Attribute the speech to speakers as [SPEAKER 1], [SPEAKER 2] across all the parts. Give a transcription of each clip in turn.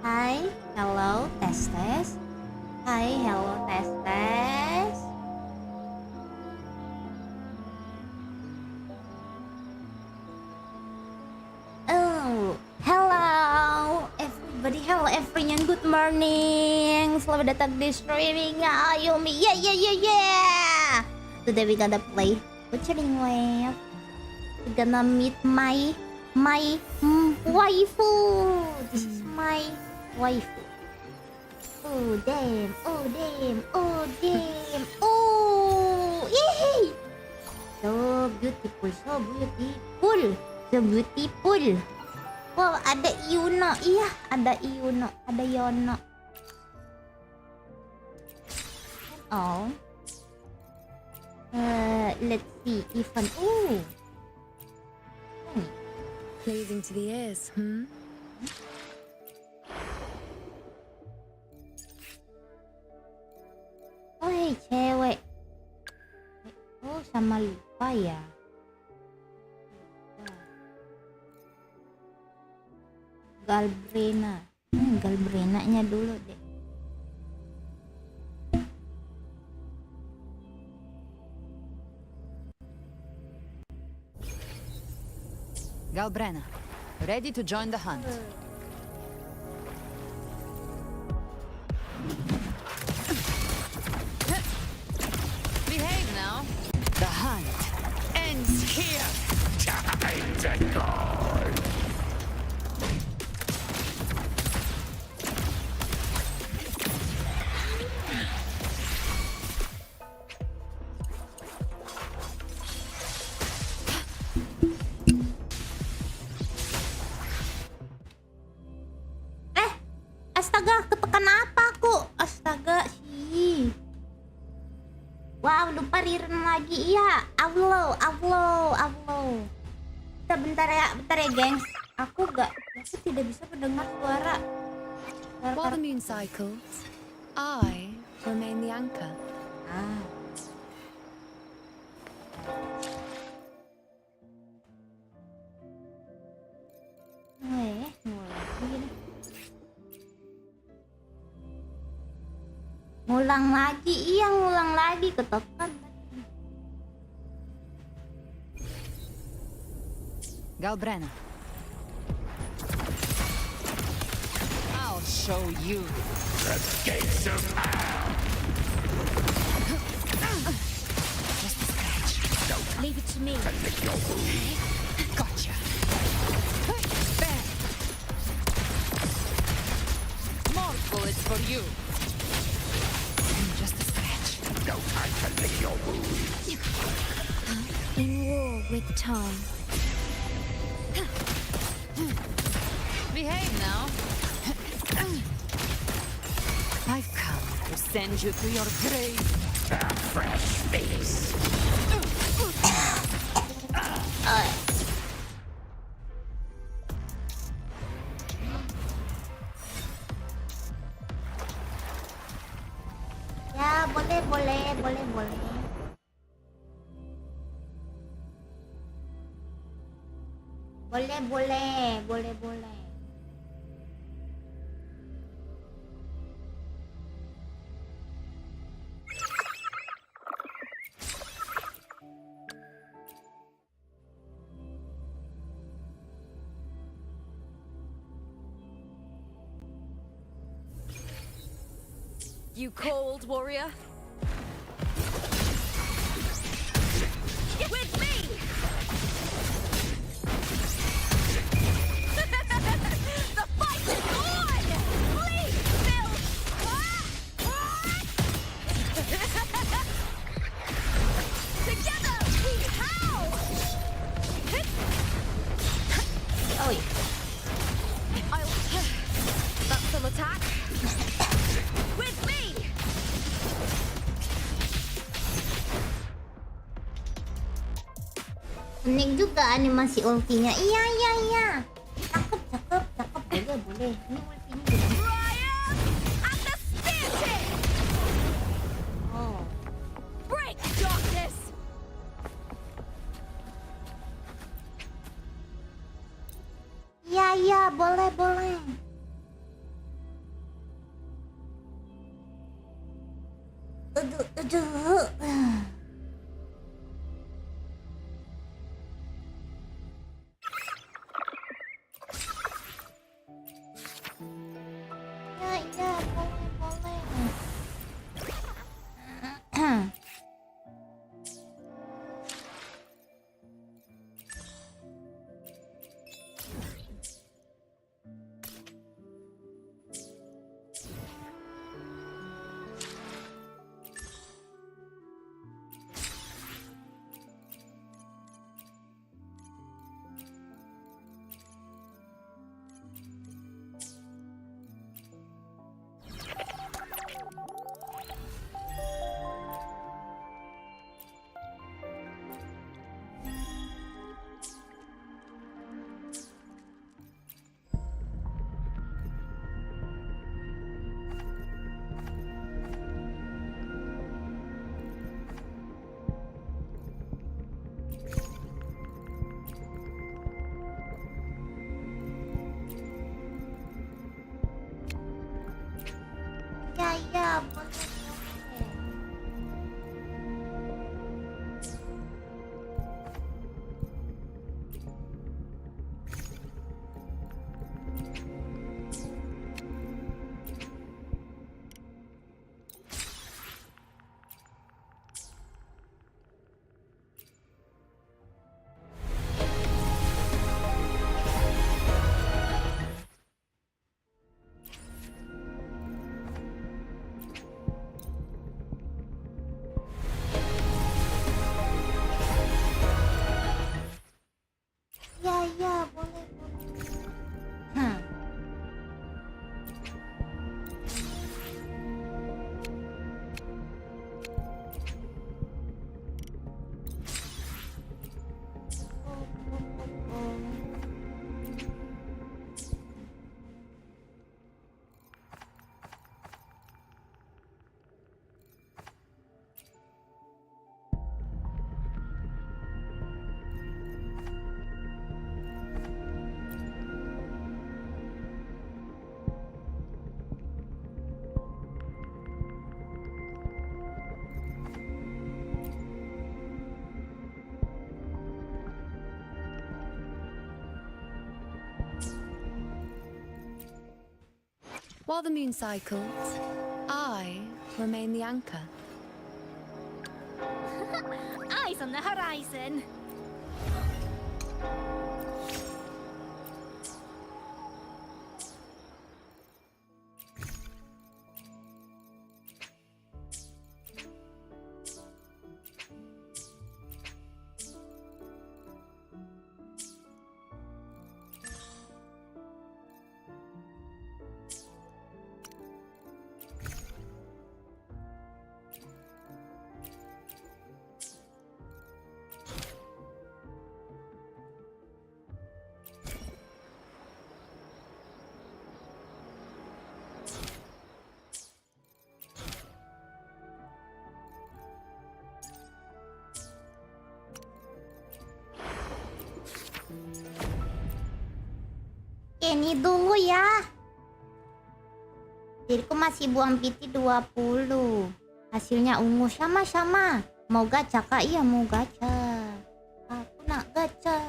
[SPEAKER 1] Hi, hello, tes tes. Hi, hello, tes tes. Oh, hello everybody, hello everyone, good morning. Selamat datang di streaming Yumi. Yeah. Today we gonna play Wutering with. We gonna meet my waifu. This is my waifu. Oh damn, oh damn, oh damn, oh yay! So beautiful, so beautiful, so beautiful. Wow, ada Yuno, iya ada Yuno, ada Yono. Oh, let's see, even
[SPEAKER 2] Pleasing to the ears,
[SPEAKER 1] Oh, hey, cewek. Oh, sama lupa ya. Galbrena. Galbrenanya dulu deh.
[SPEAKER 2] Galbrena, ready to join the hunt. Behave now. The hunt ends here.
[SPEAKER 3] Time to go.
[SPEAKER 1] Astaga, ketekan apa aku? Astaga sih. Wow, lupa rerun lagi. Iya, Allah. Bentar ya, gengs. Aku tidak bisa mendengar suara.
[SPEAKER 2] While the moon cycles, I remain the anchor.
[SPEAKER 1] Ngulang lagi, ketekan.
[SPEAKER 2] Galbrena, I'll show you.
[SPEAKER 3] The gates of hell.
[SPEAKER 2] Just a scratch.
[SPEAKER 1] Leave it to me.
[SPEAKER 3] Lick your wounds.
[SPEAKER 2] Gotcha. Bam. More bullets for you. Just a scratch.
[SPEAKER 3] No time to lick your wounds.
[SPEAKER 1] In war with time.
[SPEAKER 2] Behave now. I've come to send you to your grave.
[SPEAKER 3] A fresh face.
[SPEAKER 1] Ya, boleh. Boleh.
[SPEAKER 2] You cold warrior? With me! The fight is on! Please, Bill! Together we howl!
[SPEAKER 1] Oh,
[SPEAKER 2] That's some attack. With me!
[SPEAKER 1] unik juga animasi ultinya. Iya. Cakep. Boleh. Ini ultinya juga.
[SPEAKER 2] Ryan at the speartip!
[SPEAKER 1] Oh.
[SPEAKER 2] Break darkness!
[SPEAKER 1] Iya. Ya, boleh, boleh. Aduh. Ya, boleh. Ya, boleh. Ya, boleh.
[SPEAKER 2] While the moon cycles, I remain the anchor.
[SPEAKER 4] Eyes on the horizon.
[SPEAKER 1] Ini dulu ya. Diriku masih buang PT 20. Hasilnya ungu sama-sama. Mau gacha kak? Iya mau gacha. Aku nak gacha.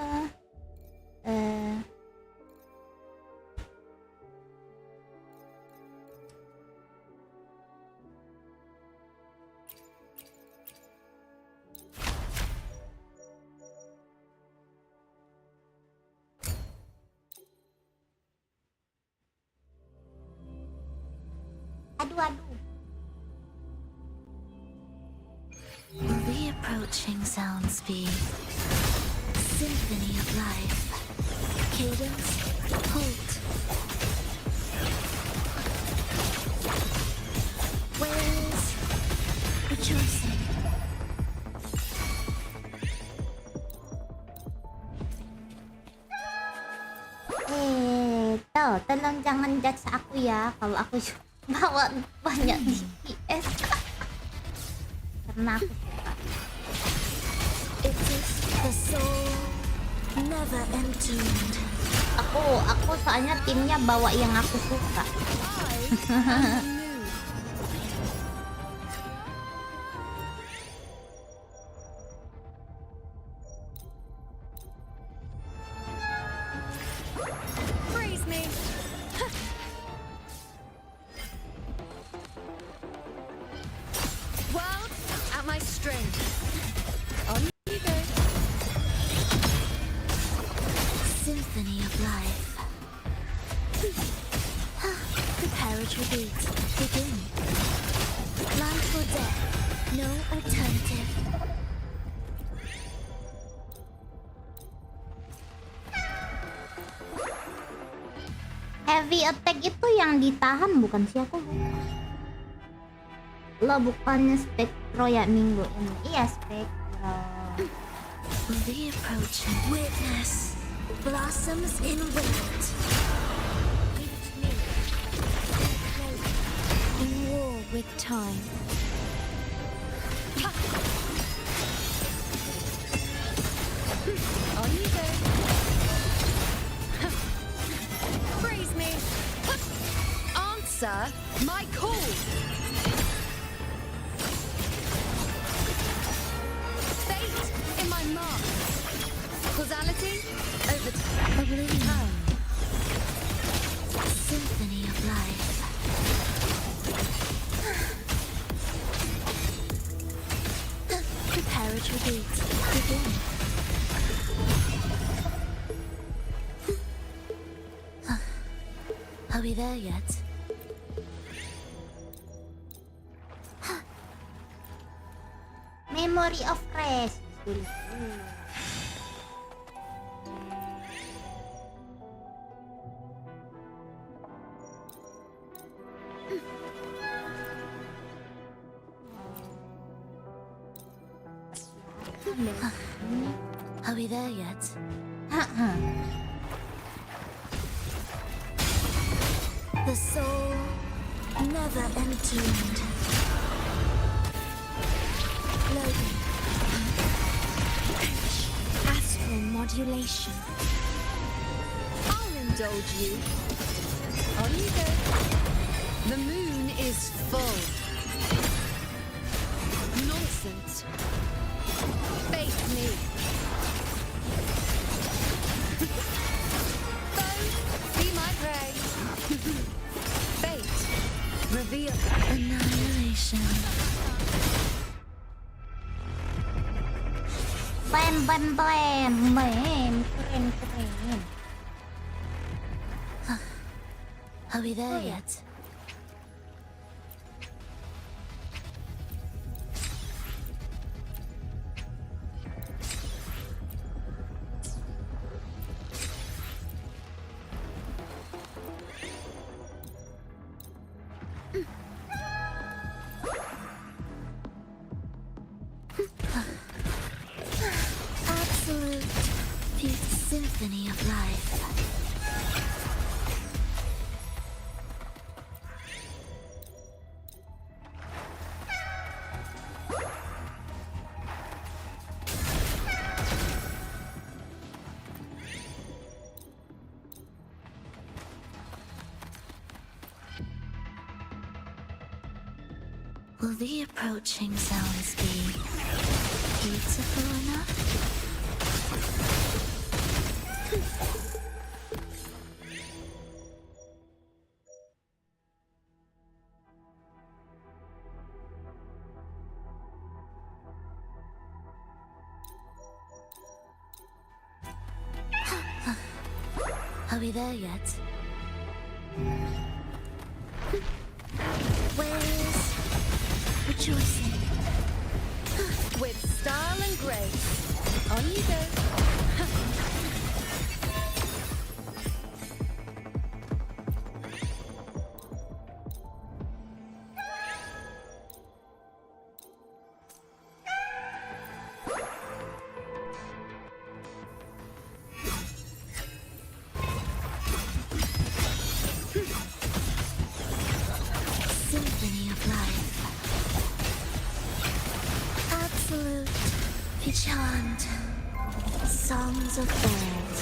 [SPEAKER 1] Aduh.
[SPEAKER 4] Reapproaching sound speed. Symphony of life. Cadence, halt. Waves, rejoicing.
[SPEAKER 1] Tolong jangan judge aku ya kalau aku bawa banyak DPS. Karena aku suka.
[SPEAKER 4] It is the soul never entombed.
[SPEAKER 1] Aku soalnya timnya bawa yang aku suka.
[SPEAKER 2] Praise me. World at my strength. On you go.
[SPEAKER 4] Symphony of life. Preparatory beat. Begin. Life or death. No alternative.
[SPEAKER 1] Heavy attack itu yang ditahan bukan sih aku? Lo bukannya spektro ya minggu ini? Iya spektro.
[SPEAKER 4] The approaching witness blossoms in wind.
[SPEAKER 2] In war with time. On you go. Praise me. Answer my call. Fate in my mark. Causality over
[SPEAKER 4] Oblivion. Symphony of life. Preparatory beat. Begin. Are we there yet?
[SPEAKER 1] Memory of rest.
[SPEAKER 4] Are we there yet? The soul never entombed. Loading. Astral modulation.
[SPEAKER 2] I'll indulge you. On you go. The moon is full. Nonsense. Face me. Foe, be my prey. Fate, reveal.
[SPEAKER 4] Annihilation.
[SPEAKER 1] Bam bam bam bam. Keren keren.
[SPEAKER 4] Are we there yet? Absolute symphony of life. Will the approaching sounds be beautiful enough? Are we there yet? Where's rejoicing?
[SPEAKER 2] With style and grace. On you go.
[SPEAKER 4] Symphony of life. Absolute enchant. Songs of old.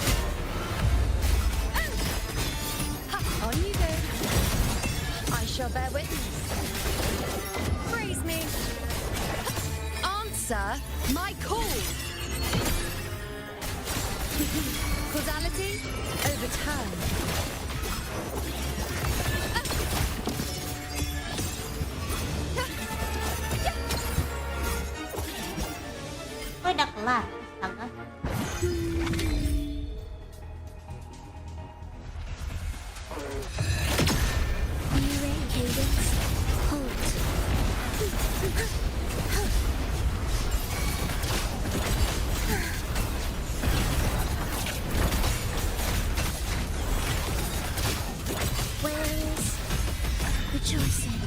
[SPEAKER 2] shall bear witness. Praise me. Answer my call. Causality overturned.
[SPEAKER 1] Oh, udah kelar. Astaga.
[SPEAKER 4] New cadence. Hold. Where is rejoicing?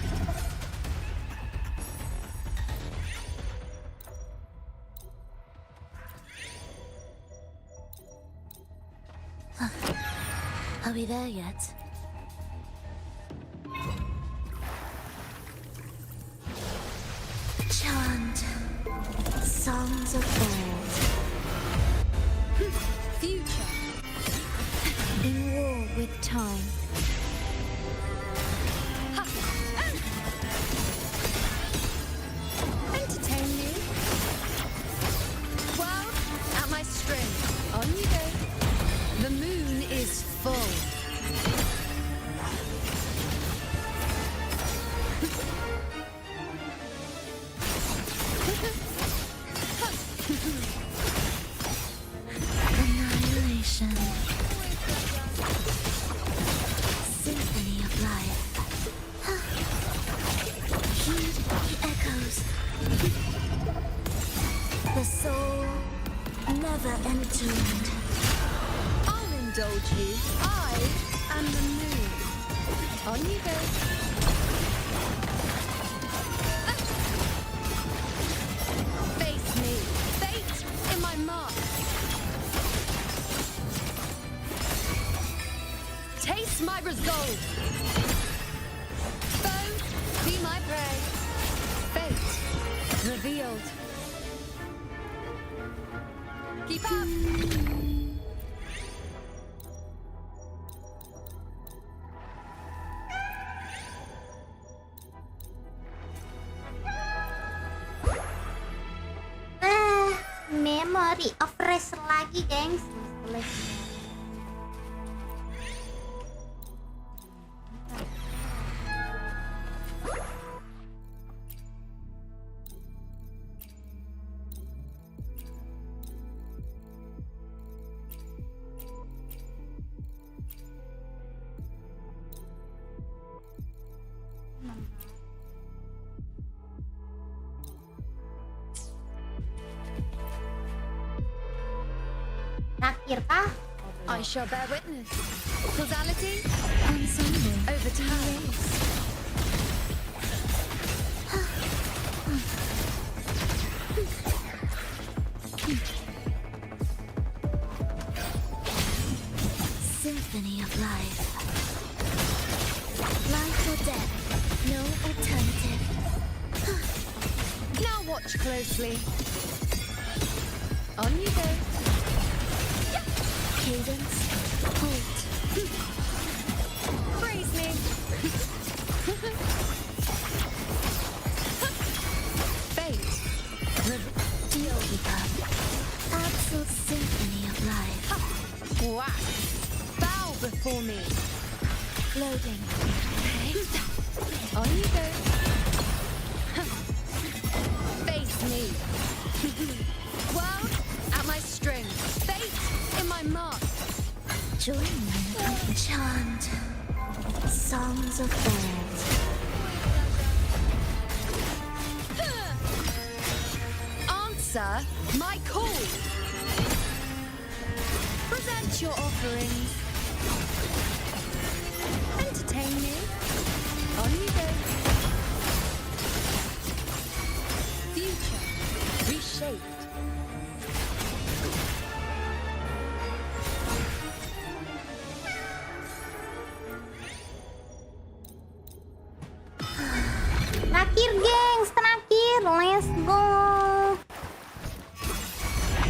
[SPEAKER 4] Are we there yet? Chant songs of old,
[SPEAKER 2] Future.
[SPEAKER 4] in war with time.
[SPEAKER 2] Entertain me. Well, at my string. On you go. The moon is full.
[SPEAKER 4] Annihilation. Symphony of life. Heed the echoes. The soul never entombed.
[SPEAKER 2] I'll indulge you. I am the moon. On you go. Face me. Fate in my mark. Taste my resolve. Foe, be my prey. Fate revealed. Keep up.
[SPEAKER 1] Memory of rest lagi, gengs. Terakhir kah?
[SPEAKER 2] I shall bear witness. Causality
[SPEAKER 4] Ensemble.
[SPEAKER 2] overturned.
[SPEAKER 4] Symphony of life. Life or death. No alternative.
[SPEAKER 2] Now watch closely. On you go.
[SPEAKER 4] Cadence. Hold.
[SPEAKER 2] Praise me. Fate.
[SPEAKER 4] Yoga. Absolute symphony of life.
[SPEAKER 2] Wax. Bow before me.
[SPEAKER 4] Loading.
[SPEAKER 2] On you go. Face me. World at my string. Fate in my mark.
[SPEAKER 4] Join me. Chant songs of old.
[SPEAKER 2] Answer my call. Present your offerings. Entertain me. On you go. Future reshaped.
[SPEAKER 1] Terakhir, gengs, terakhir. Let's go.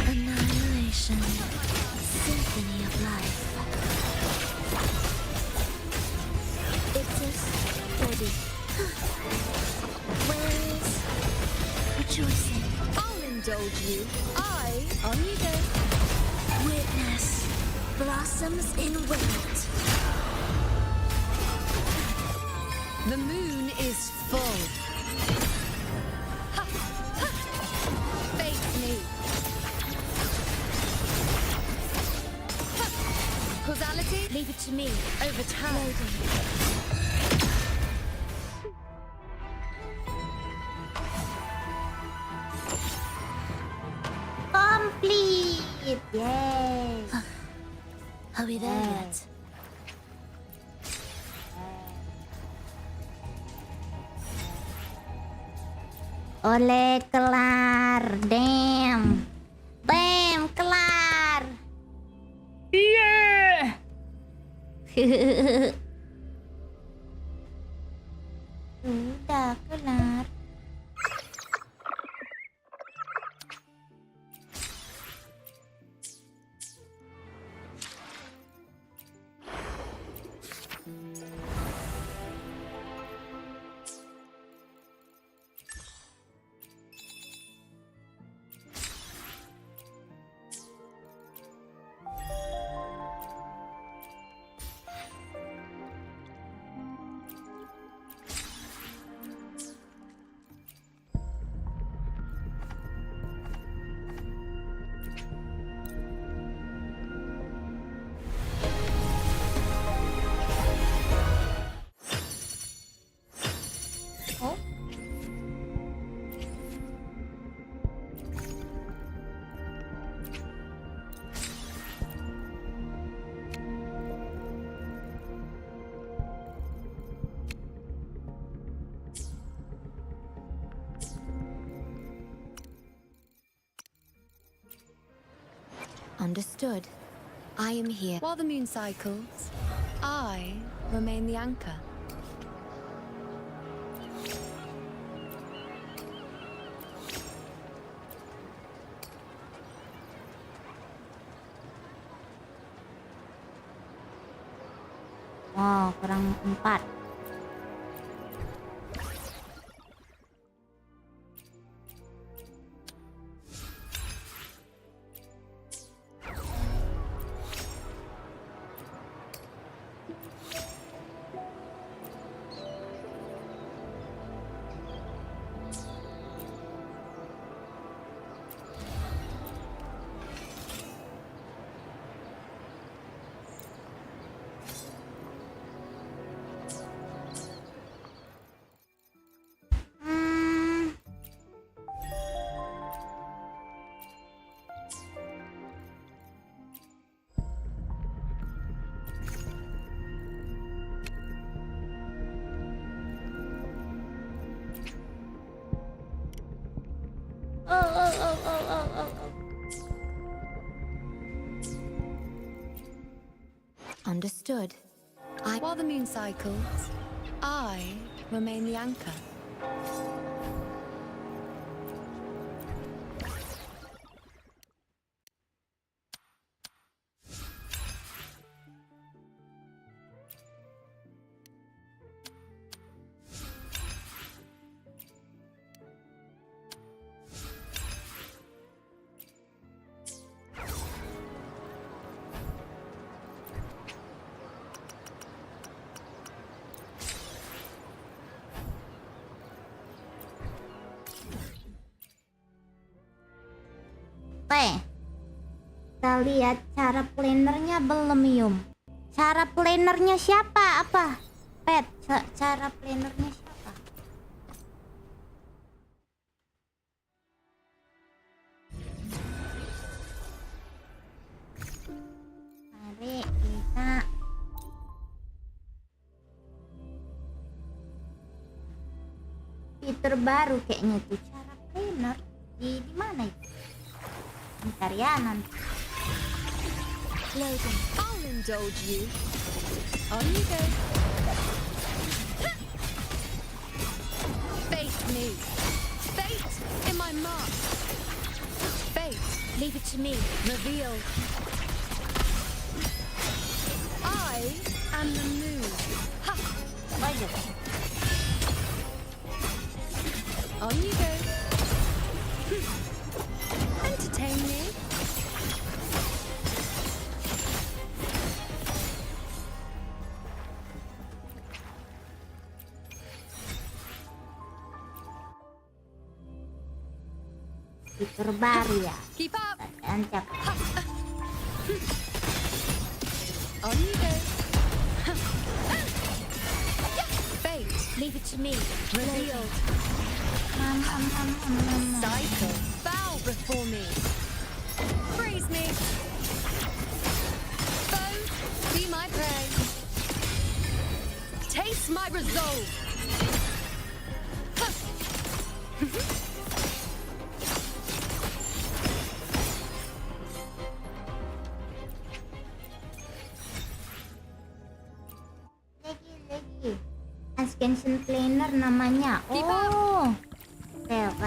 [SPEAKER 4] Annihilation. Symphony of life. It is ready.
[SPEAKER 2] indulge you. On you go.
[SPEAKER 4] Witness blossoms in wilt.
[SPEAKER 2] The moon is full. Ha, ha. Face me. Ha. Causality?
[SPEAKER 4] Leave it to me.
[SPEAKER 2] Overturn.
[SPEAKER 1] Complete. Yay.
[SPEAKER 4] Are we there yet?
[SPEAKER 1] Oleh, kelar. Damn, kelar. Yeah. Udah kelar.
[SPEAKER 4] Understood. I am here.
[SPEAKER 2] While the moon cycles, I remain the anchor.
[SPEAKER 1] Wow, kurang 4.
[SPEAKER 4] Understood.
[SPEAKER 2] While the moon cycles, I remain the anchor.
[SPEAKER 1] Kita lihat cara plannernya belum, Yum. Cara plannernya siapa? Apa? Pet, cara plannernya siapa? Mari kita fitur baru kayaknya tuh, cara planner di mana itu? Bentar ya, nanti.
[SPEAKER 2] Loading. I'll indulge you. On you go. Face me. Fate in my mark. Fate.
[SPEAKER 4] Leave it to me.
[SPEAKER 2] Reveal. I am the moon. Ha! On you go.
[SPEAKER 1] fitur baru ya.
[SPEAKER 2] Keep up.
[SPEAKER 1] Ancap.
[SPEAKER 2] On you go. Fate.
[SPEAKER 4] Leave it to me.
[SPEAKER 2] Revealed.
[SPEAKER 1] Mam.
[SPEAKER 2] Cycle. Bow before me. Praise me. Foe, be my prey. Taste my resolve.
[SPEAKER 1] Lagi. Ascension Planner namanya. Oh. Kayak.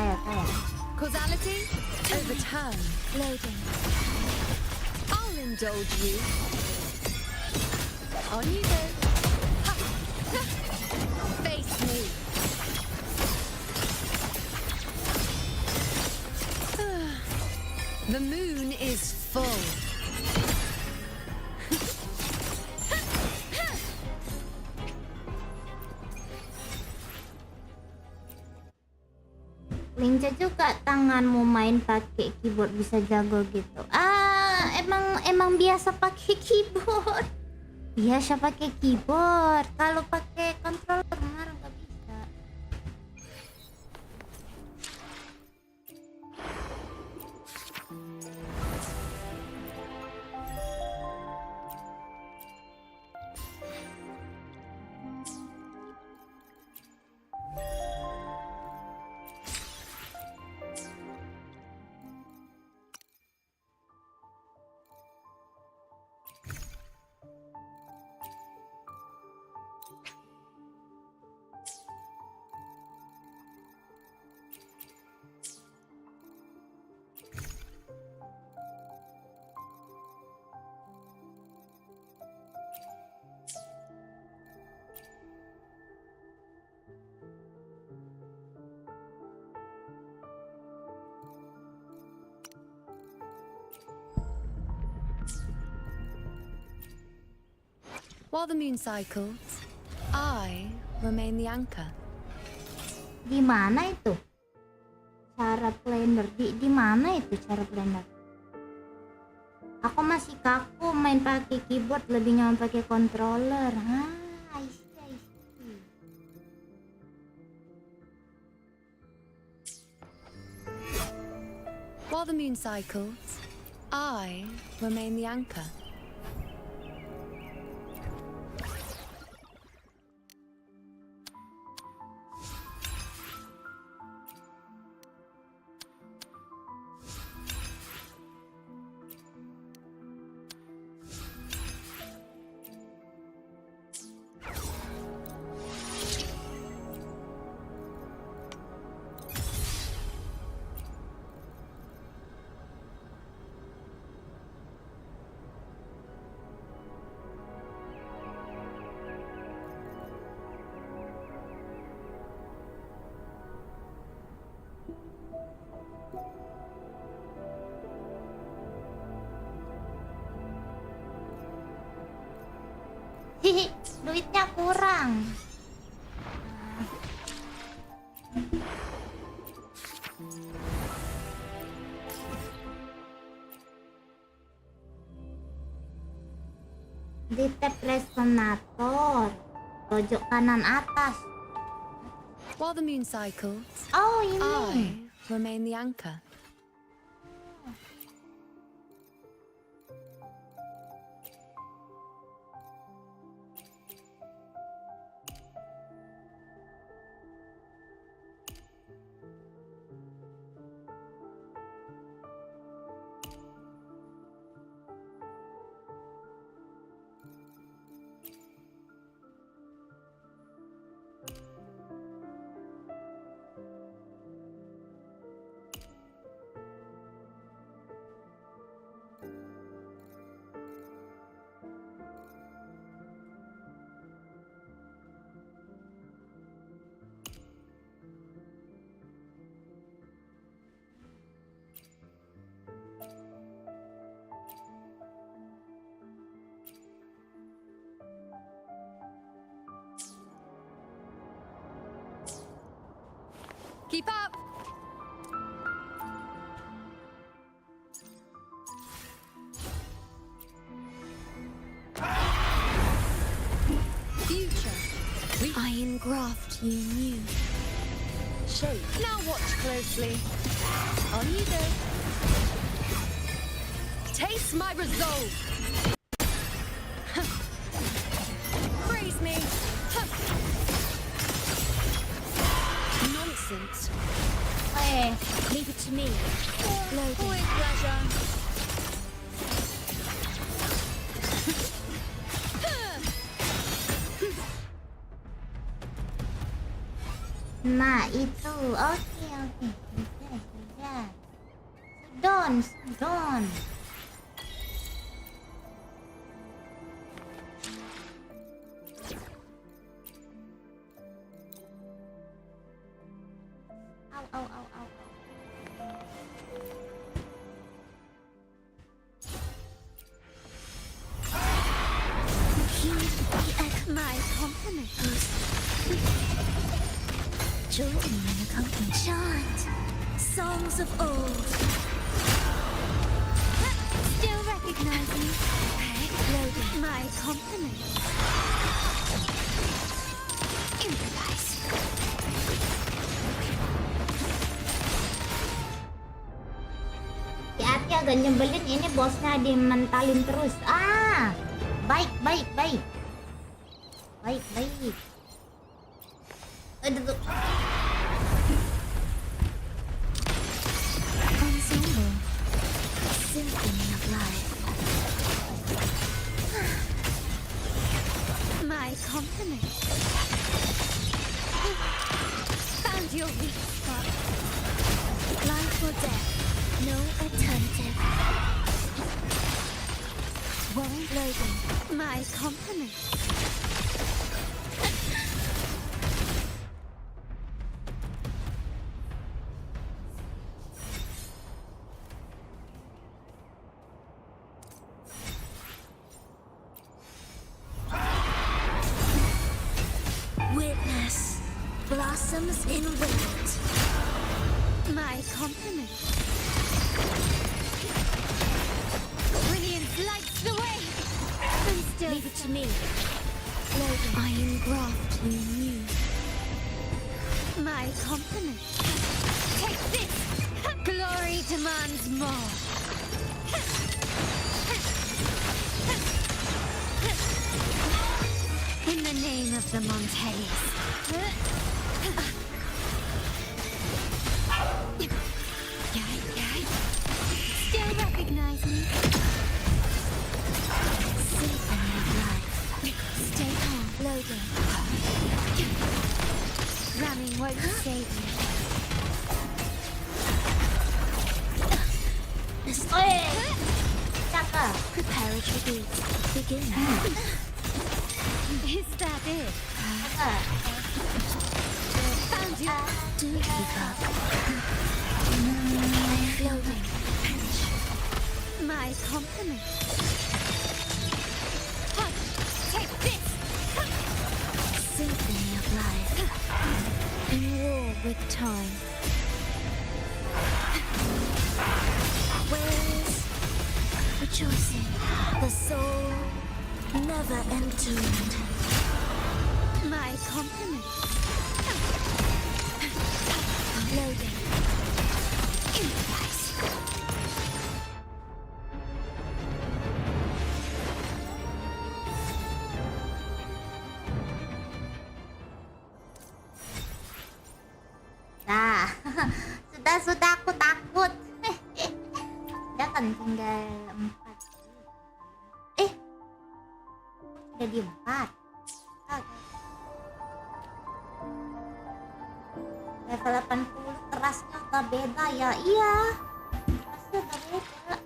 [SPEAKER 2] Causality, overturn.
[SPEAKER 4] Loading.
[SPEAKER 2] I'll indulge you. On you go. Ha. Ha. Face me. The moon is full.
[SPEAKER 1] Linca juga tanganmu main pakai keyboard bisa jago gitu. Emang biasa pakai keyboard. Biasa pakai keyboard. Kalau pakai controller marah nggak bisa.
[SPEAKER 2] While the moon cycles, I remain the anchor.
[SPEAKER 1] Di mana itu? Cara planner di mana itu cara planner? Aku masih kaku main pakai keyboard, lebih nyaman pakai controller. I see.
[SPEAKER 2] While the moon cycles, I remain the anchor.
[SPEAKER 1] Hihi, duitnya kurang. Di tab resonator pojok kanan atas.
[SPEAKER 2] While the moon cycles,
[SPEAKER 1] Oh, ini.
[SPEAKER 2] I remain the anchor. Keep up.
[SPEAKER 4] I engraft you new.
[SPEAKER 2] Shape. Now watch closely. On you go. Taste my resolve. Praise me. Nonsense.
[SPEAKER 1] Eh,
[SPEAKER 4] Leave it to me. Loading.
[SPEAKER 2] With pleasure.
[SPEAKER 1] nah itu. Oke, oke. Sudah. Sudon. Au.
[SPEAKER 4] My compliments. Join in the company. Chant songs of old. Still recognize me? Loading. My compliments. Improvise.
[SPEAKER 1] Hati-hati, agak nyebelin ini bosnya dimentalin terus. Baik. Aduh.
[SPEAKER 4] Ensemble. Symphony of life. My compliments. Found your weak spot. Life or death. No alternative. Won't loading. My compliments. Witness blossoms in wind. My compliments. Brilliance lights the way. And still leave it to me. Loading. I engraft you new. My compliments. Take this. Glory demands more. In the name of the Montes. Still recognize me? Symphony of life. Stay calm. Loading. Ramming won't save you.
[SPEAKER 1] Cakep.
[SPEAKER 4] Preparatory beat. Begin. Is that it?
[SPEAKER 1] Cakep.
[SPEAKER 4] Found you. Do keep up. Loading. My compliments. Take this. Symphony of life. In war with time. Where's rejoicing? The soul never entombed. My compliments. Loading. Improvise.
[SPEAKER 1] Nah, sudah aku takut. Udah kan tinggal 4. Udah di 4. Level 80 terasnya udah beda ya. Iya. Terasnya udah beda.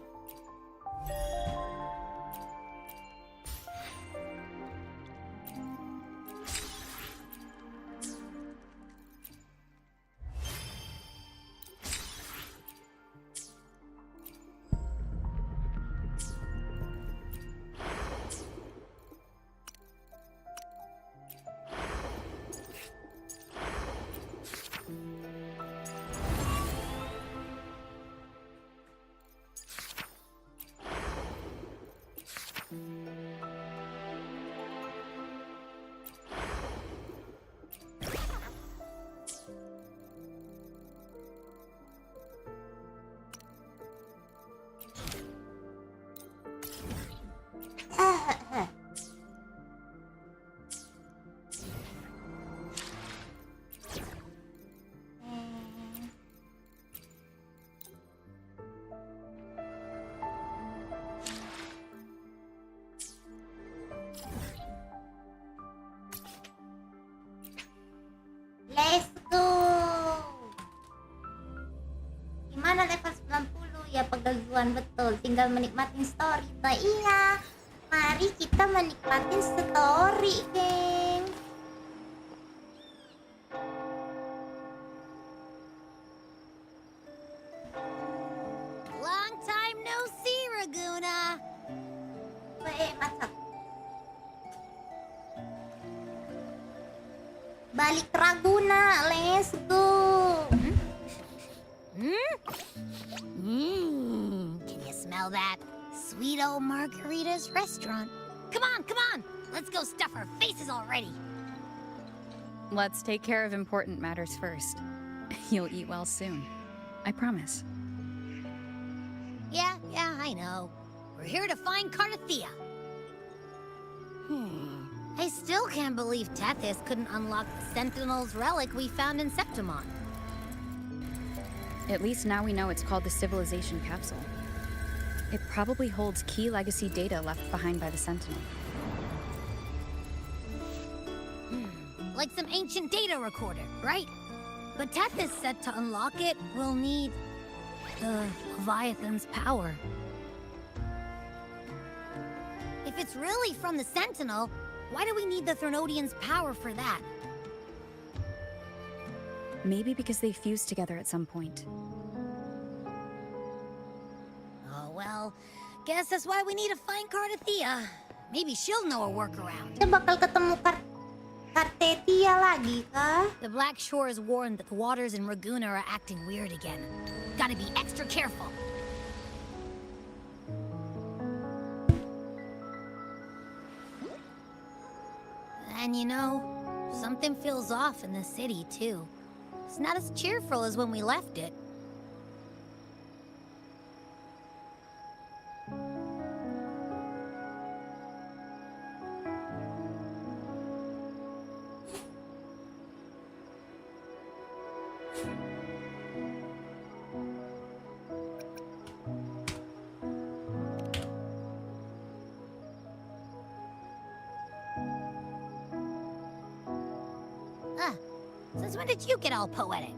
[SPEAKER 1] Let's go! Gimana level 90? Ya pegagawan betul. Tinggal menikmatin story. Nah iya, mari kita menikmatin story, geng.
[SPEAKER 4] Long time no see, Raguna.
[SPEAKER 1] Masak. Balik Raguna, let's go.
[SPEAKER 4] Can you smell that? Sweet old Margarita's restaurant. Come on. Let's go stuff our faces already.
[SPEAKER 5] Let's take care of important matters first. You'll eat well soon. I promise.
[SPEAKER 4] Yeah, I know. We're here to find Cardathea. I still can't believe Tethys couldn't unlock the Sentinel's relic we found in Septimon.
[SPEAKER 5] At least now we know it's called the Civilization Capsule. It probably holds key legacy data left behind by the Sentinel.
[SPEAKER 4] Like some ancient data recorder, right? But Tethys said to unlock it, we'll need the Leviathan's power. If it's really from the Sentinel, why do we need the Threnodian's power for that?
[SPEAKER 5] Maybe because they fused together at some point.
[SPEAKER 4] Oh, well, guess that's why we need to find Cardathea. Maybe she'll know a workaround.
[SPEAKER 1] Kita bakal ketemu Cardathea lagi kah?
[SPEAKER 4] The Black Shore is warned that the waters in Raguna are acting weird again. Gotta be extra careful. And you know, something feels off in the city, too. It's not as cheerful as when we left it. Since when did you get all poetic?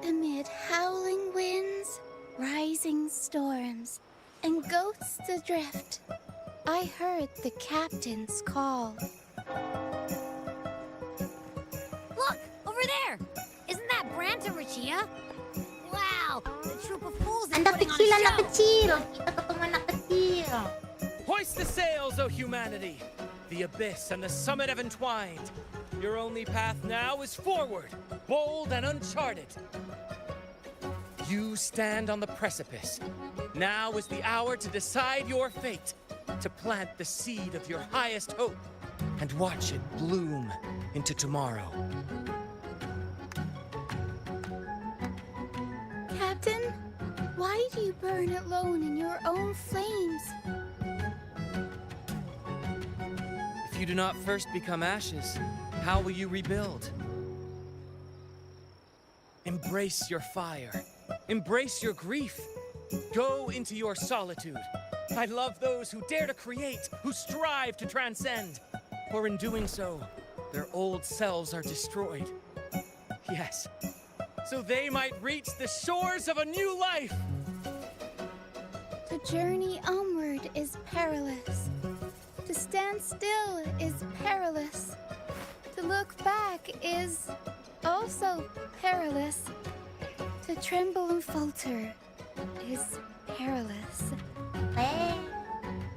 [SPEAKER 6] Amid howling winds, rising storms, and ghosts adrift, I heard the captain's call.
[SPEAKER 4] Look! Over there! Isn't that Brant and Rachia? Wow! The troop of fools is
[SPEAKER 1] Anak
[SPEAKER 4] putting on
[SPEAKER 1] kecil,
[SPEAKER 4] a
[SPEAKER 1] anak
[SPEAKER 4] show!
[SPEAKER 1] kecil. Kita ketemu anak kecil.
[SPEAKER 7] Hoist the sails, O humanity! The abyss and the summit have entwined. Your only path now is forward, bold and uncharted. You stand on the precipice. Now is the hour to decide your fate, to plant the seed of your highest hope, and watch it bloom into tomorrow.
[SPEAKER 6] Captain, why do you burn alone in your own flames?
[SPEAKER 7] If you do not first become ashes, how will you rebuild? Embrace your fire. Embrace your grief. Go into your solitude. I love those who dare to create, who strive to transcend. For in doing so, their old selves are destroyed. Yes, so they might reach the shores of a new life.
[SPEAKER 6] The journey onward is perilous. To stand still is perilous. To look back is also perilous. To tremble and falter is perilous.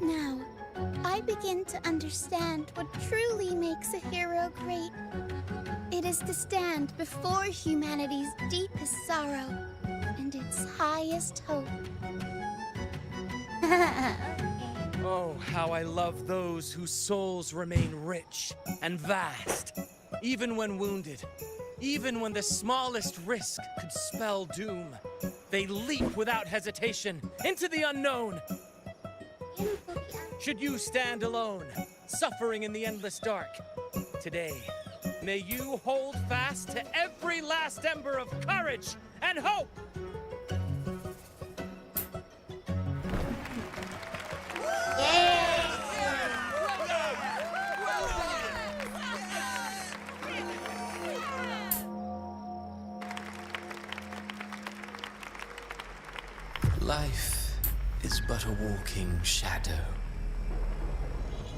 [SPEAKER 6] Now, I begin to understand what truly makes a hero great. It is to stand before humanity's deepest sorrow and its highest hope.
[SPEAKER 7] Oh, how I love those whose souls remain rich and vast, even when wounded, even when the smallest risk could spell doom. They leap without hesitation into the unknown. Should you stand alone, suffering in the endless dark, today, may you hold fast to every last ember of courage and hope!
[SPEAKER 3] Life is but a walking shadow.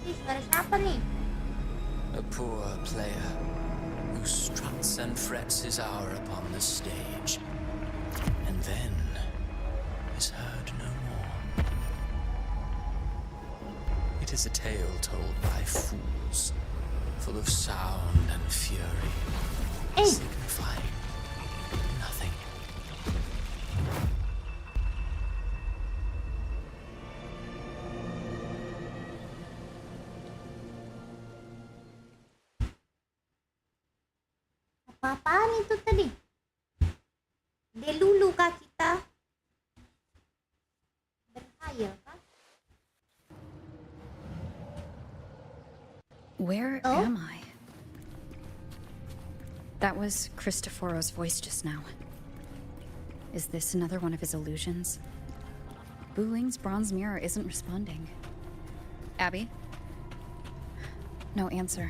[SPEAKER 1] Ih, suara siapa nih?
[SPEAKER 3] A poor player who struts and frets his hour upon the stage, and then is heard no more. It is a tale told by fools, full of sound and fury, signifying nothing.
[SPEAKER 1] Apa-apaan itu tadi? Delulu kah kita? Berhayal kah?
[SPEAKER 5] Where
[SPEAKER 1] Oh?
[SPEAKER 5] am I? That was Cristoforo's voice just now. Is this another one of his illusions? Buling's bronze mirror isn't responding. Abby? No answer.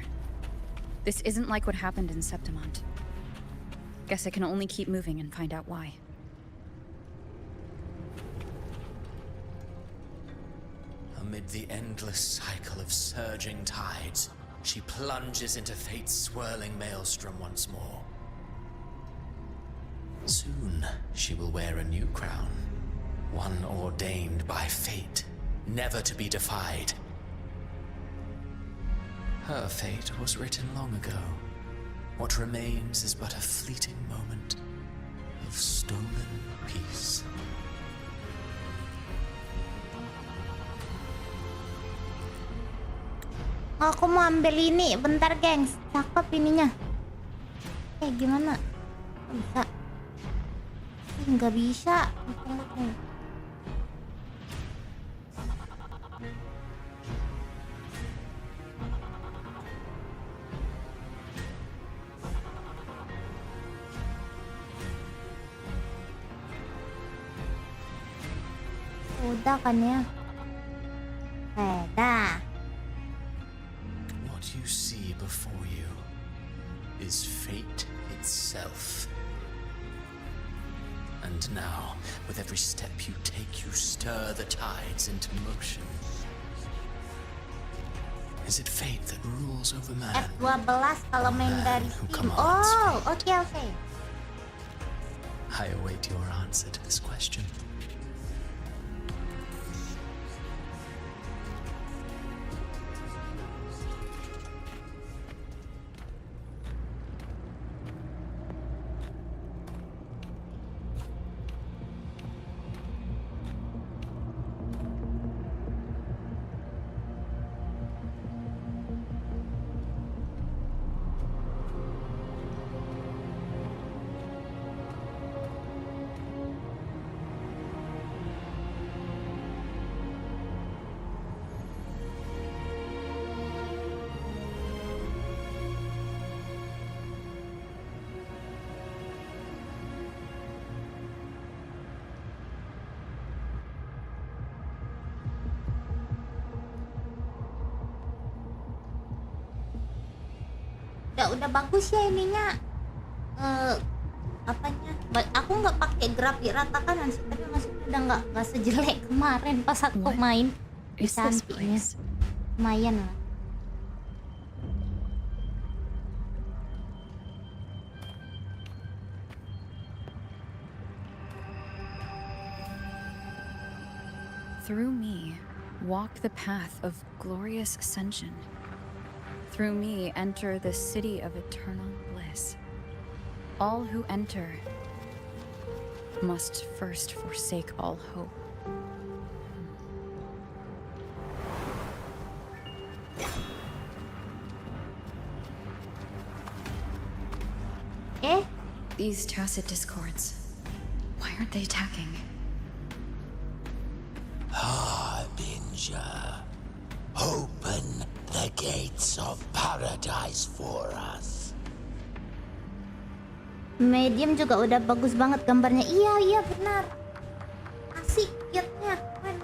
[SPEAKER 5] This isn't like what happened in Septimont. Guess I can only keep moving and find out why.
[SPEAKER 3] Amid the endless cycle of surging tides, she plunges into fate's swirling maelstrom once more. Soon, she will wear a new crown, one ordained by fate, never to be defied. Her fate was written long ago. What remains is but a fleeting moment of stolen peace.
[SPEAKER 1] Aku mau ambil ini, bentar gengs. Cakep ininya. Gimana? Bisa? Nggak bisa. Tunggu. Udah kan ya? Dah.
[SPEAKER 3] What you see before you is fate itself. And now, with every step you take, you stir the tides into motion. Is it fate that rules over man?
[SPEAKER 1] F12 kalau main dari Steam.
[SPEAKER 3] commands
[SPEAKER 1] Oh, oke.
[SPEAKER 3] I await your answer to this question.
[SPEAKER 1] Udah bagus ya ininya. Apanya? Aku nggak pakai grafik rata kanan sih, tapi maksudnya udah nggak sejelek kemarin pas aku
[SPEAKER 5] What
[SPEAKER 1] main.
[SPEAKER 5] is this place?
[SPEAKER 1] Lumayan lah.
[SPEAKER 5] Through me, walk the path of glorious ascension. Through me, enter the city of eternal bliss. All who enter must first forsake all hope. These tacit discords. Why Why aren't they attacking?
[SPEAKER 8] Harbinger, open the gates of paradise for us.
[SPEAKER 1] Medium juga udah bagus banget gambarnya. Iya benar. Asik liatnya, keren.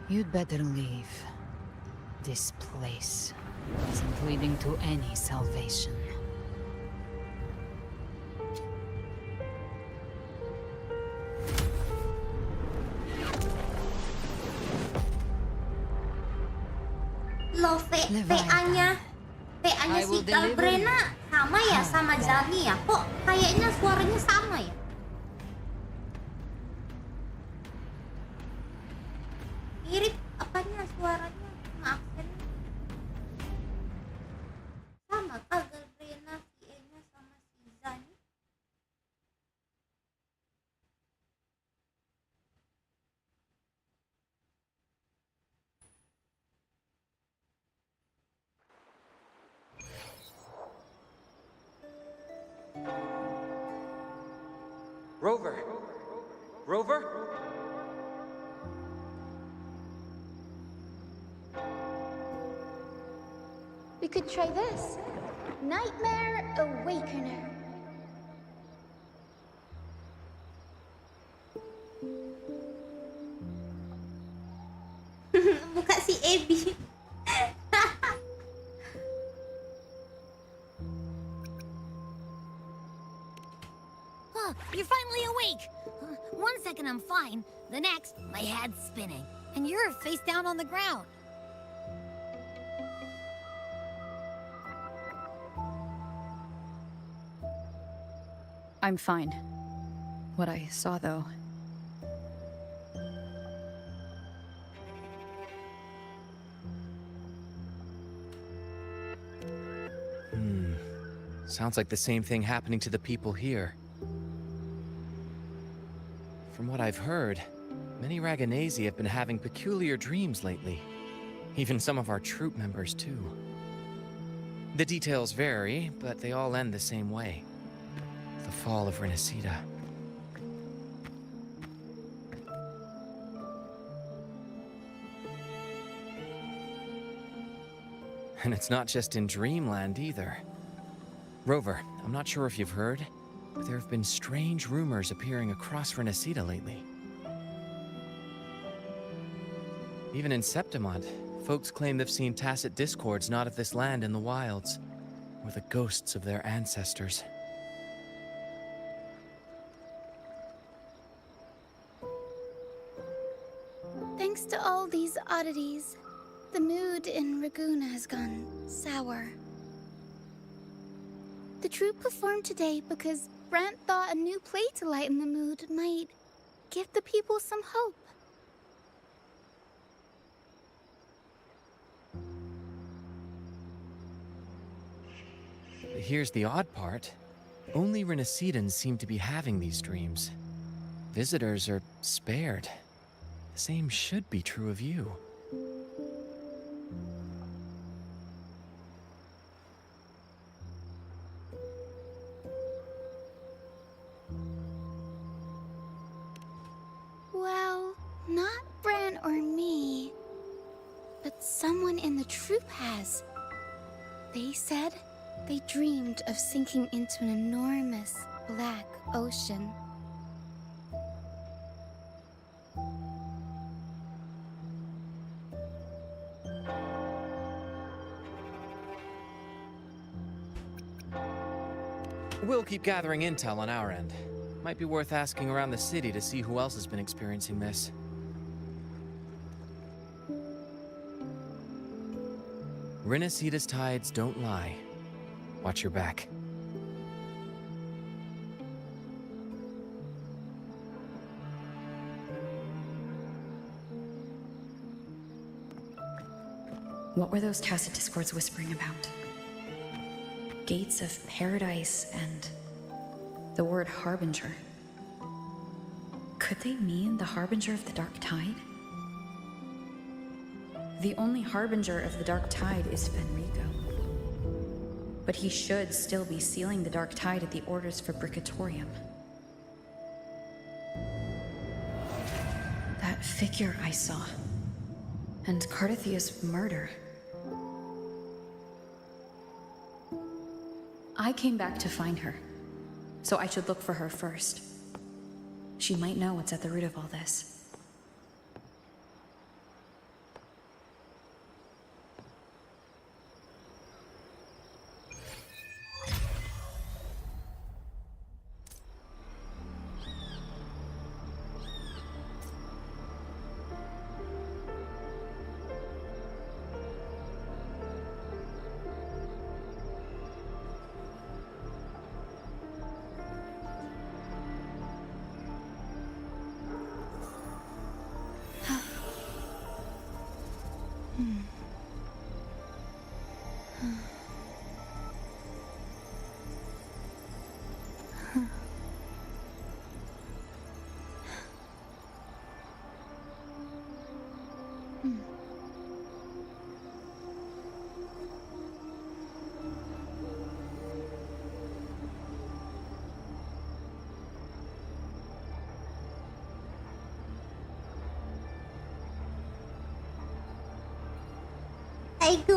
[SPEAKER 9] You'd better leave. This place isn't leading to any salvation.
[SPEAKER 1] Loh, PA-nya si Galbrena sama ya sama Zami ya? Kok kayaknya suaranya sama ya? Mirip apanya suaranya sama aksennya? Sama kah Galbrena PA-nya sama si Zami?
[SPEAKER 7] Rover! Rover?
[SPEAKER 6] We could try this. Nightmare Awakener.
[SPEAKER 1] Buka si Abby.
[SPEAKER 4] You're finally awake! 1 second I'm fine, the next, my head's spinning. And you're face down on the ground.
[SPEAKER 5] I'm fine. What I saw, though...
[SPEAKER 7] Sounds like the same thing happening to the people here. From what I've heard, many Raganesi have been having peculiar dreams lately. Even some of our troop members, too. The details vary, but they all end the same way. The fall of Renacida. And it's not just in Dreamland either. Rover, I'm not sure if you've heard, but there have been strange rumors appearing across Renacida lately. Even in Septimont, folks claim they've seen tacit discords not of this land in the wilds, or the ghosts of their ancestors.
[SPEAKER 6] Thanks to all these oddities, the mood in Raguna has gone sour. The troupe performed today because Brant thought a new play to lighten the mood might give the people some hope.
[SPEAKER 7] Here's the odd part. Only Renacidans seem to be having these dreams. Visitors are spared. The same should be true of you.
[SPEAKER 6] Well, not Bran or me, but someone in the troupe has. They said they dreamed of sinking into an enormous black ocean.
[SPEAKER 7] We'll keep gathering intel on our end. Might be worth asking around the city to see who else has been experiencing this. Renacida's tides don't lie. Watch your back.
[SPEAKER 5] What were those tacit discords whispering about? gates of paradise and the word harbinger. Could they mean the harbinger of the dark tide? The only harbinger of the dark tide is Fenrico. But he should still be sealing the dark tide at the orders for Bricatorium. That figure I saw, and Cardathia's murder. I came back to find her, so I should look for her first. She might know what's at the root of all this.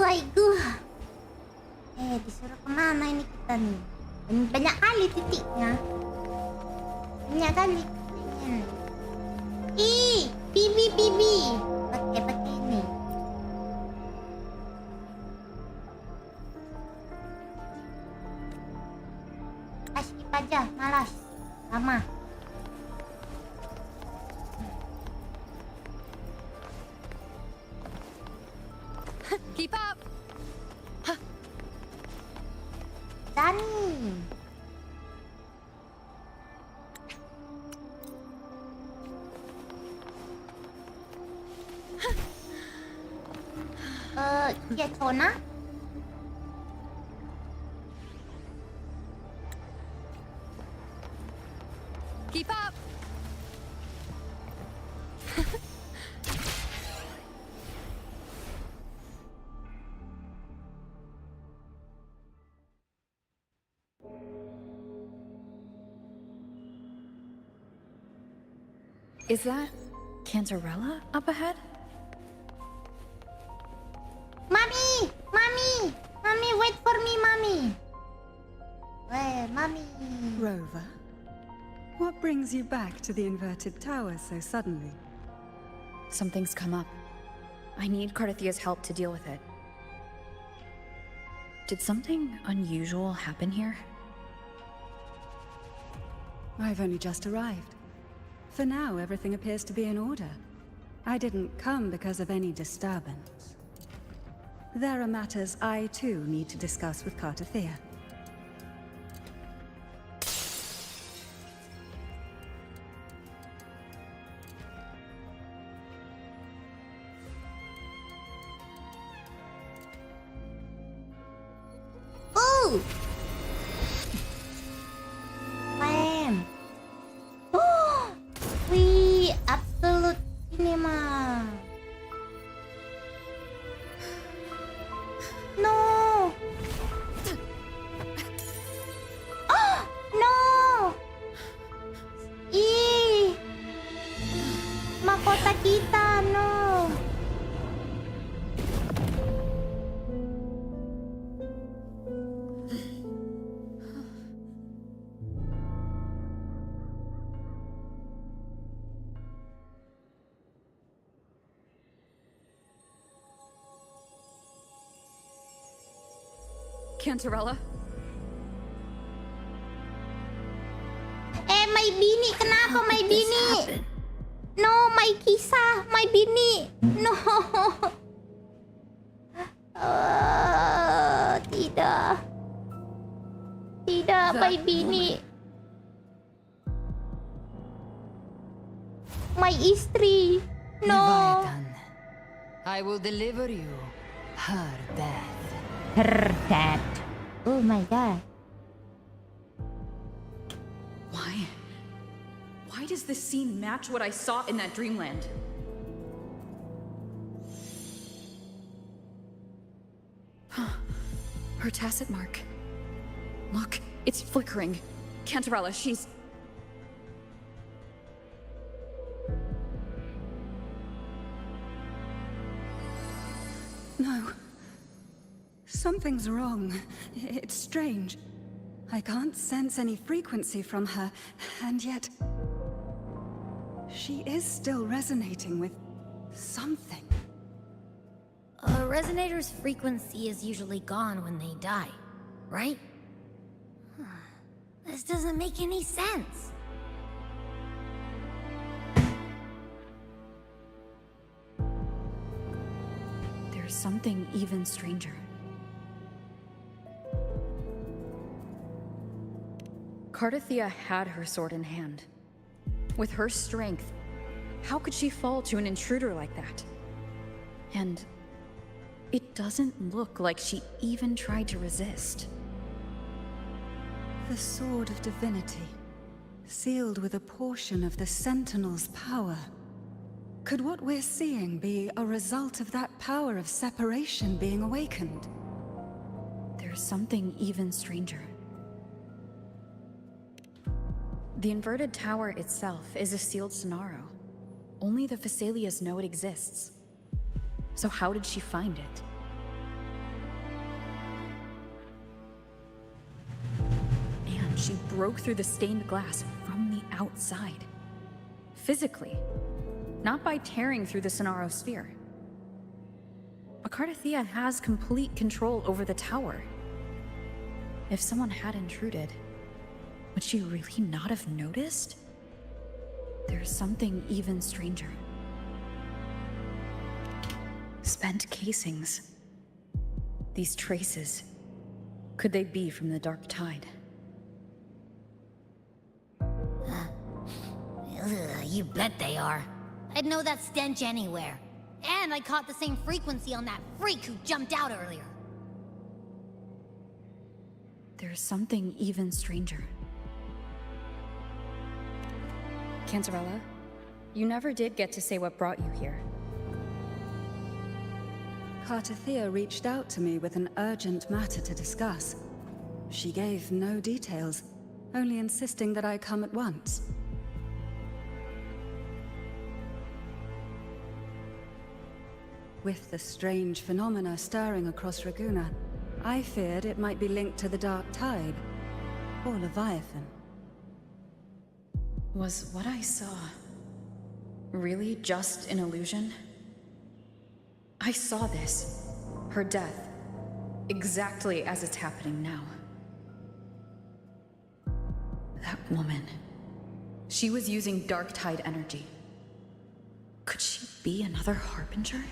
[SPEAKER 1] Aigu. Disuruh kemana ini kita nih? Banyak kali titiknya. Banyak kali titiknya. Bibi. Pakai ini. Skip aja, malas. Lama.
[SPEAKER 2] Keep up!
[SPEAKER 1] Dani. Kietona?
[SPEAKER 2] Keep up!
[SPEAKER 5] Is that Cantarella up ahead?
[SPEAKER 1] Mommy, wait for me, mommy. Where, mommy?
[SPEAKER 10] Rover, what brings you back to the inverted tower so suddenly?
[SPEAKER 5] Something's come up. I need Cardathia's help to deal with it. Did something unusual happen here?
[SPEAKER 10] I've only just arrived. For now, everything appears to be in order. I didn't come because of any disturbance. There are matters I, too, need to discuss with Cardathia.
[SPEAKER 1] Oh! Bam! Oh! We absolute cinema. No! Oh! No! Makota kita, no!
[SPEAKER 5] Cantarella?
[SPEAKER 1] May bini. Kenapa may bini? No, may kisah. May bini. No. Tidak. Tidak, may bini. May istri. No.
[SPEAKER 9] Leviathan, I will deliver you her death.
[SPEAKER 1] Her dad. Oh my god.
[SPEAKER 5] Why does this scene match what I saw in that dreamland? Her tacit mark. Look, it's flickering. Cantarella, she's...
[SPEAKER 10] No. Something's wrong. It's strange. I can't sense any frequency from her, and yet... she is still resonating with something.
[SPEAKER 4] A resonator's frequency is usually gone when they die, right? This doesn't make any sense.
[SPEAKER 5] There's something even stranger. Cardathia had her sword in hand. With her strength, how could she fall to an intruder like that? And it doesn't look like she even tried to resist.
[SPEAKER 10] The Sword of Divinity, sealed with a portion of the Sentinel's power. Could what we're seeing be a result of that power of separation being awakened?
[SPEAKER 5] There's something even stranger. The inverted tower itself is a sealed scenario. Only the Phassalias know it exists. So how did she find it? And she broke through the stained glass from the outside. Physically. Not by tearing through the Sonaro sphere. But Cardathia has complete control over the tower. If someone had intruded, would she really not have noticed? There's something even stranger. Spent casings. These traces. Could they be from the Dark Tide?
[SPEAKER 4] You bet they are. I'd know that stench anywhere. And I caught the same frequency on that freak who jumped out earlier.
[SPEAKER 5] There's something even stranger. Cantarella, you never did get to say what brought you here.
[SPEAKER 10] Cardathia reached out to me with an urgent matter to discuss. She gave no details, only insisting that I come at once. With the strange phenomena stirring across Raguna, I feared it might be linked to the Dark Tide, or Leviathan.
[SPEAKER 5] Was what I saw really just an illusion? I saw this, her death, exactly as it's happening now. That woman, she was using Dark Tide energy. Could she be another Harbinger?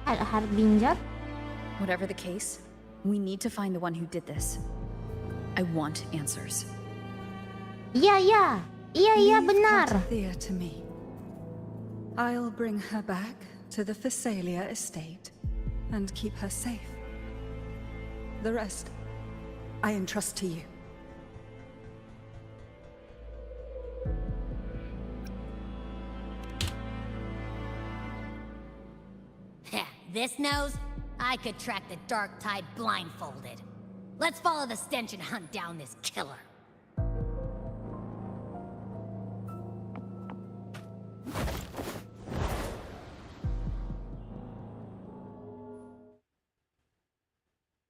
[SPEAKER 1] Harbinger?
[SPEAKER 5] Whatever the case, we need to find the one who did this. I want answers.
[SPEAKER 1] Iya benar.
[SPEAKER 10] Cardathia to me. I'll bring her back to the Phasalia estate and keep her safe. The rest, I entrust to you.
[SPEAKER 4] This nose? I could track the Dark Tide blindfolded. Let's follow the stench and hunt down this killer.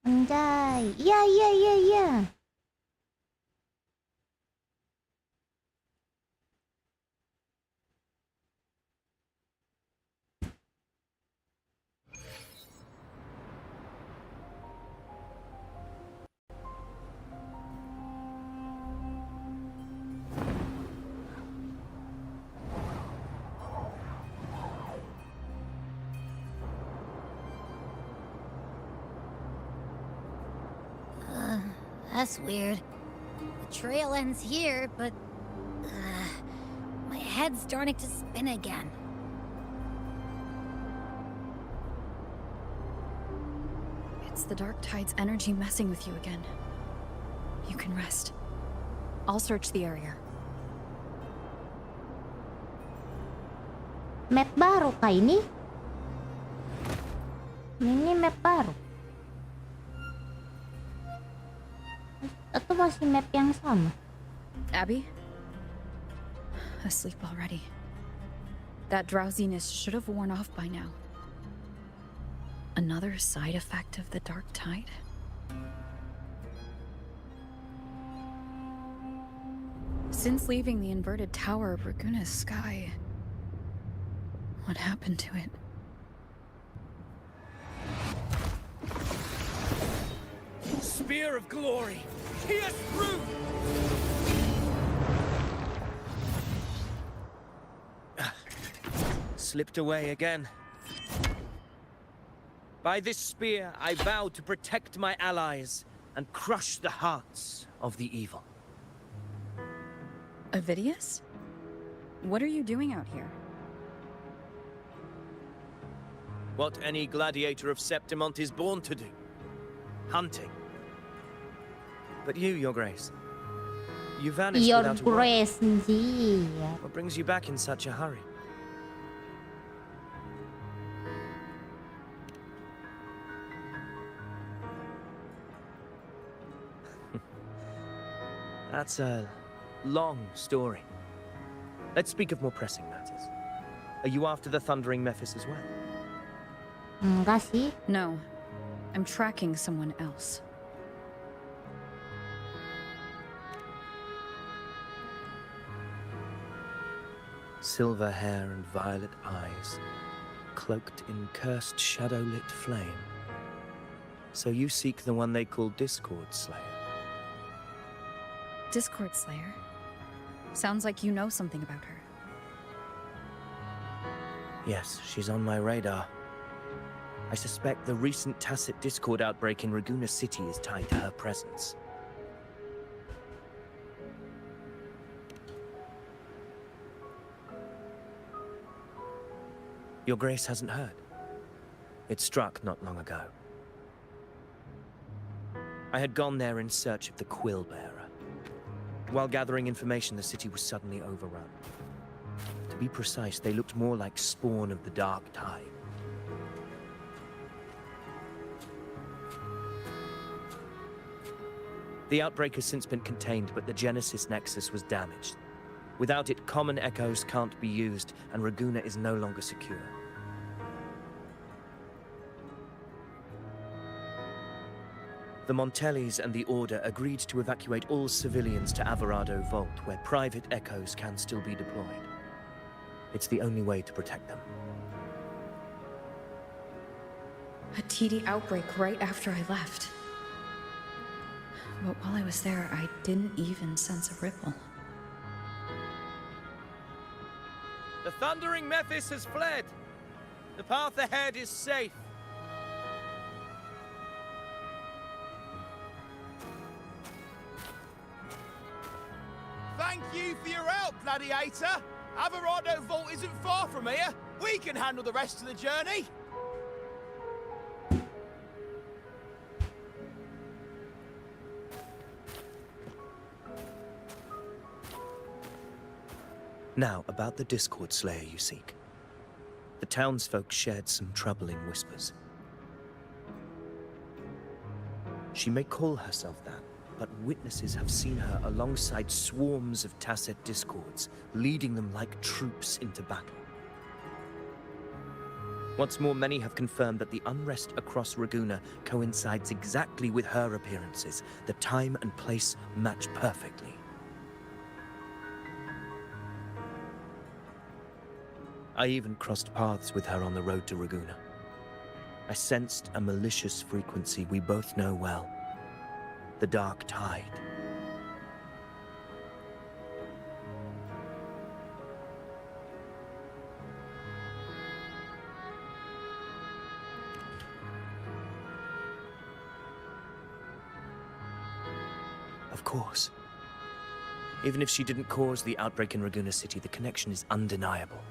[SPEAKER 1] Anjay. Iya.
[SPEAKER 4] That's weird. The trail ends here, but... my head's starting to spin again.
[SPEAKER 5] It's the Dark Tide's energy messing with you again. You can rest. I'll search the area.
[SPEAKER 1] Map baru kah ini? Ini map baru. Atau masih map yang sama?
[SPEAKER 5] Abby? Asleep already. That drowsiness should have worn off by now. Another side effect of the Dark Tide? Since leaving the inverted tower of Raguna's sky, what happened to it?
[SPEAKER 7] Spear of glory! Pierce through! Slipped away again. By this spear, I vow to protect my allies and crush the hearts of the evil.
[SPEAKER 5] Avidius? What are you doing out here?
[SPEAKER 7] What any gladiator of Septimont is born to do. Hunting. But you, Your Grace, you vanished
[SPEAKER 1] Your
[SPEAKER 7] without a word.
[SPEAKER 1] Grace, indeed.
[SPEAKER 7] What brings you back in such a hurry? That's a long story. Let's speak of more pressing matters. Are you after the Thundering Mephis as well?
[SPEAKER 1] Enggak sih.
[SPEAKER 5] No. I'm tracking someone else.
[SPEAKER 7] Silver hair and violet eyes, cloaked in cursed shadow-lit flame. So you seek the one they call Discord Slayer.
[SPEAKER 5] Discord Slayer? Sounds like you know something about her.
[SPEAKER 7] Yes, she's on my radar. I suspect the recent tacit Discord outbreak in Raguna City is tied to her presence. Your Grace hasn't heard. It struck not long ago. I had gone there in search of the Quill Bearer. While gathering information, the city was suddenly overrun. To be precise, they looked more like spawn of the Dark Tide. The outbreak has since been contained, but the Genesis Nexus was damaged. Without it, common echoes can't be used, and Raguna is no longer secure. The Montellis and the Order agreed to evacuate all civilians to Averado Vault, where private echoes can still be deployed. It's the only way to protect them.
[SPEAKER 5] A TD outbreak right after I left. But while I was there, I didn't even sense a ripple.
[SPEAKER 7] The Thundering Mephis has fled. The path ahead is safe.
[SPEAKER 11] Thank you for your help, Gladiator. Averado Vault isn't far from here. We can handle the rest of the journey.
[SPEAKER 7] Now, about the Discord Slayer you seek. The townsfolk shared some troubling whispers. She may call herself that, but witnesses have seen her alongside swarms of tacit discords, leading them like troops into battle. What's more, many have confirmed that the unrest across Raguna coincides exactly with her appearances. The time and place match perfectly. I even crossed paths with her on the road to Raguna. I sensed a malicious frequency we both know well. The Dark Tide. Of course. Even if she didn't cause the outbreak in Raguna City, the connection is undeniable.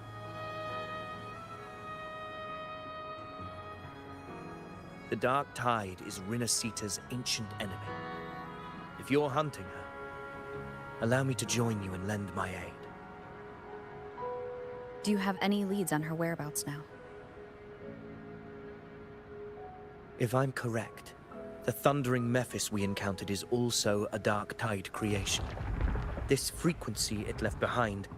[SPEAKER 7] The
[SPEAKER 12] The Dark Tide is Rinasita's ancient enemy. If you're hunting her, allow me to join you and lend my aid.
[SPEAKER 5] Do you have any leads on her whereabouts now?
[SPEAKER 12] If I'm correct, the thundering Mephis we encountered is also a Dark Tide creation. This frequency it left behind,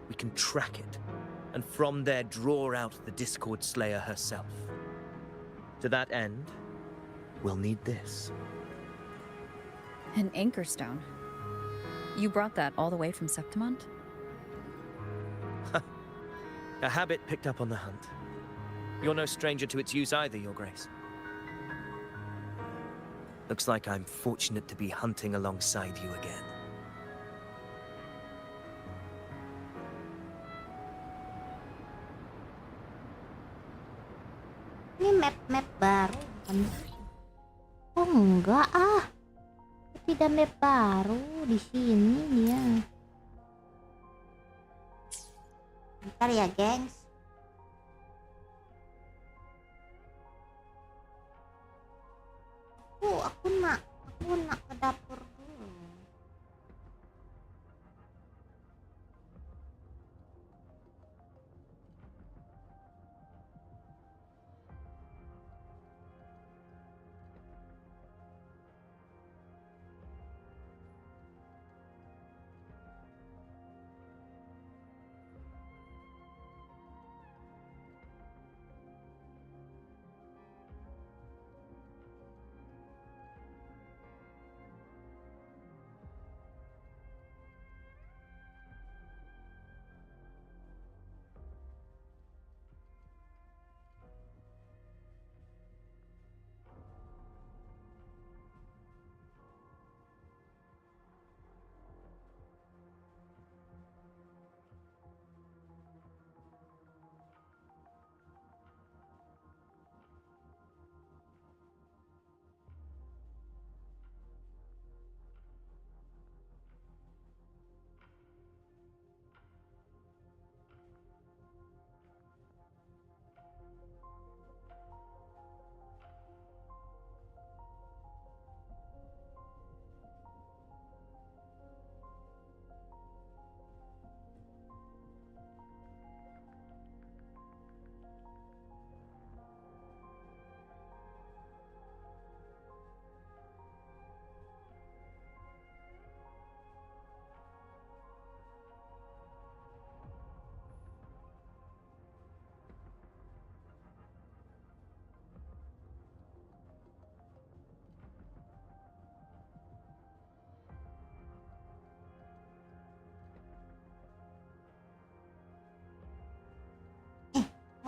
[SPEAKER 12] we can track it, and from there draw out the Discord Slayer herself. To that end, we'll need this.
[SPEAKER 5] An anchor stone. You brought that all the way from Septimont?
[SPEAKER 12] A habit picked up on the hunt. You're no stranger to its use either, Your Grace. Looks like I'm fortunate to be hunting alongside you again.
[SPEAKER 1] Ini map baru kan? Oh enggak ah. Tidak map baru di sini dia. Bentar ya, gengs. Aku nak ke dapur dulu.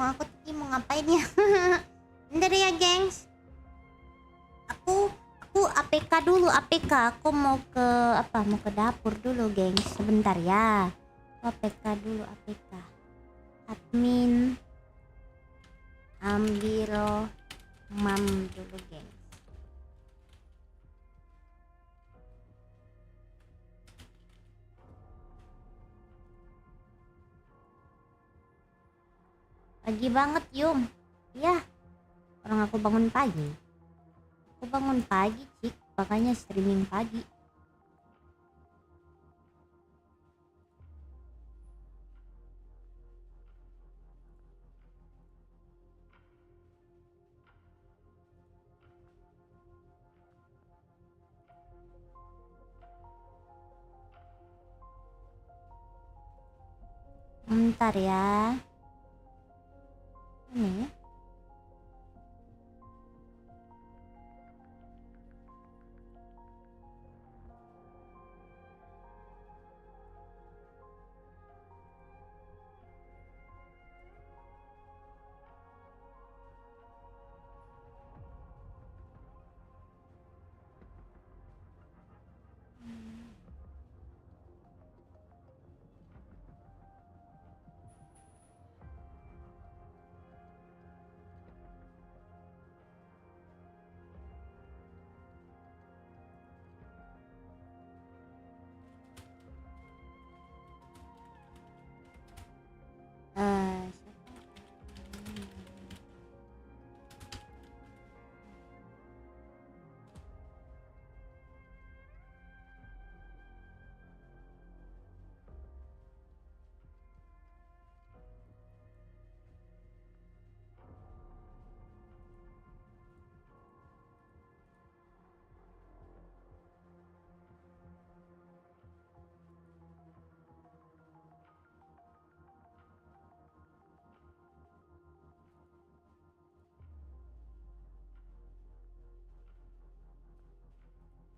[SPEAKER 1] Aku tadi mau ngapain ya? Bentar ya, gengs. Aku APK dulu, APK. Aku mau ke mau ke dapur dulu, gengs. Sebentar ya. Aku APK dulu, APK. Admin. Ambil mam dulu, gengs. Pagi banget, Yum. Ya, orang aku bangun pagi. Aku bangun pagi, Cik. Makanya streaming pagi. Bentar ya. Ini.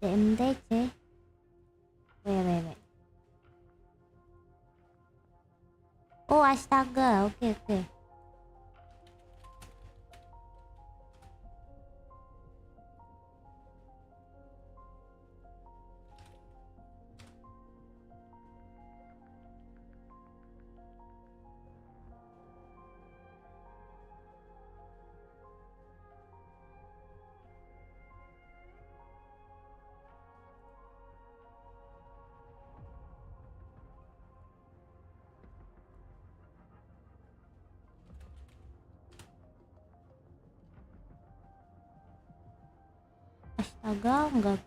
[SPEAKER 1] DMTC. Wait. Oh, astaga. Oke. Astaga, enggak.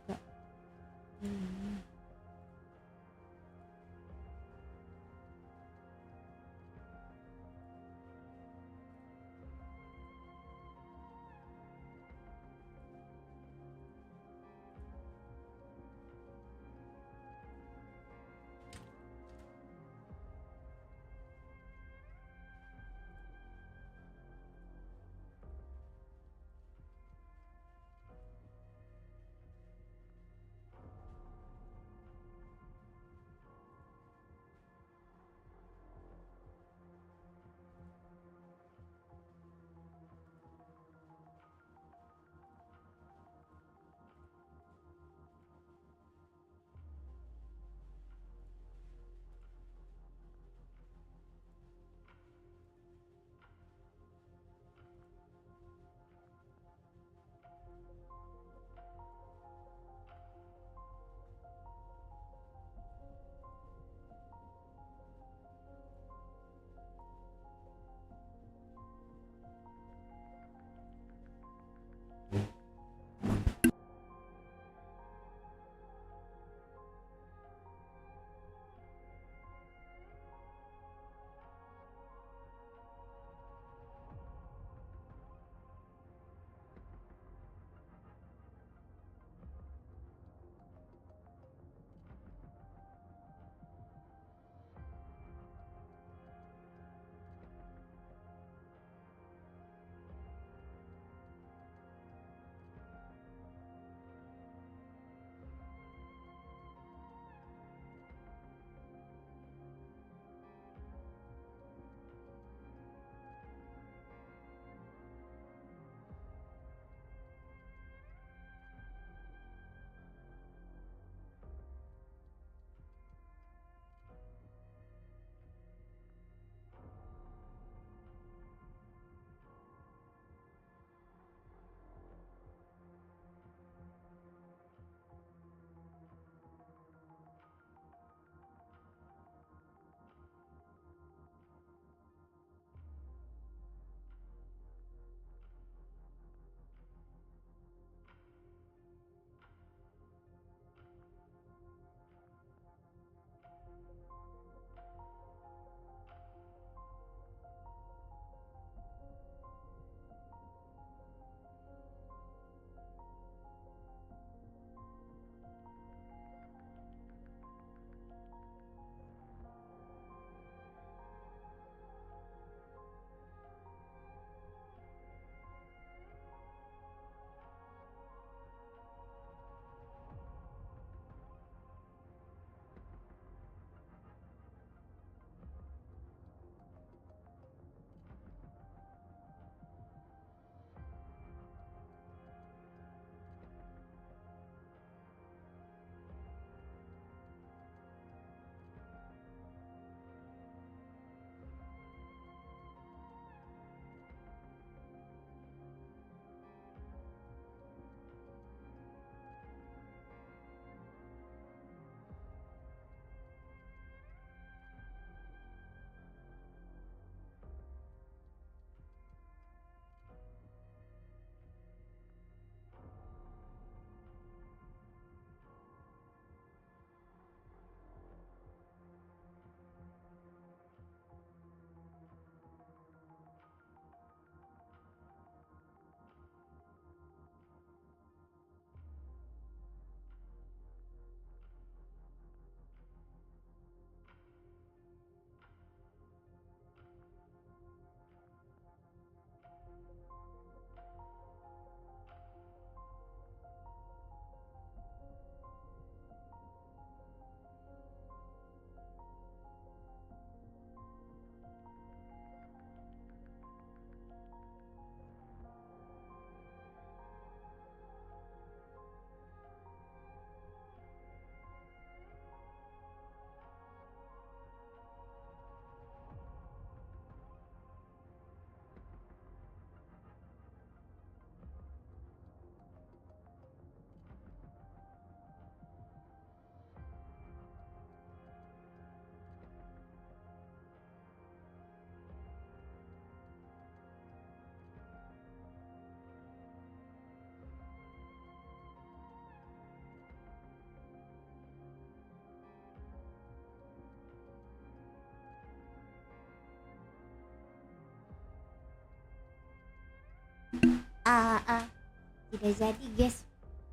[SPEAKER 1] Tidak jadi guys,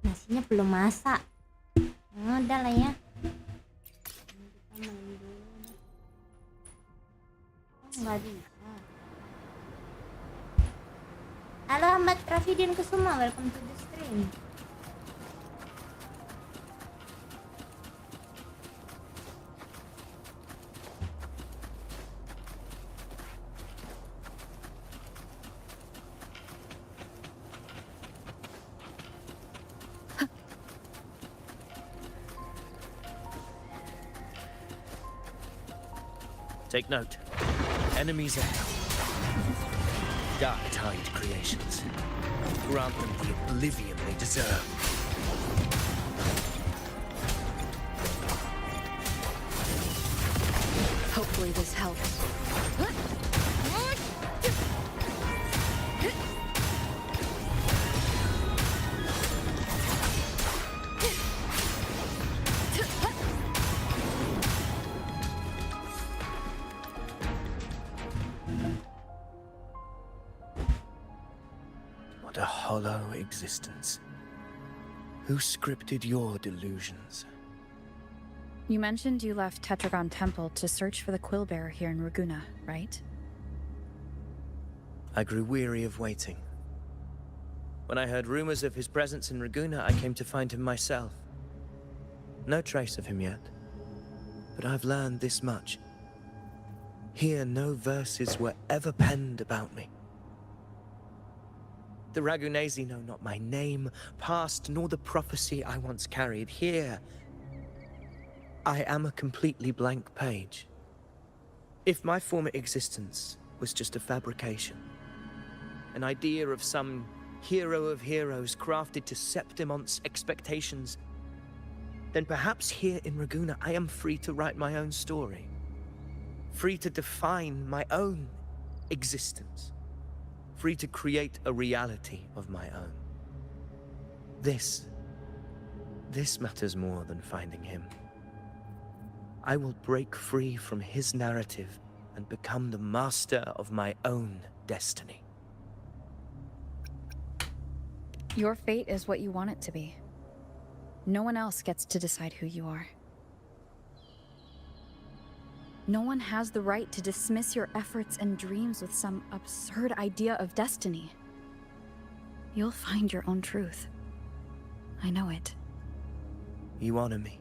[SPEAKER 1] nasinya belum masak. Udah lah ya, kita main dulu. Nggak bisa. Halo Ahmad Rafidin Kusuma, welcome to the stream.
[SPEAKER 12] Take note. Enemies ahead. Dark-tide creations. Grant them the oblivion they deserve.
[SPEAKER 5] Hopefully this helps.
[SPEAKER 12] What a hollow existence. Who scripted your delusions?
[SPEAKER 5] You mentioned you left Tetragon Temple to search for the Quill Bearer here in Raguna, right?
[SPEAKER 12] I grew weary of waiting. When I heard rumors of his presence in Raguna, I came to find him myself. No trace of him yet, but I've learned this much. Here, no verses were ever penned about me. The Ragunesi know not my name, past, nor the prophecy I once carried. Here, I am a completely blank page. If my former existence was just a fabrication, an idea of some hero of heroes crafted to Septimont's expectations, then perhaps here in Raguna I am free to write my own story. Free to define my own existence. Free to create a reality of my own. This matters more than finding him. I will break free from his narrative and become the master of my own destiny.
[SPEAKER 5] Your fate is what you want it to be. No one else gets to decide who you are. No one has the right to dismiss your efforts and dreams with some absurd idea of destiny. You'll find your own truth. I know it.
[SPEAKER 12] You honor me.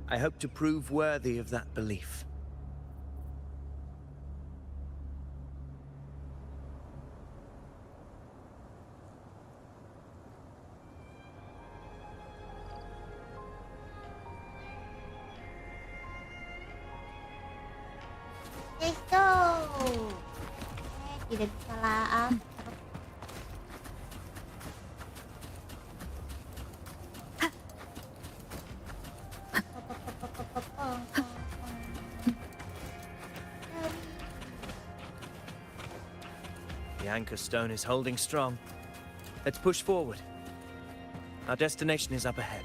[SPEAKER 12] I hope to prove worthy of that belief.
[SPEAKER 1] Let's go. Tidak bisa lah.
[SPEAKER 12] The anchor stone is holding strong. Let's push forward. Our destination is up ahead.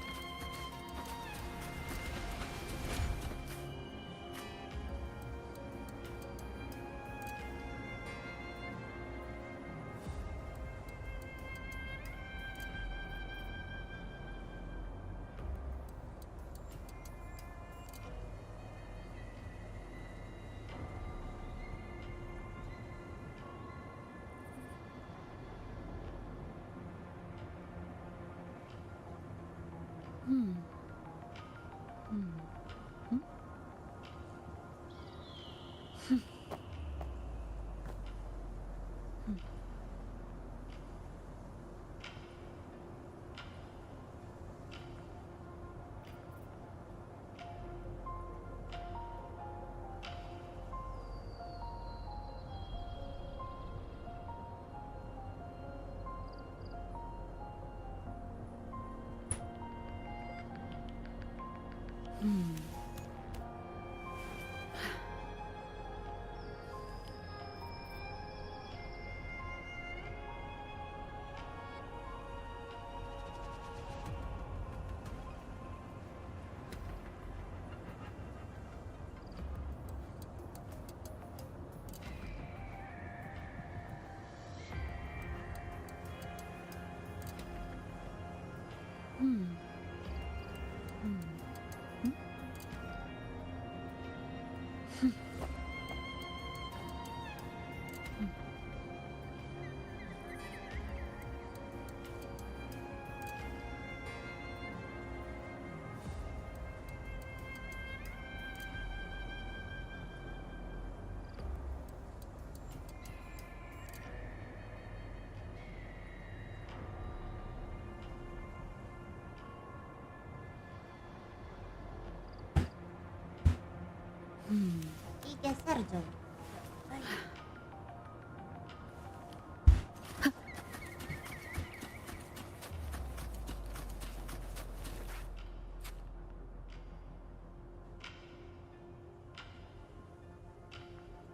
[SPEAKER 1] Digeser jauh.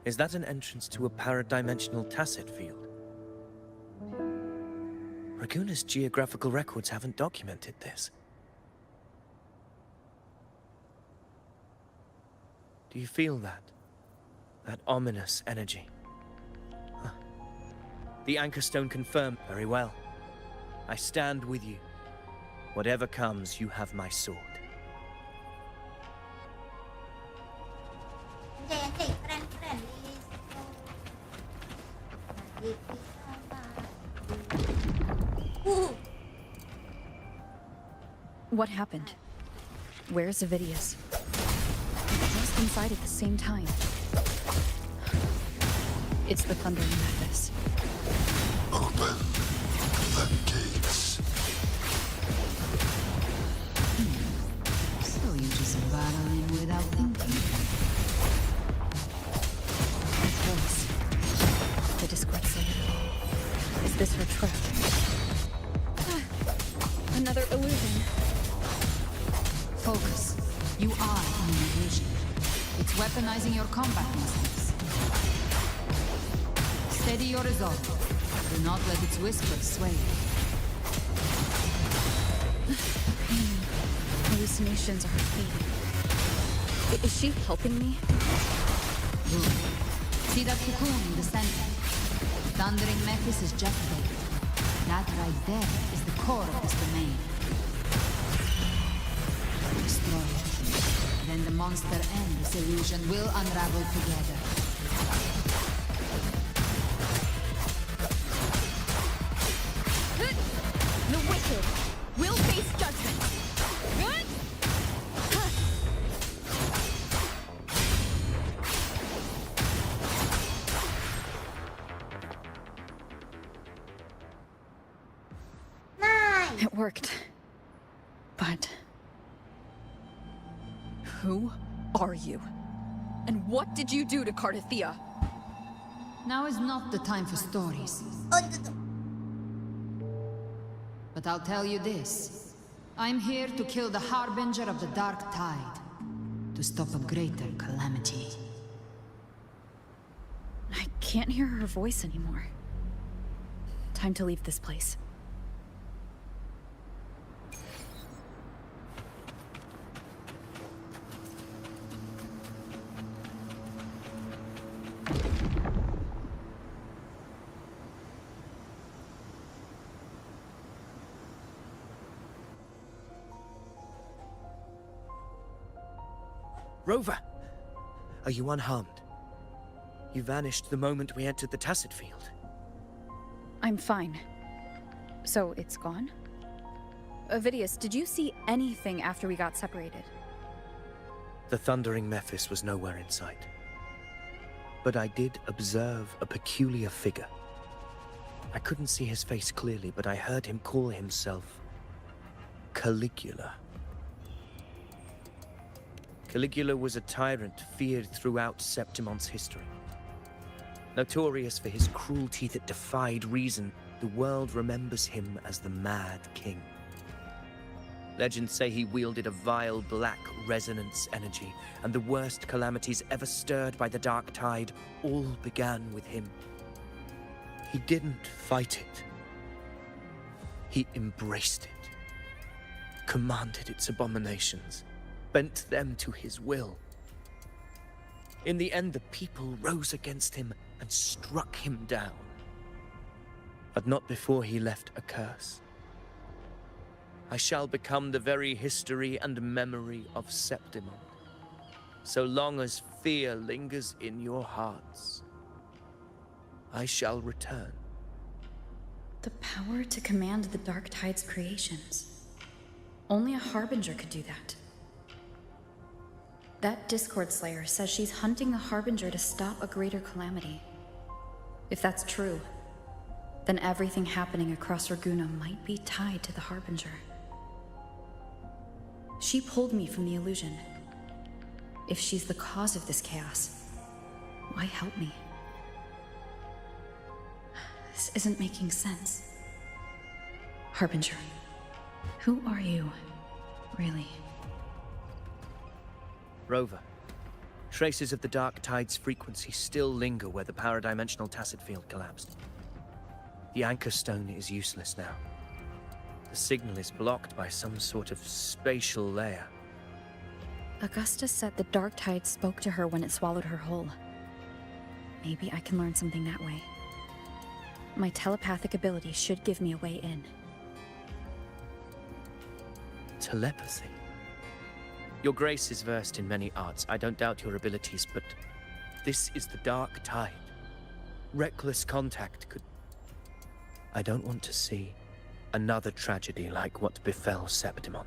[SPEAKER 12] Is that an entrance to a paradimensional tacit field? Raguna's geographical records haven't documented this. Do you feel that? That ominous energy? Huh. The anchor stone confirmed. Very well. I stand with you. Whatever comes, you have my sword.
[SPEAKER 1] Anjay, keren.
[SPEAKER 5] What happened? Where's Avidius? I was inside at the same time. It's the thundering Memphis.
[SPEAKER 8] Open the gates.
[SPEAKER 9] So you just battling without thinking.
[SPEAKER 5] His voice. The Discord Slayer. Is this her trap? Another illusion.
[SPEAKER 9] Focus. You are an illusion. It's weaponizing your combat muscles. Steady your resolve. Do not let its whispers sway you.
[SPEAKER 5] Hallucinations are fading. Is she helping me?
[SPEAKER 9] Good. See that cocoon in the center? Thundering Memphis is just there. That right there is the core of this domain. Destroy it. Then the monster and this illusion will unravel together.
[SPEAKER 2] The wicked will face judgment.
[SPEAKER 1] Nice.
[SPEAKER 5] It worked. But... who are you? And what did you do to Cardathea?
[SPEAKER 9] Now is not the time for stories. But I'll tell you this. I'm here to kill the harbinger of the dark tide. To stop a greater calamity.
[SPEAKER 5] I can't hear her voice anymore. Time to leave this place.
[SPEAKER 12] Rover! Are you unharmed? You vanished the moment we entered the tacit field.
[SPEAKER 5] I'm fine. So it's gone? Avidius, did you see anything after we got separated?
[SPEAKER 12] The thundering Memphis was nowhere in sight. But I did observe a peculiar figure. I couldn't see his face clearly, but I heard him call himself Caligula. Caligula was a tyrant feared throughout Septimon's history. Notorious for his cruelty that defied reason, the world remembers him as the Mad King. Legends say he wielded a vile black resonance energy, and the worst calamities ever stirred by the dark tide all began with him. He didn't fight it. He embraced it, commanded its abominations, bent them to his will. In the end, the people rose against him and struck him down. But not before he left a curse. I shall become the very history and memory of Septimon. So long as fear lingers in your hearts, I shall return.
[SPEAKER 5] The power to command the Dark Tide's creations. Only a Harbinger could do that. That Discord Slayer says she's hunting the Harbinger to stop a greater calamity. If that's true, then everything happening across Raguna might be tied to the Harbinger. She pulled me from the illusion. If she's the cause of this chaos, why help me? This isn't making sense. Harbinger, who are you, really?
[SPEAKER 12] Rover. Traces of the Dark Tide's frequency still linger where the paradimensional tacit field collapsed. The anchor stone is useless now. The signal is blocked by some sort of spatial layer.
[SPEAKER 5] Augusta said the Dark Tide spoke to her when it swallowed her whole. Maybe I can learn something that way. My telepathic ability should give me a way in.
[SPEAKER 12] Telepathy? Your Grace is versed in many arts. I don't doubt your abilities, but this is the Dark Tide. Reckless contact could... I don't want to see another tragedy like what befell Septimond.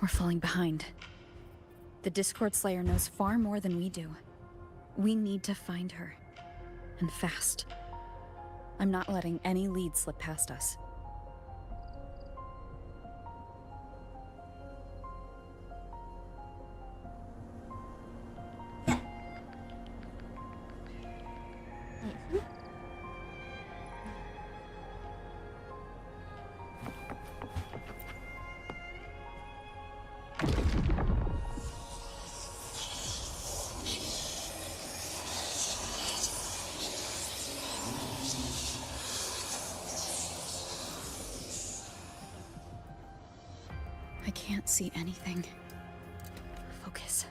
[SPEAKER 5] We're falling behind. The Discord Slayer knows far more than we do. We need to find her. And fast. I'm not letting any lead slip past us. I can't see anything. Focus.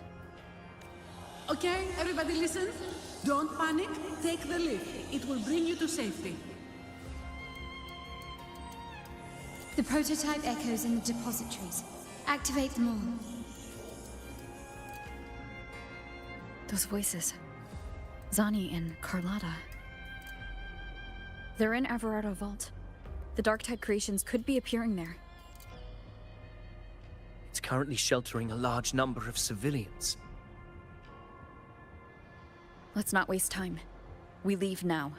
[SPEAKER 13] Okay, everybody listen. Don't panic. Take the lift. It will bring you to safety.
[SPEAKER 4] The prototype echoes in the depositories. Activate them all.
[SPEAKER 5] Those voices. Zani and Carlotta. They're in Everardo Vault. The Darktide creations could be appearing there.
[SPEAKER 12] It's currently sheltering a large number of civilians.
[SPEAKER 5] Let's not waste time. We leave now.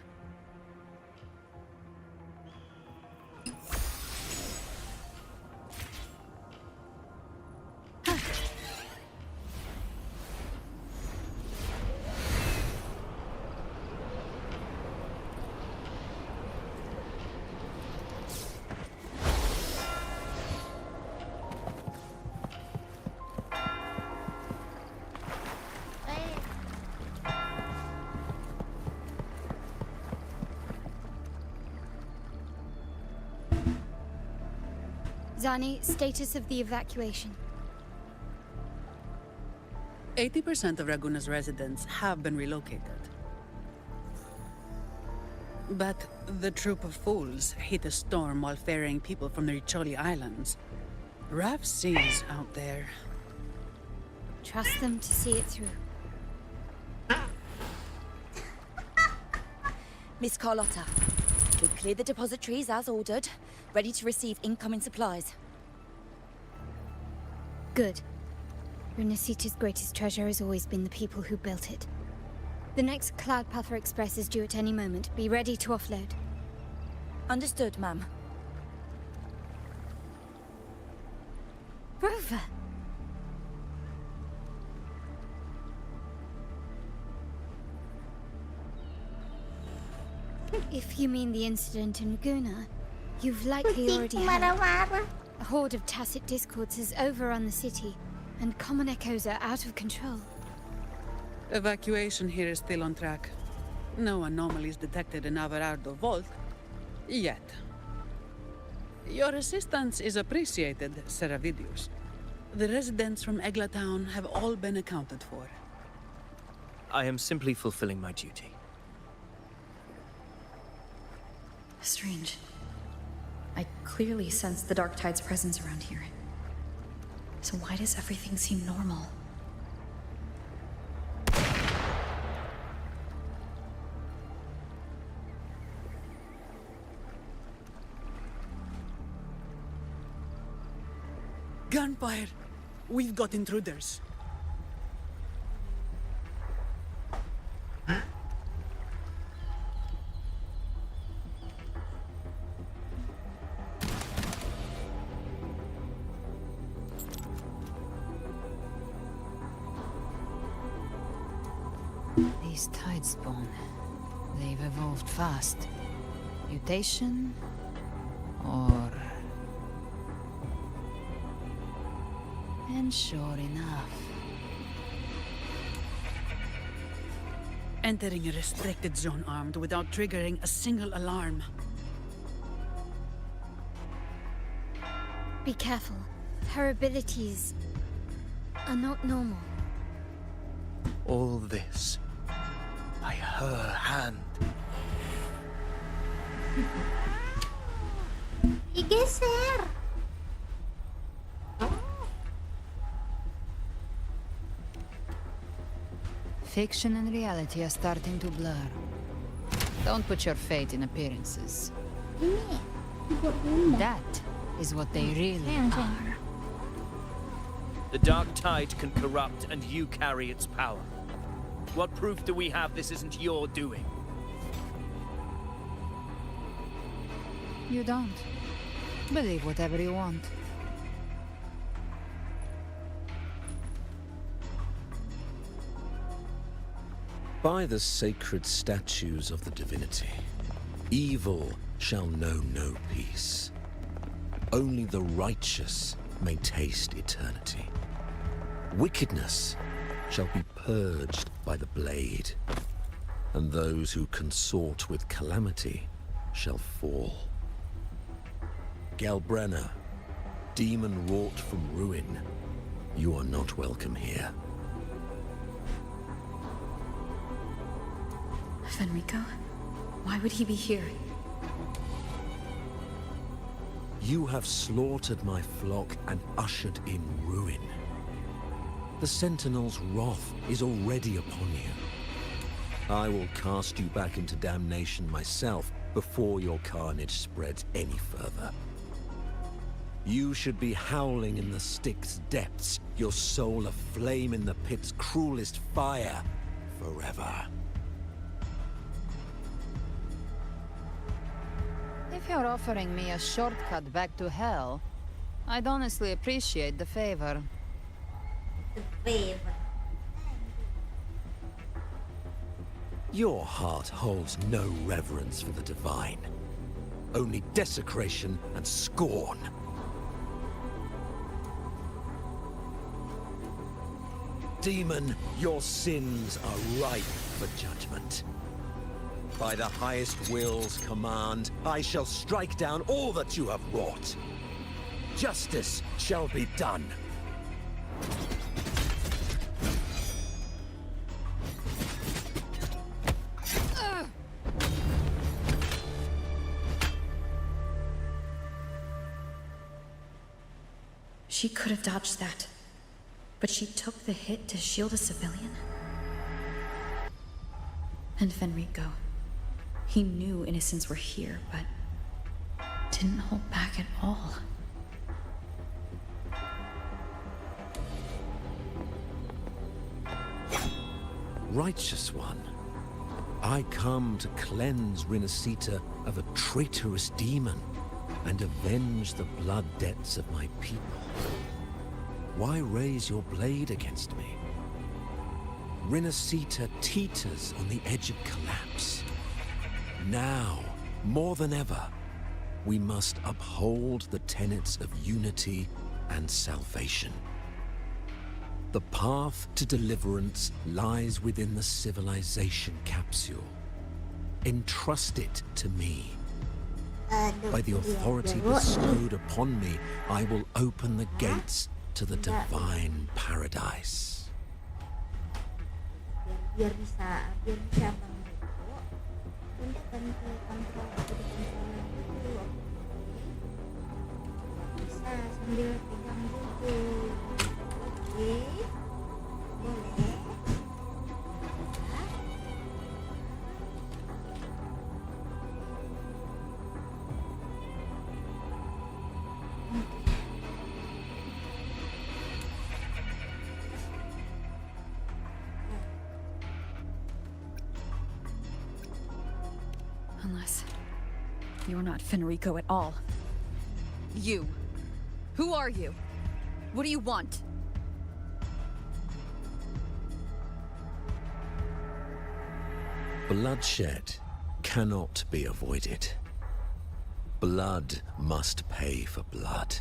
[SPEAKER 4] Zani, status of the evacuation.
[SPEAKER 13] 80% of Raguna's residents have been relocated. But the troop of fools hit a storm while ferrying people from the Riccioli Islands. Rough seas out there.
[SPEAKER 4] Trust them to see it through.
[SPEAKER 14] Miss Carlotta, we've cleared the depositories as ordered, ready to receive incoming supplies.
[SPEAKER 4] Good. Renacita's greatest treasure has always been the people who built it. The next Cloudpather Express is due at any moment. Be ready to offload.
[SPEAKER 14] Understood, ma'am.
[SPEAKER 4] Rover! If you mean the incident in Laguna, you've likely already heard. A horde of tacit discords has overrun the city, and common echoes are out of control.
[SPEAKER 13] Evacuation here is still on track. No anomalies detected in Everardo Vault. Yet. Your assistance is appreciated, Seravidius. The residents from Eglatown have all been accounted for.
[SPEAKER 12] I am simply fulfilling my duty.
[SPEAKER 5] Strange. I clearly sense the Dark Tide's presence around here. So why does everything seem normal?
[SPEAKER 13] Gunfire! We've got intruders.
[SPEAKER 9] These tide spawn. They've evolved fast. Mutation? Or... And sure enough...
[SPEAKER 13] Entering a restricted zone armed without triggering a single alarm.
[SPEAKER 4] Be careful. Her abilities are not normal.
[SPEAKER 12] All this by her hand.
[SPEAKER 1] Digeser.
[SPEAKER 9] Fiction and reality are starting to blur. Don't put your faith in appearances. That is what they really are.
[SPEAKER 11] The dark tide can corrupt, and you carry its power. What proof do we have this isn't your doing?
[SPEAKER 9] You don't. Believe whatever you want.
[SPEAKER 15] By the sacred statues of the divinity, evil shall know no peace. Only the righteous may taste eternity. Wickedness shall be purged by the blade, and those who consort with calamity shall fall. Gelbrenna, demon wrought from ruin, you are not welcome here.
[SPEAKER 5] Fenrico? Why would he be here?
[SPEAKER 15] You have slaughtered my flock and ushered in ruin. The Sentinel's wrath is already upon you. I will cast you back into damnation myself before your carnage spreads any further. You should be howling in the Styx's depths, your soul aflame in the pit's cruelest fire, forever.
[SPEAKER 9] If you're offering me a shortcut back to hell, I'd honestly appreciate the favor.
[SPEAKER 15] Your heart holds no reverence for the divine. Only desecration and scorn. Demon, your sins are ripe for judgment. By the highest will's command, I shall strike down all that you have wrought. Justice shall be done.
[SPEAKER 5] She could have dodged that, but she took the hit to shield a civilian? And Fenrico, he knew innocents were here, but didn't hold back at all.
[SPEAKER 15] Righteous one, I come to cleanse Rinascita of a traitorous demon and avenge the blood debts of my people. Why raise your blade against me? Rinascita teeters on the edge of collapse. Now, more than ever, we must uphold the tenets of unity and salvation. The path to deliverance lies within the civilization capsule. Entrust it to me. By the authority bestowed upon me, I will open the gates to the divine paradise.
[SPEAKER 1] Biar bisa bantu untuk bantu kontrol dulu. Bisa sambil pegang buku. Oke, boleh.
[SPEAKER 5] meaningless. You're not Fenrico at all.
[SPEAKER 16] You. Who are you? What do you want?
[SPEAKER 15] Bloodshed cannot be avoided. Blood must pay for blood.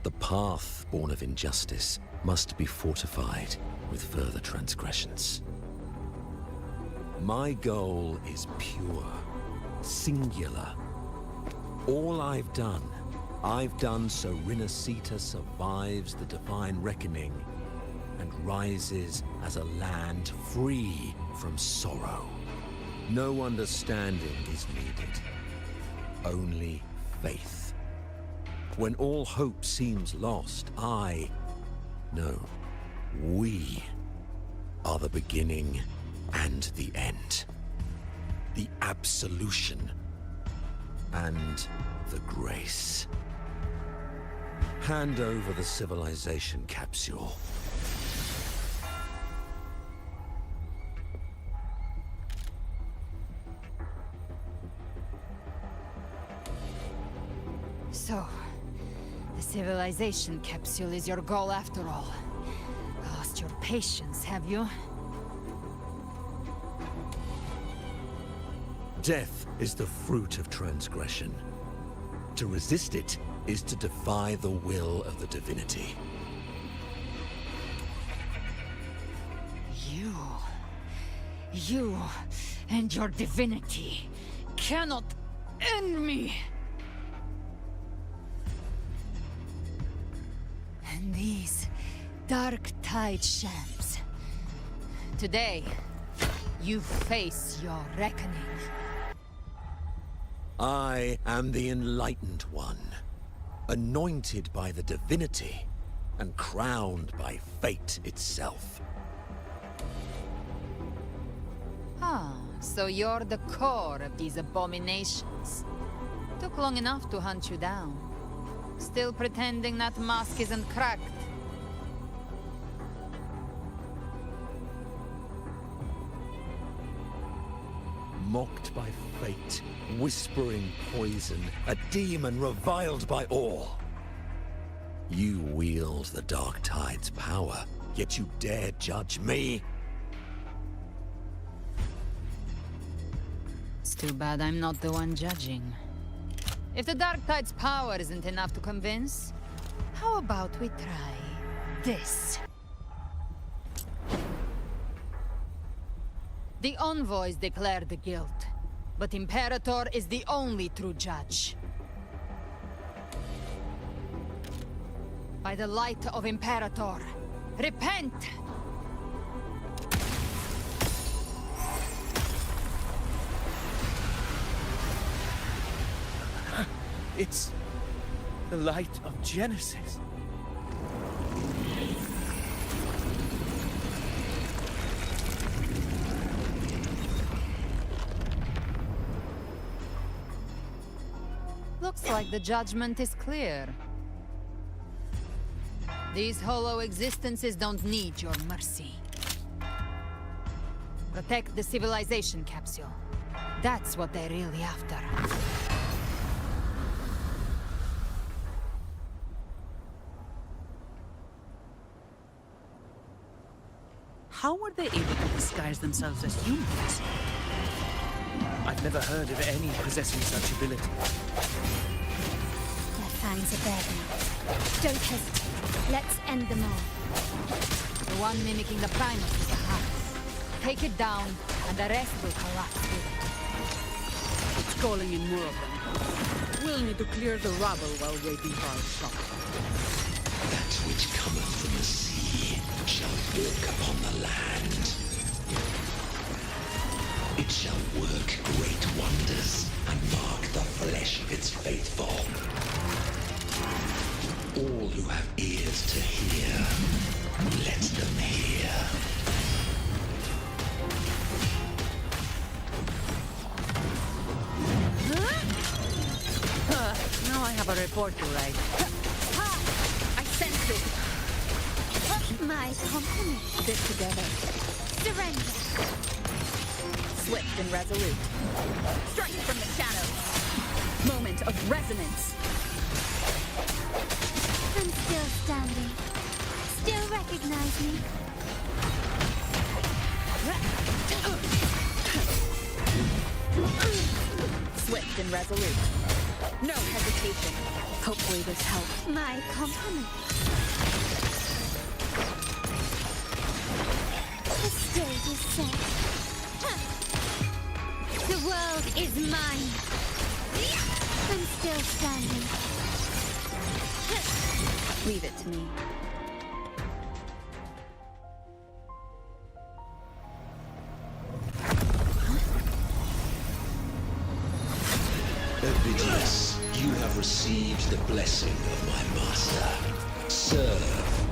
[SPEAKER 15] The path born of injustice must be fortified with further transgressions. My goal is pure, singular. All I've done so Rinascita survives the divine reckoning and rises as a land free from sorrow. No understanding is needed, only faith. When all hope seems lost, we are the beginning and the end. The absolution and the grace. Hand over the civilization capsule.
[SPEAKER 9] So, the civilization capsule is your goal after all. Lost your patience, have you?
[SPEAKER 15] Death is the fruit of transgression. To resist it is to defy the will of the divinity.
[SPEAKER 9] You and your divinity cannot end me! And these dark tide shams. Today, you face your reckoning.
[SPEAKER 15] I am the Enlightened One, anointed by the divinity and crowned by fate itself.
[SPEAKER 9] Ah, so you're the core of these abominations. Took long enough to hunt you down. Still pretending that mask isn't cracked.
[SPEAKER 15] Mocked by fate, whispering poison, a demon reviled by all. You wield the Dark Tide's power, yet you dare judge me?
[SPEAKER 9] It's too bad I'm not the one judging. If the Dark Tide's power isn't enough to convince, how about we try this? The envoys declare the guilt, but Imperator is the only true judge. By the light of Imperator, repent!
[SPEAKER 12] It's the light of Genesis.
[SPEAKER 9] Looks like the judgment is clear. These hollow existences don't need your mercy. Protect the civilization capsule. That's what they're really after.
[SPEAKER 13] How were they able to disguise themselves as humans?
[SPEAKER 12] I've never heard of any possessing such ability.
[SPEAKER 6] Their fangs are bared now. Don't hesitate. Let's end them all.
[SPEAKER 9] The one mimicking the Primus is the heart. Take it down, and the rest will collapse with it.
[SPEAKER 13] It's calling in more of them. We'll need to clear the rubble while waiting for our shot.
[SPEAKER 15] That which cometh from the sea shall walk upon the land. It shall work great wonders and mark the flesh of its faithful. All who have ears to hear, let them hear.
[SPEAKER 13] Now I have a report to write.
[SPEAKER 16] I sense it.
[SPEAKER 6] My compliments.
[SPEAKER 13] Stick together.
[SPEAKER 6] Surrender.
[SPEAKER 5] Swift and resolute. Strike from the shadows. Moment of resonance.
[SPEAKER 4] I'm still standing. Still recognize me.
[SPEAKER 5] Swift and resolute. No hesitation. Hopefully this helps.
[SPEAKER 4] My compliment. The stage is set. The world is mine. I'm still standing.
[SPEAKER 5] Leave it to me.
[SPEAKER 15] Ovidius, you have received the blessing of my master. Serve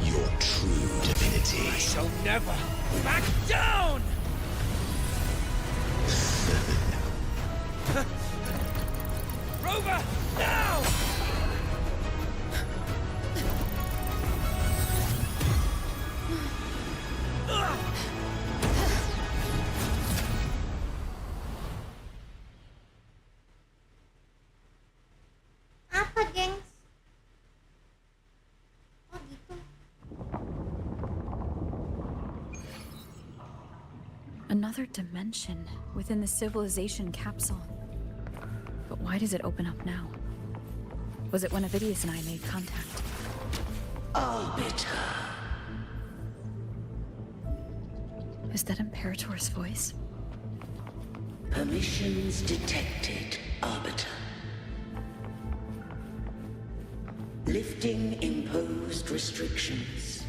[SPEAKER 15] your true divinity.
[SPEAKER 7] I shall never back down! Rover, now!
[SPEAKER 1] Apa, gengs? Oh, gitu.
[SPEAKER 5] Another dimension within the civilization capsule. But why does it open up now? Was it when Ovidius and I made contact?
[SPEAKER 15] Arbiter.
[SPEAKER 5] Is that Imperator's voice?
[SPEAKER 17] Permissions detected, Arbiter. Lifting imposed restrictions.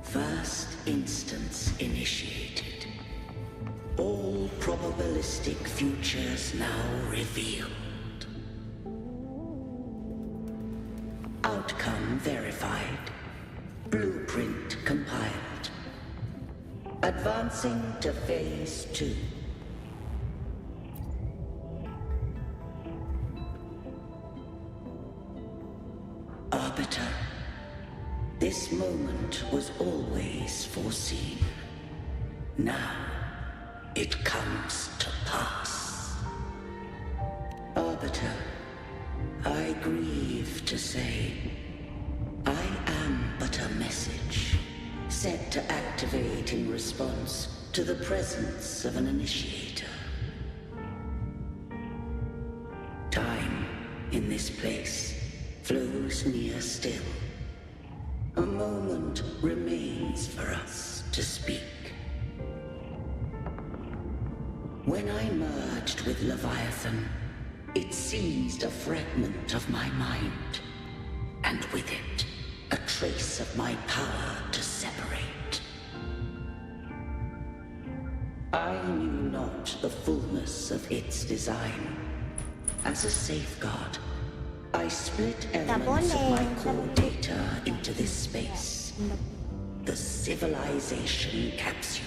[SPEAKER 17] First instance initiated. All probabilistic futures now revealed. Outcome verified. Blueprint compiled. Advancing to phase 2. Arbiter, this moment was always foreseen. Now, it comes to pass. Arbiter, I grieve to say, I am but a message, set to activate in response to the presence of an initiator. Time, in this place, flows near still. A moment remains for us to speak. When I merged with Leviathan, it seized a fragment of my mind, and with it, a trace of my power to separate. I knew not the fullness of its design. As a safeguard, I split elements of my core data into this space. The civilization capsule.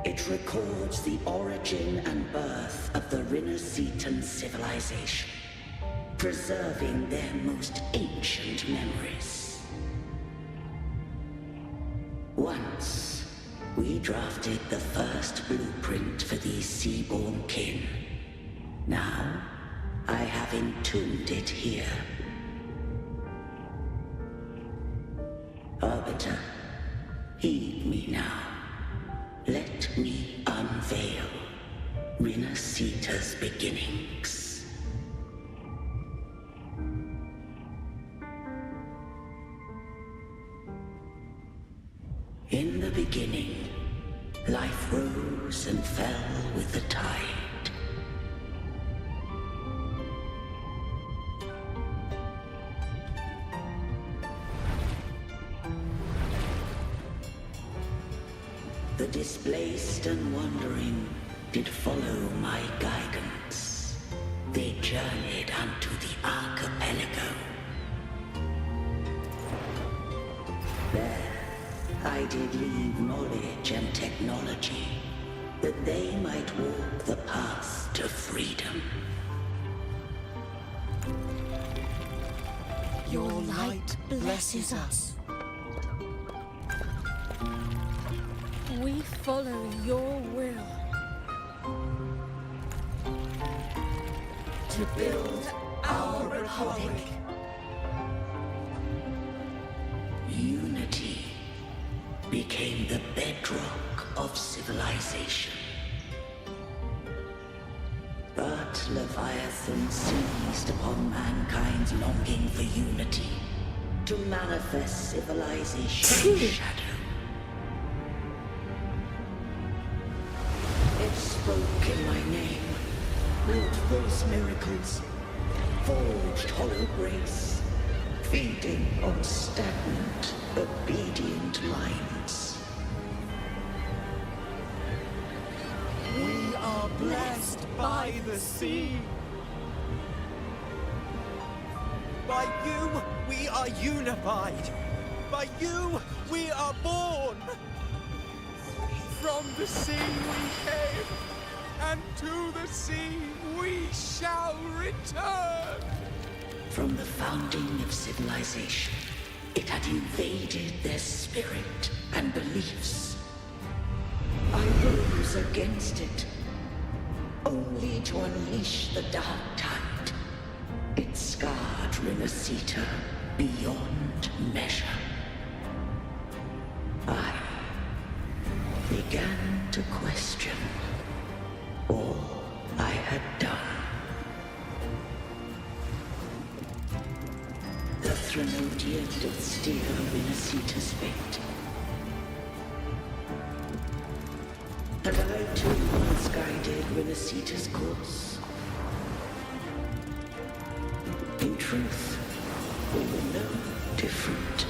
[SPEAKER 17] It records the origin and birth of the Rinascitan civilization, preserving their most ancient memories. Once, we drafted the first blueprint for these seaborn kin. Now, I have entombed it here. Arbiter, heed me now. Let me unveil Rinascita's beginnings. In the beginning, life rose and fell with the tide. The displaced and wandering did follow my guidance. They journeyed unto the archipelago. There, I did leave knowledge and technology, that they might walk the path to freedom.
[SPEAKER 4] Your light blesses us.
[SPEAKER 2] We follow your will.
[SPEAKER 17] To build our republic. Unity became the bedrock of civilization. But Leviathan seized upon mankind's longing for unity to manifest civilization's shadow. It spoke in my name, wrought false miracles, forged hollow grace, feeding on stagnant, obedient minds.
[SPEAKER 18] We are blessed by the sea. By you, we are unified. By you, we are born. From the sea we came, and to the sea we shall return.
[SPEAKER 17] From the founding of civilization, it had invaded their spirit and beliefs. I rose against it, only to unleash the dark tide. It scarred Rinasita beyond measure. I began to question all I had done. The Threnodian did steer Rinasita's fate. And I too once guided Rinasita's course. In truth, we were no different.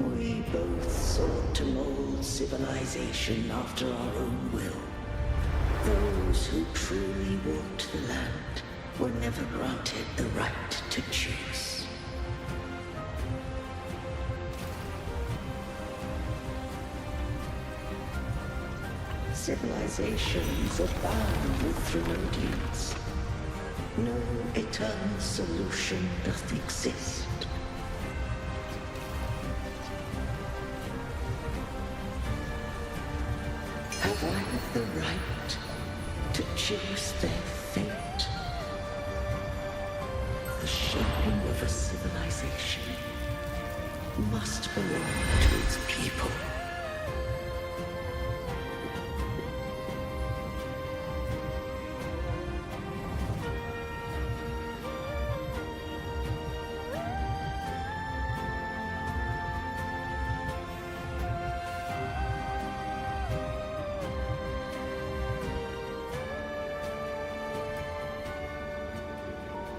[SPEAKER 17] We both sought to mold civilization after our own will. Those who truly walked the land were never granted the right to choose. Civilizations abound with Threnodians. No eternal solution doth exist. Have I the right to choose their fate? The shaping of a civilization must belong to its people.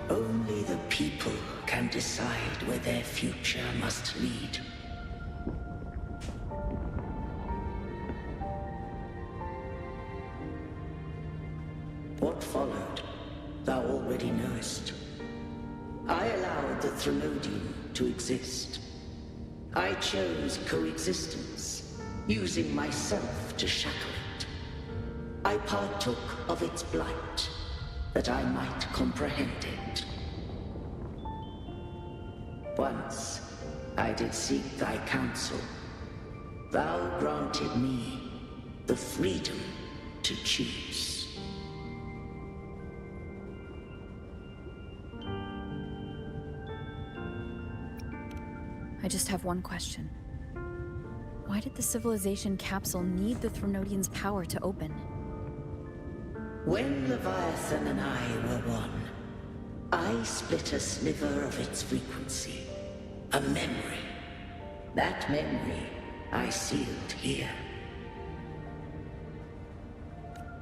[SPEAKER 17] Only the people can decide where their future must lead. What followed, thou already knowest. I allowed the Threnodian to exist. I chose coexistence, using myself to shackle it. I partook of its blight, that I might comprehend it. Once I did seek thy counsel. Thou granted me the freedom to choose.
[SPEAKER 5] I just have one question. Why did the civilization capsule need the Threnodian's power to open?
[SPEAKER 17] When Leviathan and I were one, I split a sliver of its frequency. A memory. That memory I sealed here.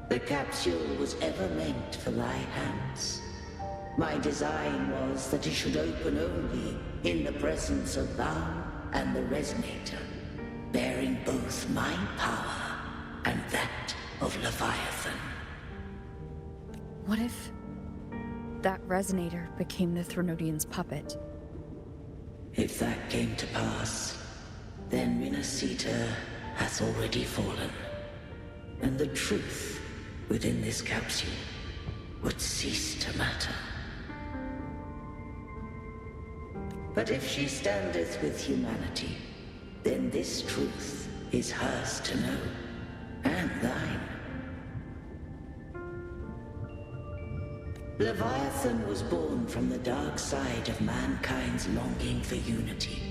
[SPEAKER 17] The capsule was ever meant for thy hands. My design was that it should open only in the presence of thou and the resonator, bearing both my power and that of Leviathan.
[SPEAKER 5] What if that resonator became the Threnodian's puppet?
[SPEAKER 17] If that came to pass, then Rinasita has already fallen, and the truth within this capsule would cease to matter. But if she standeth with humanity, then this truth is hers to know, and thine. Leviathan was born from the dark side of mankind's longing for unity.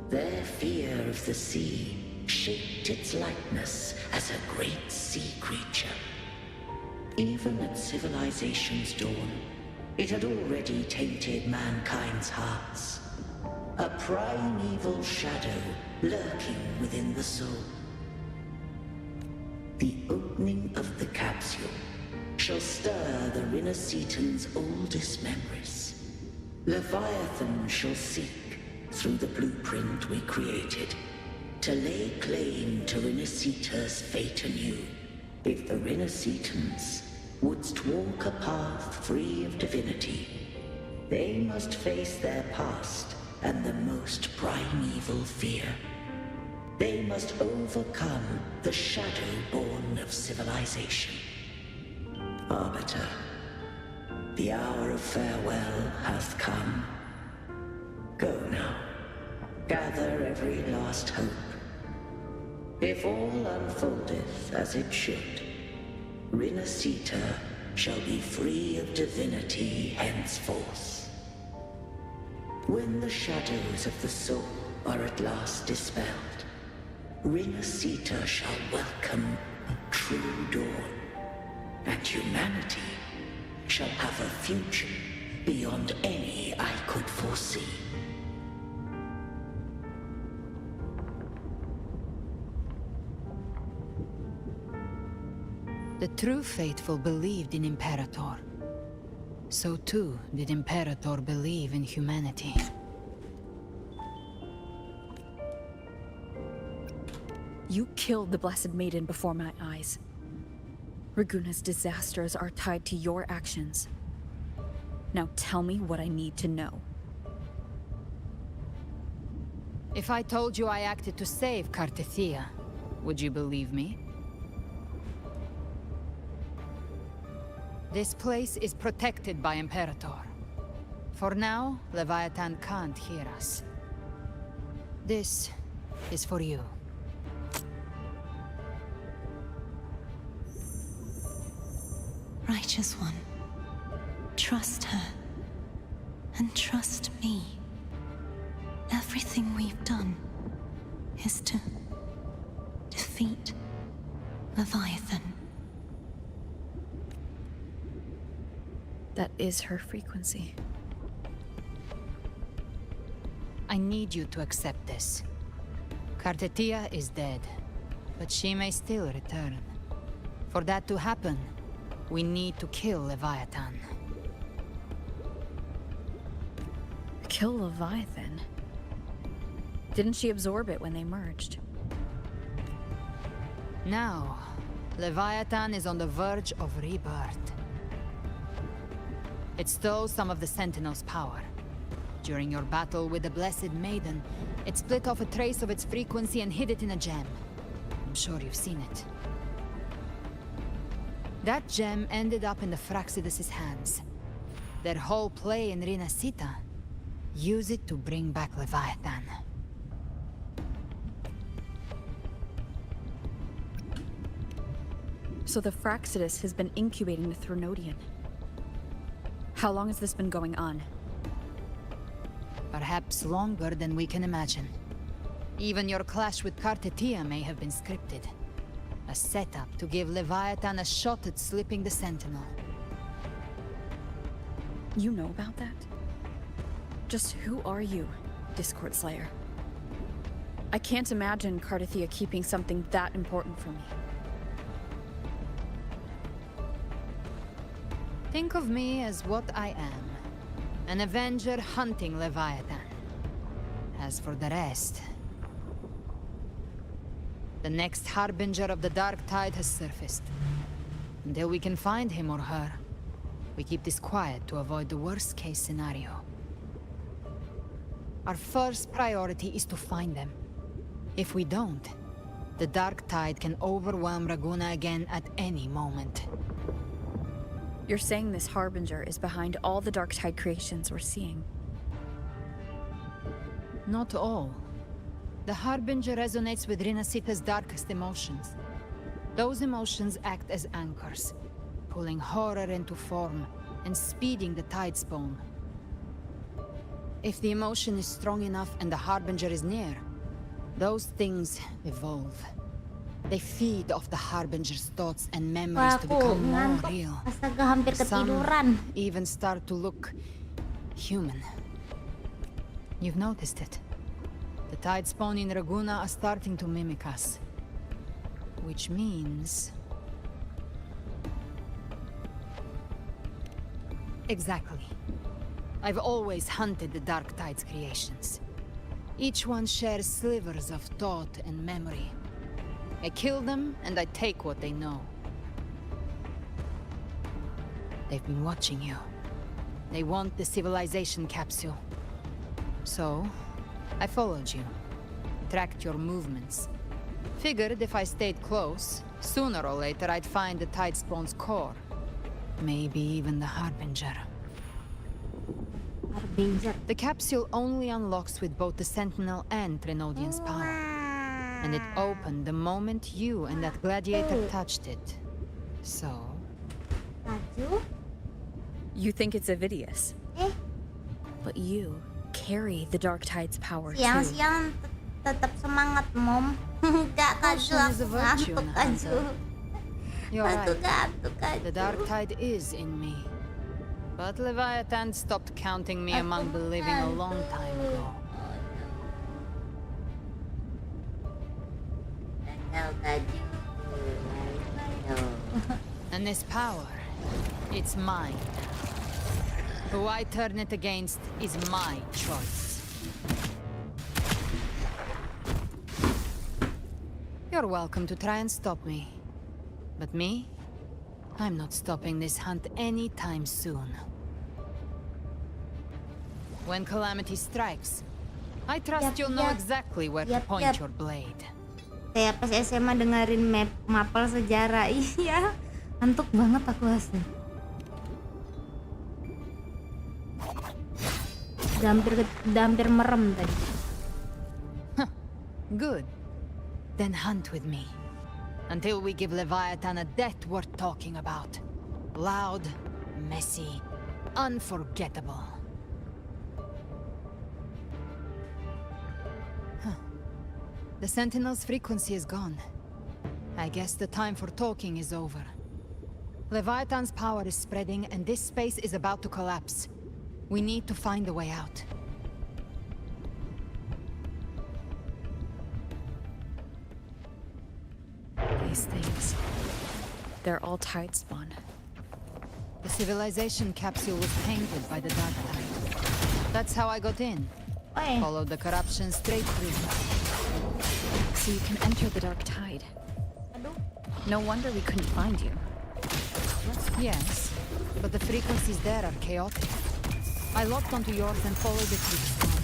[SPEAKER 17] Their fear of the sea shaped its likeness as a great sea creature. Even at civilization's dawn, it had already tainted mankind's hearts. A primeval shadow lurking within the soul. The opening of the capsule shall stir the Rinascitan's oldest memories. Leviathan shall seek, through the blueprint we created, to lay claim to Rinascita's fate anew. If the Rinascitans wouldst walk a path free of divinity, they must face their past and the most primeval fear. They must overcome the shadow born of civilization. Arbiter, the hour of farewell hath come. Go now, gather every last hope. If all unfoldeth as it should, Rinascita shall be free of divinity henceforth. When the shadows of the soul are at last dispelled, Rinascita shall welcome true dawn, and humanity shall have a future beyond any I could foresee.
[SPEAKER 9] The true faithful believed in Imperator. So too did Imperator believe in humanity.
[SPEAKER 5] You killed the Blessed Maiden before my eyes. Raguna's disasters are tied to your actions. Now tell me what I need to know.
[SPEAKER 9] If I told you I acted to save Cartethia, would you believe me? This place is protected by Imperator. For now, Leviathan can't hear us. This is for you.
[SPEAKER 19] Righteous One, trust her, and trust me. Everything we've done is to defeat Leviathan.
[SPEAKER 5] That is her frequency.
[SPEAKER 9] I need you to accept this. Cartethia is dead, but she may still return. For that to happen, we need to kill Leviathan.
[SPEAKER 5] Kill Leviathan? Didn't she absorb it when they merged?
[SPEAKER 9] Now, Leviathan is on the verge of rebirth. It stole some of the Sentinel's power. During your battle with the Blessed Maiden, it split off a trace of its frequency and hid it in a gem. I'm sure you've seen it. That gem ended up in the Fraxidus' hands. Their whole play in Rinascita, use it to bring back Leviathan.
[SPEAKER 5] So the Fraxidus has been incubating the Thronodian. How long has this been going on?
[SPEAKER 9] Perhaps longer than we can imagine. Even your clash with Cartethia may have been scripted. A setup to give Leviathan a shot at slipping the Sentinel.
[SPEAKER 5] You know about that? Just who are you, Discord Slayer? I can't imagine Cartethia keeping something that important from me.
[SPEAKER 9] Think of me as what I am. An Avenger hunting Leviathan. As for the rest... The next Harbinger of the Dark Tide has surfaced. Until we can find him or her, we keep this quiet to avoid the worst-case scenario. Our first priority is to find them. If we don't, the Dark Tide can overwhelm Raguna again at any moment.
[SPEAKER 5] You're saying this Harbinger is behind all the Dark Tide creations we're seeing?
[SPEAKER 9] Not all. The Harbinger resonates with Rinasita's darkest emotions. Those emotions act as anchors, pulling horror into form and speeding the Tidespawn. If the emotion is strong enough and the Harbinger is near, those things evolve. They feed off the Harbinger's thoughts and memories to become more real.
[SPEAKER 1] Astaga, hampir ketiduran.
[SPEAKER 9] Some even start to look human. You've noticed it. The Tidespawn in Raguna are starting to mimic us. Which means... Exactly. I've always hunted the Dark Tide's creations. Each one shares slivers of thought and memory. I kill them, and I take what they know. They've been watching you. They want the civilization capsule. So, I followed you. Tracked your movements. Figured if I stayed close, sooner or later I'd find the Tidespawn's core. Maybe even the Harbinger. The capsule only unlocks with both the Sentinel and Trinodian's power. And it opened the moment you and that gladiator touched it. So...
[SPEAKER 14] You think it's Avidius? But you carry the Dark Tide's power too.
[SPEAKER 1] Siang-siang tetap semangat, Mom. Enggak, Kaju, aku ngantuk, Kaju.
[SPEAKER 9] You're right. The Dark Tide is in me. But Leviathan stopped counting me among the living a long time ago. And this power, it's mine. Who I turn it against is my choice. You're welcome to try and stop me. But me? I'm not stopping this hunt anytime soon. When calamity strikes, I trust you'll know exactly where to point your blade.
[SPEAKER 1] Kayak pas SMA dengerin mapel sejarah. Iya, ngantuk banget aku asli. Udah hampir merem tadi.
[SPEAKER 9] Good. Then hunt with me. Until we give Leviathan a death worth talking about. Loud, messy, unforgettable. The Sentinel's frequency is gone. I guess the time for talking is over. Leviathan's power is spreading and this space is about to collapse. We need to find a way out.
[SPEAKER 14] These things... They're all Tidespawn.
[SPEAKER 9] The civilization capsule was painted by the Dark Tide. That's how I got in. Followed the corruption straight through.
[SPEAKER 14] So you can enter the Dark Tide. No wonder we couldn't find you.
[SPEAKER 9] Yes, but the frequencies there are chaotic. I locked onto yours and followed it through the storm.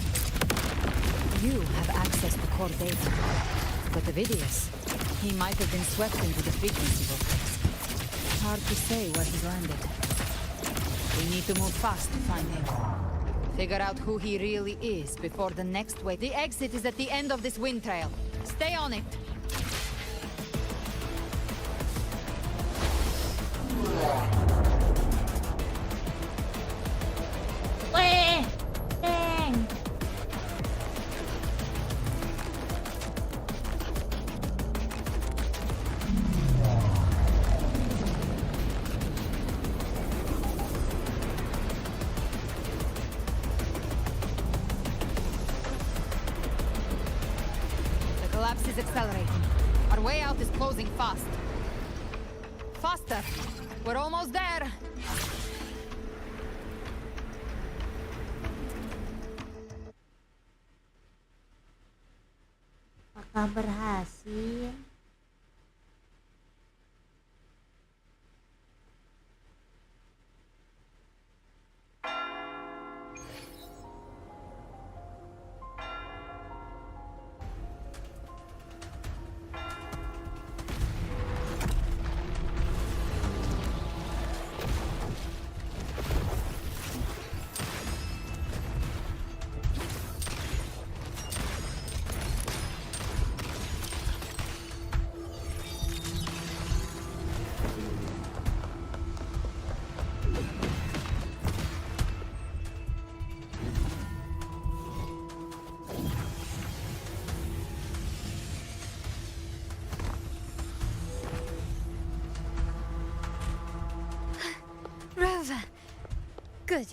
[SPEAKER 9] You have access to core data. But Avidius, he might have been swept into the frequency vortex. Hard to say where he's landed. We need to move fast to find him. Figure out who he really is before the next wave. The exit is at the end of this wind trail. Stay on it.
[SPEAKER 1] Weh, dang.
[SPEAKER 9] The collapse is accelerating. Our way out is closing fast. Faster! We're almost there!
[SPEAKER 1] Apakah berhasil?
[SPEAKER 4] Good.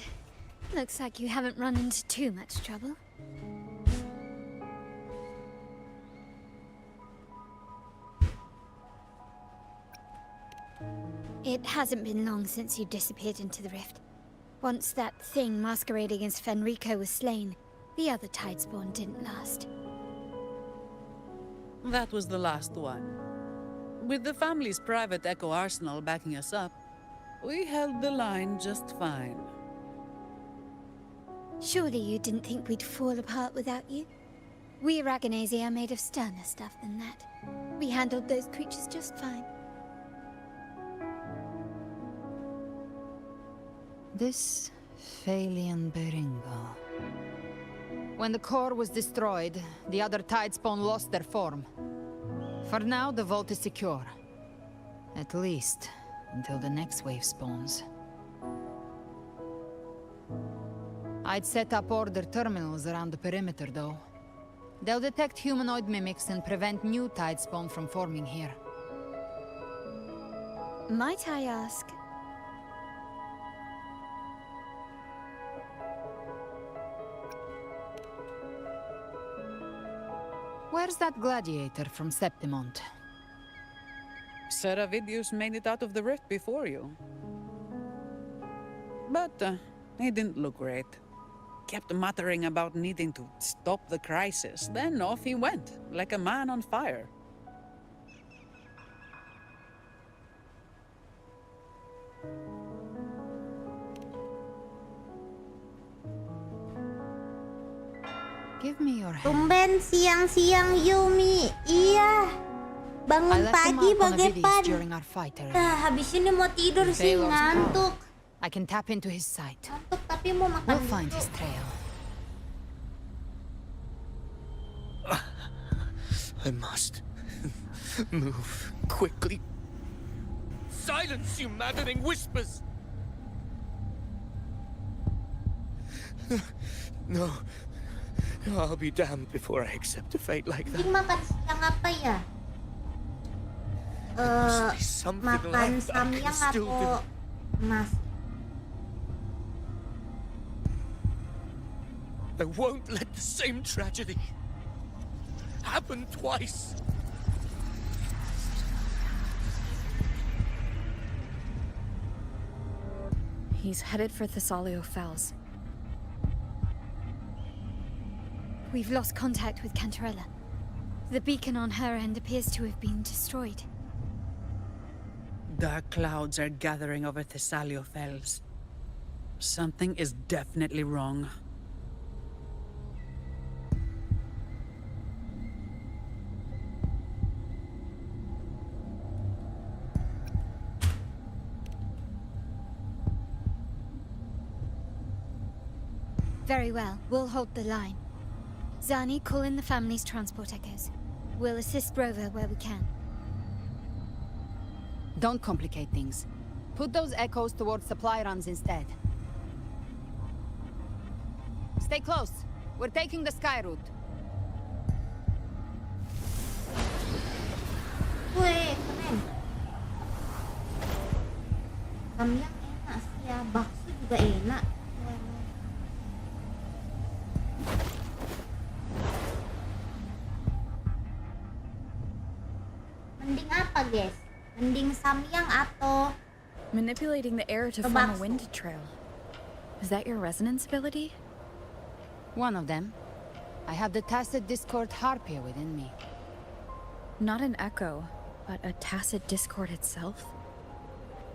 [SPEAKER 4] Looks like you haven't run into too much trouble. It hasn't been long since you disappeared into the rift. Once that thing masquerading as Fenrico was slain, the other Tidespawn didn't last.
[SPEAKER 13] That was the last one. With the family's private echo arsenal backing us up, we held the line just fine.
[SPEAKER 4] Surely you didn't think we'd fall apart without you? We Aragonese are made of sterner stuff than that. We handled those creatures just fine.
[SPEAKER 9] This Phalian Beringo. When the core was destroyed, the other Tidespawn lost their form. For now, the vault is secure. At least, until the next wave spawns. I'd set up order terminals around the perimeter, though. They'll detect humanoid mimics and prevent new Tidespawn from forming here.
[SPEAKER 4] Might I ask?
[SPEAKER 9] Where's that gladiator from Septimont?
[SPEAKER 13] SARA made it out of the rift before you. But he didn't look great. Kept muttering about needing to stop the crisis, then off he went, like a man on fire.
[SPEAKER 9] Give me your hand.
[SPEAKER 1] Tumben siang-siang Yumi. Iya. Bangun pagi bagepan. Habis ini mau tidur sih, ngantuk.
[SPEAKER 9] I can tap into his sight.
[SPEAKER 1] Ngantuk tapi mau makan.
[SPEAKER 9] We'll find his trail.
[SPEAKER 12] I must move quickly.
[SPEAKER 7] Silence, you maddening whispers!
[SPEAKER 12] No. I'll be damned before I accept a fate like that.
[SPEAKER 1] Ini makan siang apa ya? Makan samyang atau mas?
[SPEAKER 7] I won't let the same tragedy happen twice.
[SPEAKER 5] He's headed for Thessalio Fells.
[SPEAKER 4] We've lost contact with Cantarella. The beacon on her end appears to have been destroyed.
[SPEAKER 13] Dark clouds are gathering over Thessalio Fells. Something is definitely wrong.
[SPEAKER 4] Very well, we'll hold the line. Zani, call in the family's transport echoes. We'll assist Rover where we can.
[SPEAKER 9] Don't complicate things. Put those echoes towards supply runs instead. Stay close. We're taking the sky route.
[SPEAKER 1] Wih, keren. Samyang enak sih ya, bakso juga enak. Mending apa, guys? Mending samyang atau
[SPEAKER 5] manipulating the air to form a wind trail. Is that your resonance ability?
[SPEAKER 9] One of them. I have the tacit discord harpia within me.
[SPEAKER 5] Not an echo, but a tacit discord itself?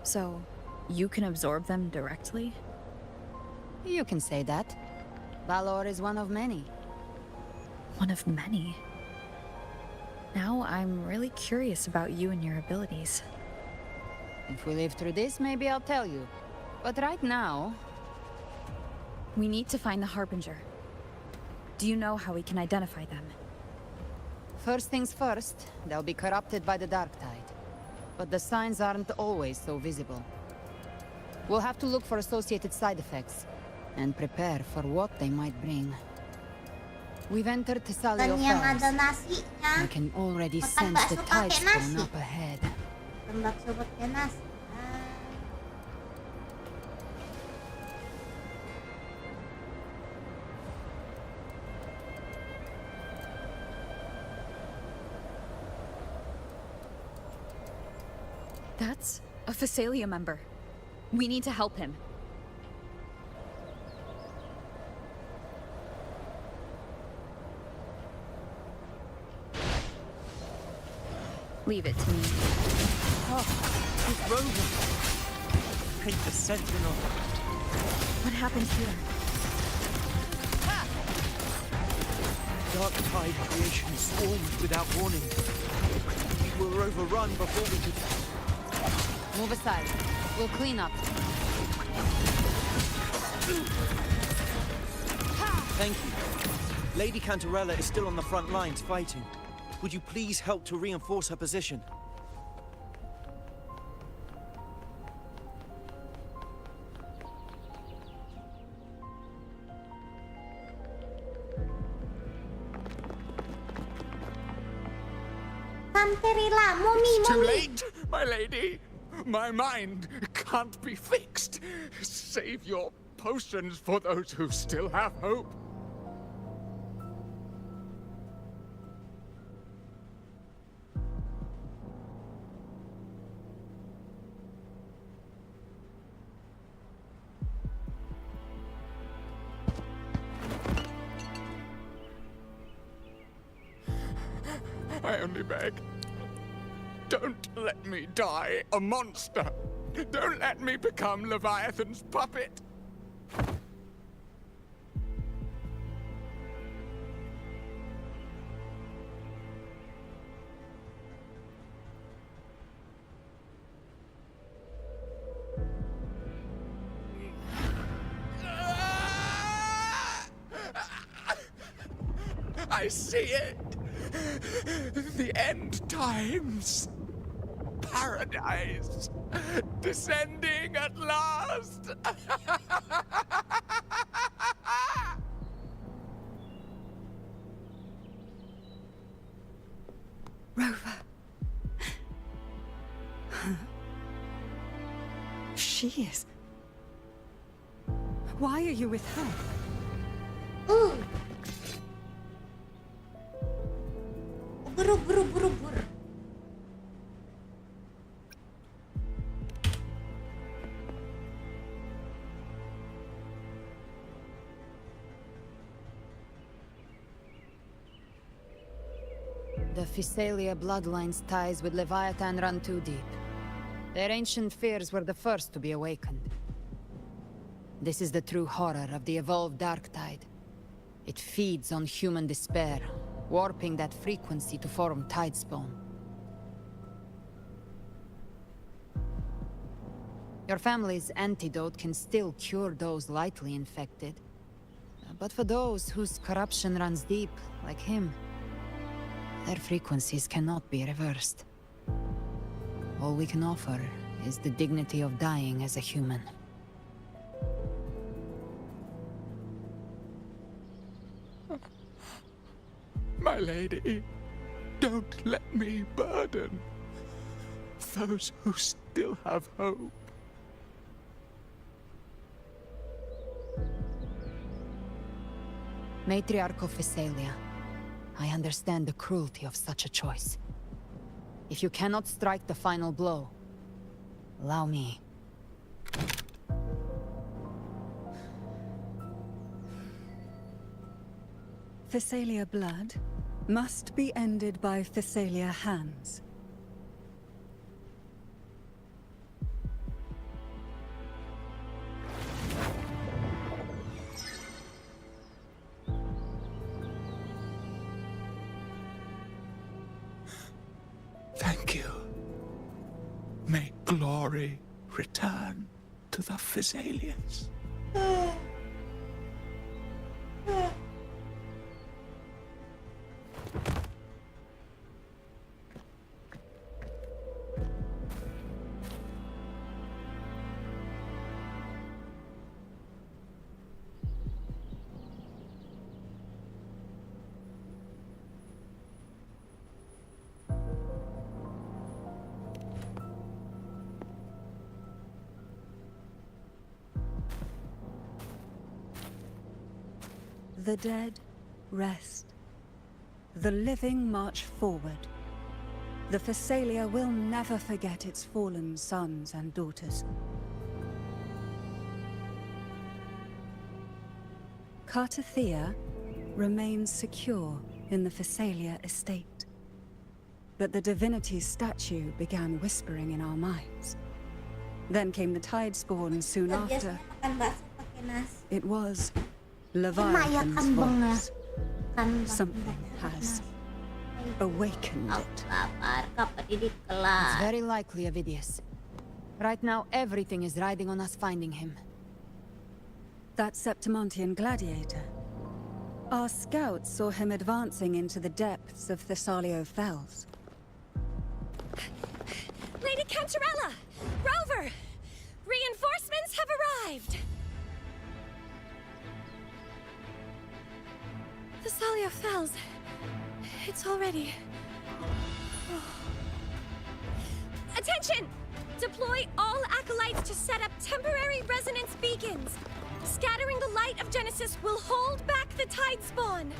[SPEAKER 5] So, you can absorb them directly?
[SPEAKER 9] You can say that. Valor is one of many.
[SPEAKER 5] One of many? Now I'm really curious about you and your abilities.
[SPEAKER 9] If we live through this, maybe I'll tell you. But right now...
[SPEAKER 5] We need to find the Harbinger. Do you know how we can identify them?
[SPEAKER 9] First things first, they'll be corrupted by the dark tide. But the signs aren't always so visible. We'll have to look for associated side effects, and prepare for what they might bring. We've entered Thessalio Fells. I can already sense the Tidespawn up ahead.
[SPEAKER 5] That's a Phasalia member. We need to help him. Leave it to me.
[SPEAKER 12] Oh, it's Rover. Ain't the sentinel.
[SPEAKER 5] What happened here?
[SPEAKER 12] Dark tide creation swarmed without warning. We were overrun before we could...
[SPEAKER 9] Move aside. We'll clean up.
[SPEAKER 12] Thank you. Lady Cantarella is still on the front lines fighting. Would you please help to reinforce her position?
[SPEAKER 18] Too late, my lady. My mind can't be fixed. Save your potions for those who still have hope. I only beg. Don't let me die a monster. Don't let me become Leviathan's puppet. I see it. The end times. Paradise. Descending at last.
[SPEAKER 10] Rover. She is. Why are you with her?
[SPEAKER 1] Ooh. Buru, buru, buru, buru.
[SPEAKER 9] The Phasalia bloodline's ties with Leviathan run too deep. Their ancient fears were the first to be awakened. This is the true horror of the evolved dark tide. It feeds on human despair, warping that frequency to form tidespawn. Your family's antidote can still cure those lightly infected. But for those whose corruption runs deep, like him, their frequencies cannot be reversed. All we can offer is the dignity of dying as a human.
[SPEAKER 18] My lady, don't let me burden those who still have hope.
[SPEAKER 9] Matriarch of Phasalia, I understand the cruelty of such a choice. If you cannot strike the final blow, allow me.
[SPEAKER 10] Phasalia blood must be ended by Phasalia hands.
[SPEAKER 18] Thank you. May glory return to the Phasalians.
[SPEAKER 10] The dead rest. The living march forward. The Phasalia will never forget its fallen sons and daughters. Cartathea remains secure in the Phasalia estate. But the divinity's statue began whispering in our minds. Then came the tide spawn soon after. It was Leviathan's voice. Something has awakened it.
[SPEAKER 9] It's very likely, Avidius. Right now, everything is riding on us finding him.
[SPEAKER 10] That Septimontian gladiator. Our scouts saw him advancing into the depths of Thessalio Fells.
[SPEAKER 4] Lady Cantarella! Rover! Reinforcements have arrived! Thessalio Fells. It's already... Attention! Deploy all acolytes to set up temporary resonance beacons. Scattering the light of Genesis will hold back the tide spawn.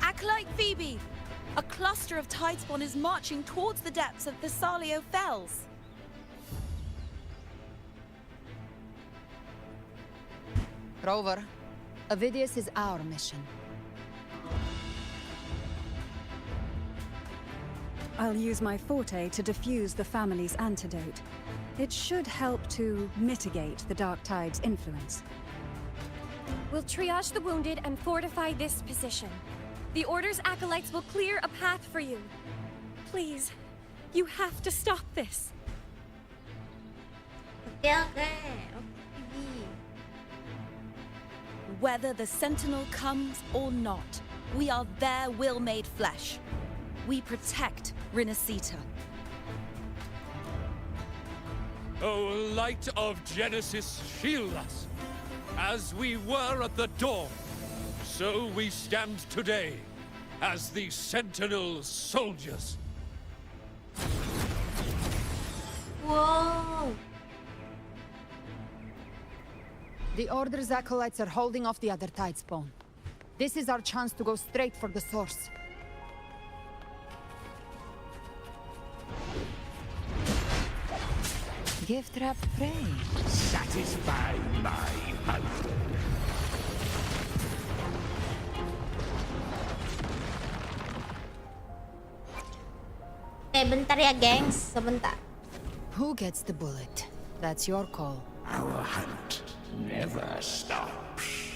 [SPEAKER 14] Acolyte Phoebe! A cluster of tide spawn is marching towards the depths of Thessalio Fells.
[SPEAKER 9] Rover, Avidius is our mission.
[SPEAKER 10] I'll use my forte to defuse the family's antidote. It should help to mitigate the Dark Tide's influence.
[SPEAKER 4] We'll triage the wounded and fortify this position. The Order's acolytes will clear a path for you. Please, you have to stop this.
[SPEAKER 14] Whether the Sentinel comes or not, we are their will made flesh. We protect Rinasita.
[SPEAKER 20] O light of Genesis, shield us. As we were at the dawn, so we stand today as the Sentinel soldiers.
[SPEAKER 1] Whoa!
[SPEAKER 9] The Order's acolytes are holding off the other tide spawn. This is our chance to go straight for the source. Give trap prey.
[SPEAKER 18] Satisfy my hunger.
[SPEAKER 1] Bentar ya, gengs. Sebentar.
[SPEAKER 9] Who gets the bullet? That's your call.
[SPEAKER 18] Our hunt never stops.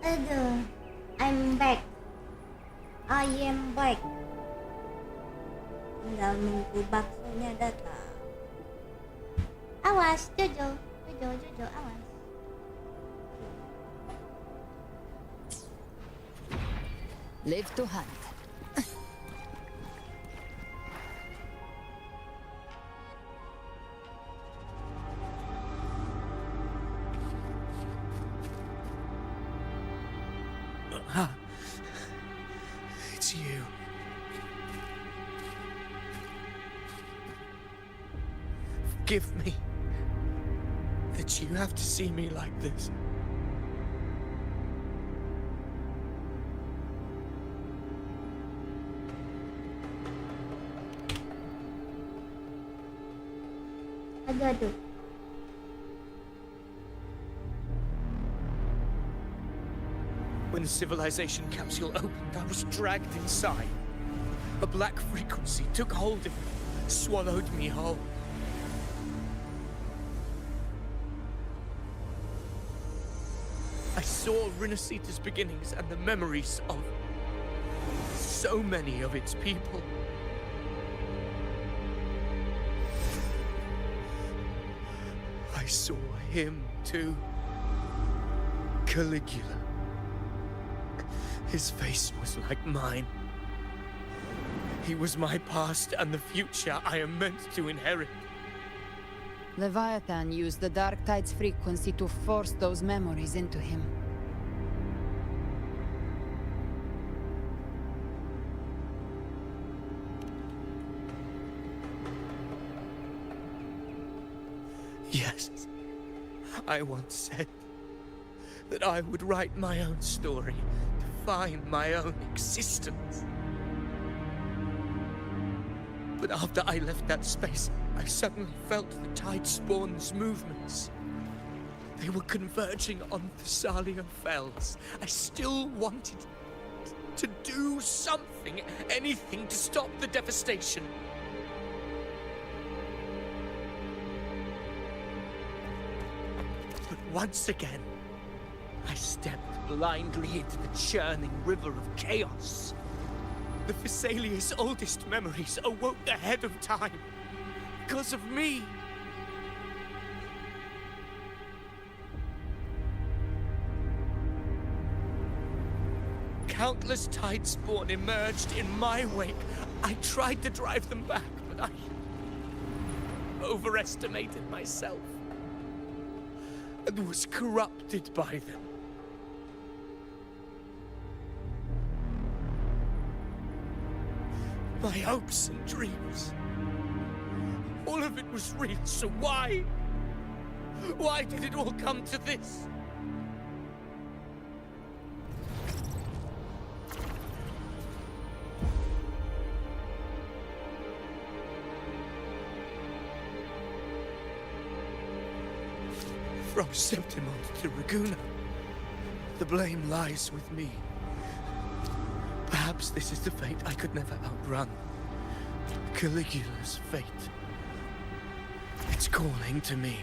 [SPEAKER 1] Aduh, I'm back. I am back. Tinggal nunggu baksonya datang. Awas, Jojo, awas.
[SPEAKER 9] Live to hunt.
[SPEAKER 12] It's you. Forgive me that you have to see me like this.
[SPEAKER 1] Aduh.
[SPEAKER 12] When the civilization capsule opened, I was dragged inside. A black frequency took hold of me, swallowed me whole. I saw Rinasita's beginnings and the memories of so many of its people. I saw him too. Caligula. His face was like mine. He was my past and the future I am meant to inherit.
[SPEAKER 9] Leviathan used the Dark Tide's frequency to force those memories into him.
[SPEAKER 12] Yes, I once said that I would write my own story, define my own existence. But after I left that space, I suddenly felt the Tide Spawn's movements. They were converging on Thessalia Fells. I still wanted to do something, anything to stop the devastation. But once again, I stepped blindly into the churning river of chaos. The Thessalia's oldest memories awoke ahead of time. Because of me. Countless Tide Spawn emerged in my wake. I tried to drive them back, but I overestimated myself and was corrupted by them. My hopes and dreams. All of it was real, so why? Why did it all come to this? From Septimont to Raguna, the blame lies with me. Perhaps this is the fate I could never outrun. Caligula's fate. It's calling to me.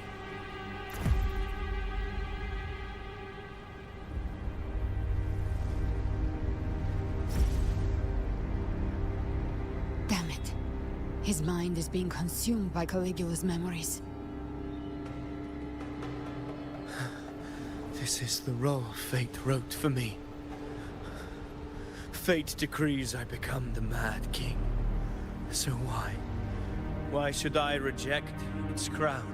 [SPEAKER 9] Damn it. His mind is being consumed by Caligula's memories.
[SPEAKER 12] This is the role fate wrote for me. Fate decrees I become the Mad King. So why? Why should I reject its crown?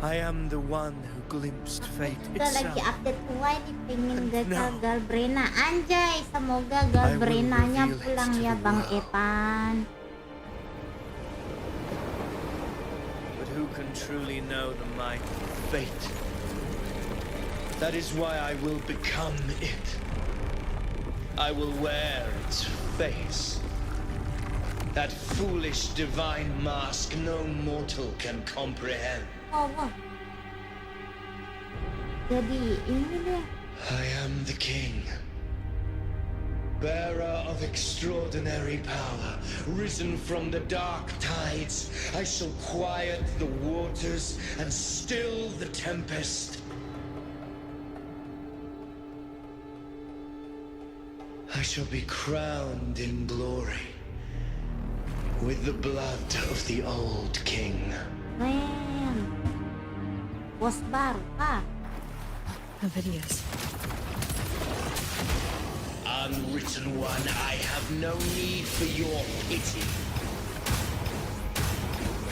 [SPEAKER 12] I am the one who glimpsed fate itself.
[SPEAKER 1] Lagi update Why pengen gagal Brena. Anjay, semoga gal Brenanya pulang ya Bang Epan.
[SPEAKER 12] But who can truly know the might of fate? That is why I will become it. I will wear its face. That foolish divine mask no mortal can comprehend.
[SPEAKER 1] Oh, wow. Jadi ini dia.
[SPEAKER 12] I am the king. Bearer of extraordinary power, risen from the dark tides, I shall quiet the waters and still the tempest. I shall be crowned in glory with the blood of the old king.
[SPEAKER 1] Man, bos baru Pak.
[SPEAKER 5] The videos.
[SPEAKER 12] Unwritten one, I have no need for your pity.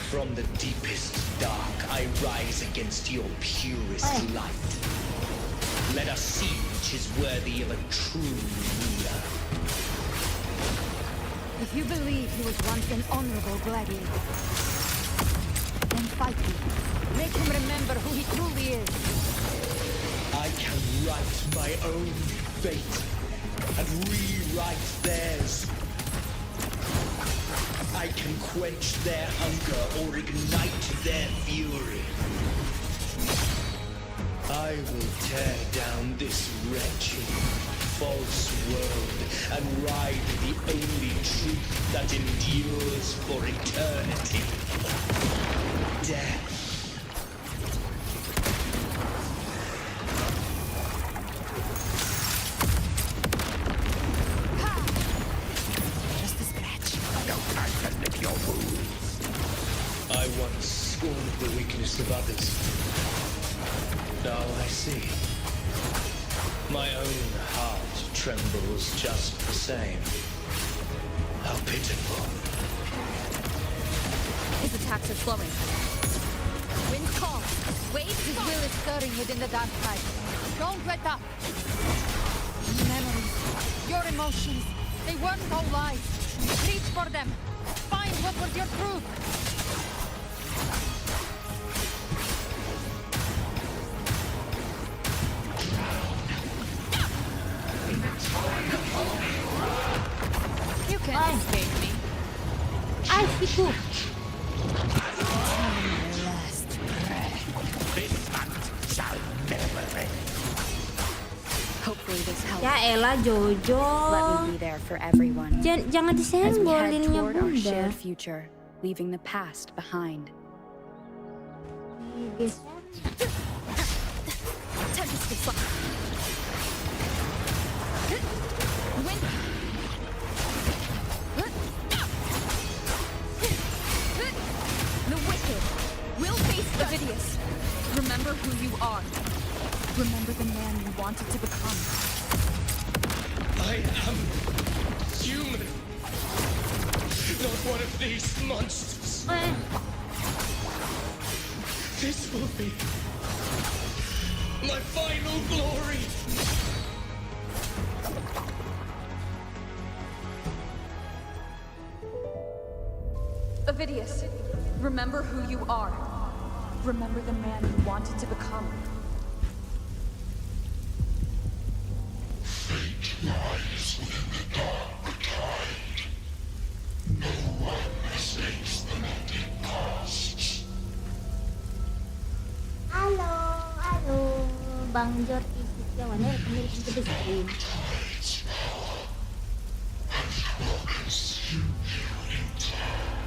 [SPEAKER 12] From the deepest dark, I rise against your purest light. Let us see which is worthy of a true ruler.
[SPEAKER 9] If you believe he was once an honorable gladiator, then fight him. Make him remember who he truly is.
[SPEAKER 12] I can write my own fate and rewrite theirs. I can quench their hunger or ignite their fury. I will tear down this wretched, false world and ride the only truth that endures for eternity. Death.
[SPEAKER 9] Just a scratch.
[SPEAKER 8] No time to lick your wounds.
[SPEAKER 12] I once scorned the weakness of others. Now I see. My own heart trembles just the same. How pitiful.
[SPEAKER 14] His attacks are slowing. Wind's calm. Waves
[SPEAKER 9] His will is stirring within the dark side. Don't let up. Memories, your emotions, they weren't all lies. Reach for them. Find what was your truth. You can't escape me.
[SPEAKER 1] Ay, siku.
[SPEAKER 9] Last breath.
[SPEAKER 8] This hunt shall never end.
[SPEAKER 9] Hopefully this helps.
[SPEAKER 1] Ya elah Jojo.
[SPEAKER 5] Let me be there for everyone.
[SPEAKER 1] Jangan
[SPEAKER 5] As we head
[SPEAKER 1] disenggolinnya
[SPEAKER 5] toward our
[SPEAKER 1] bunda.
[SPEAKER 5] shared future, leaving the past behind.
[SPEAKER 14] Time to stay flat. Wind. The wicked will face the hideous. Remember who you are. Remember the man you wanted to become.
[SPEAKER 12] I am human. Not one of these monsters. This will be my final glory.
[SPEAKER 14] Avidius, remember who you are. Remember the man you wanted to become.
[SPEAKER 8] Fate lies within the dark tide. No one escapes the mending costs.
[SPEAKER 1] Halo, Bang Jordi Setiawan, welcome to the stream.
[SPEAKER 8] Tide's power will consume you in time.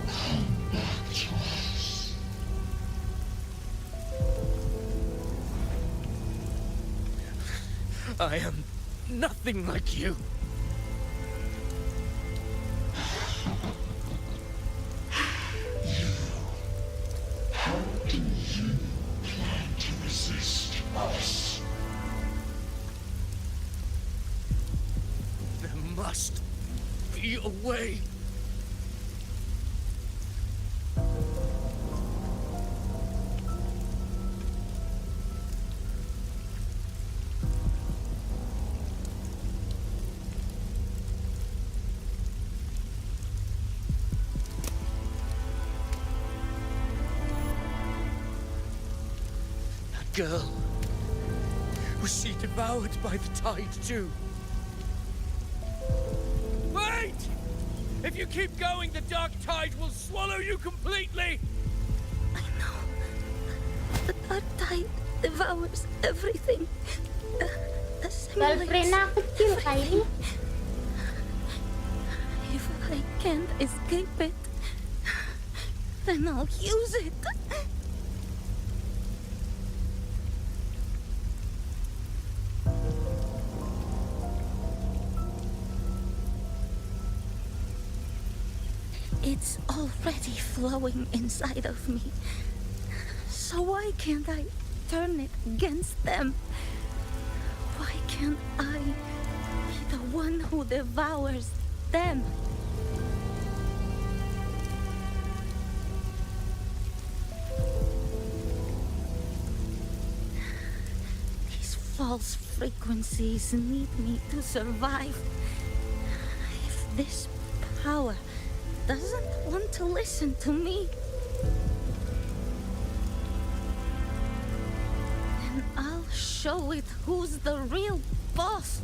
[SPEAKER 8] Come back to us.
[SPEAKER 12] I am nothing like you.
[SPEAKER 8] How do you plan to resist us?
[SPEAKER 12] There must be a way. Girl, was she devoured by the tide too?
[SPEAKER 7] Wait! If you keep going, the dark tide will swallow you completely!
[SPEAKER 4] I know. The dark tide devours everything.
[SPEAKER 1] Girlfriend aku kecil kali.
[SPEAKER 4] If I can't escape it, then I'll use it.
[SPEAKER 6] It's already flowing inside of me. So why can't I turn it against them? Why can't I be the one who devours them? These false frequencies need me to survive. If this power doesn't want to listen to me, then I'll show it who's the real boss.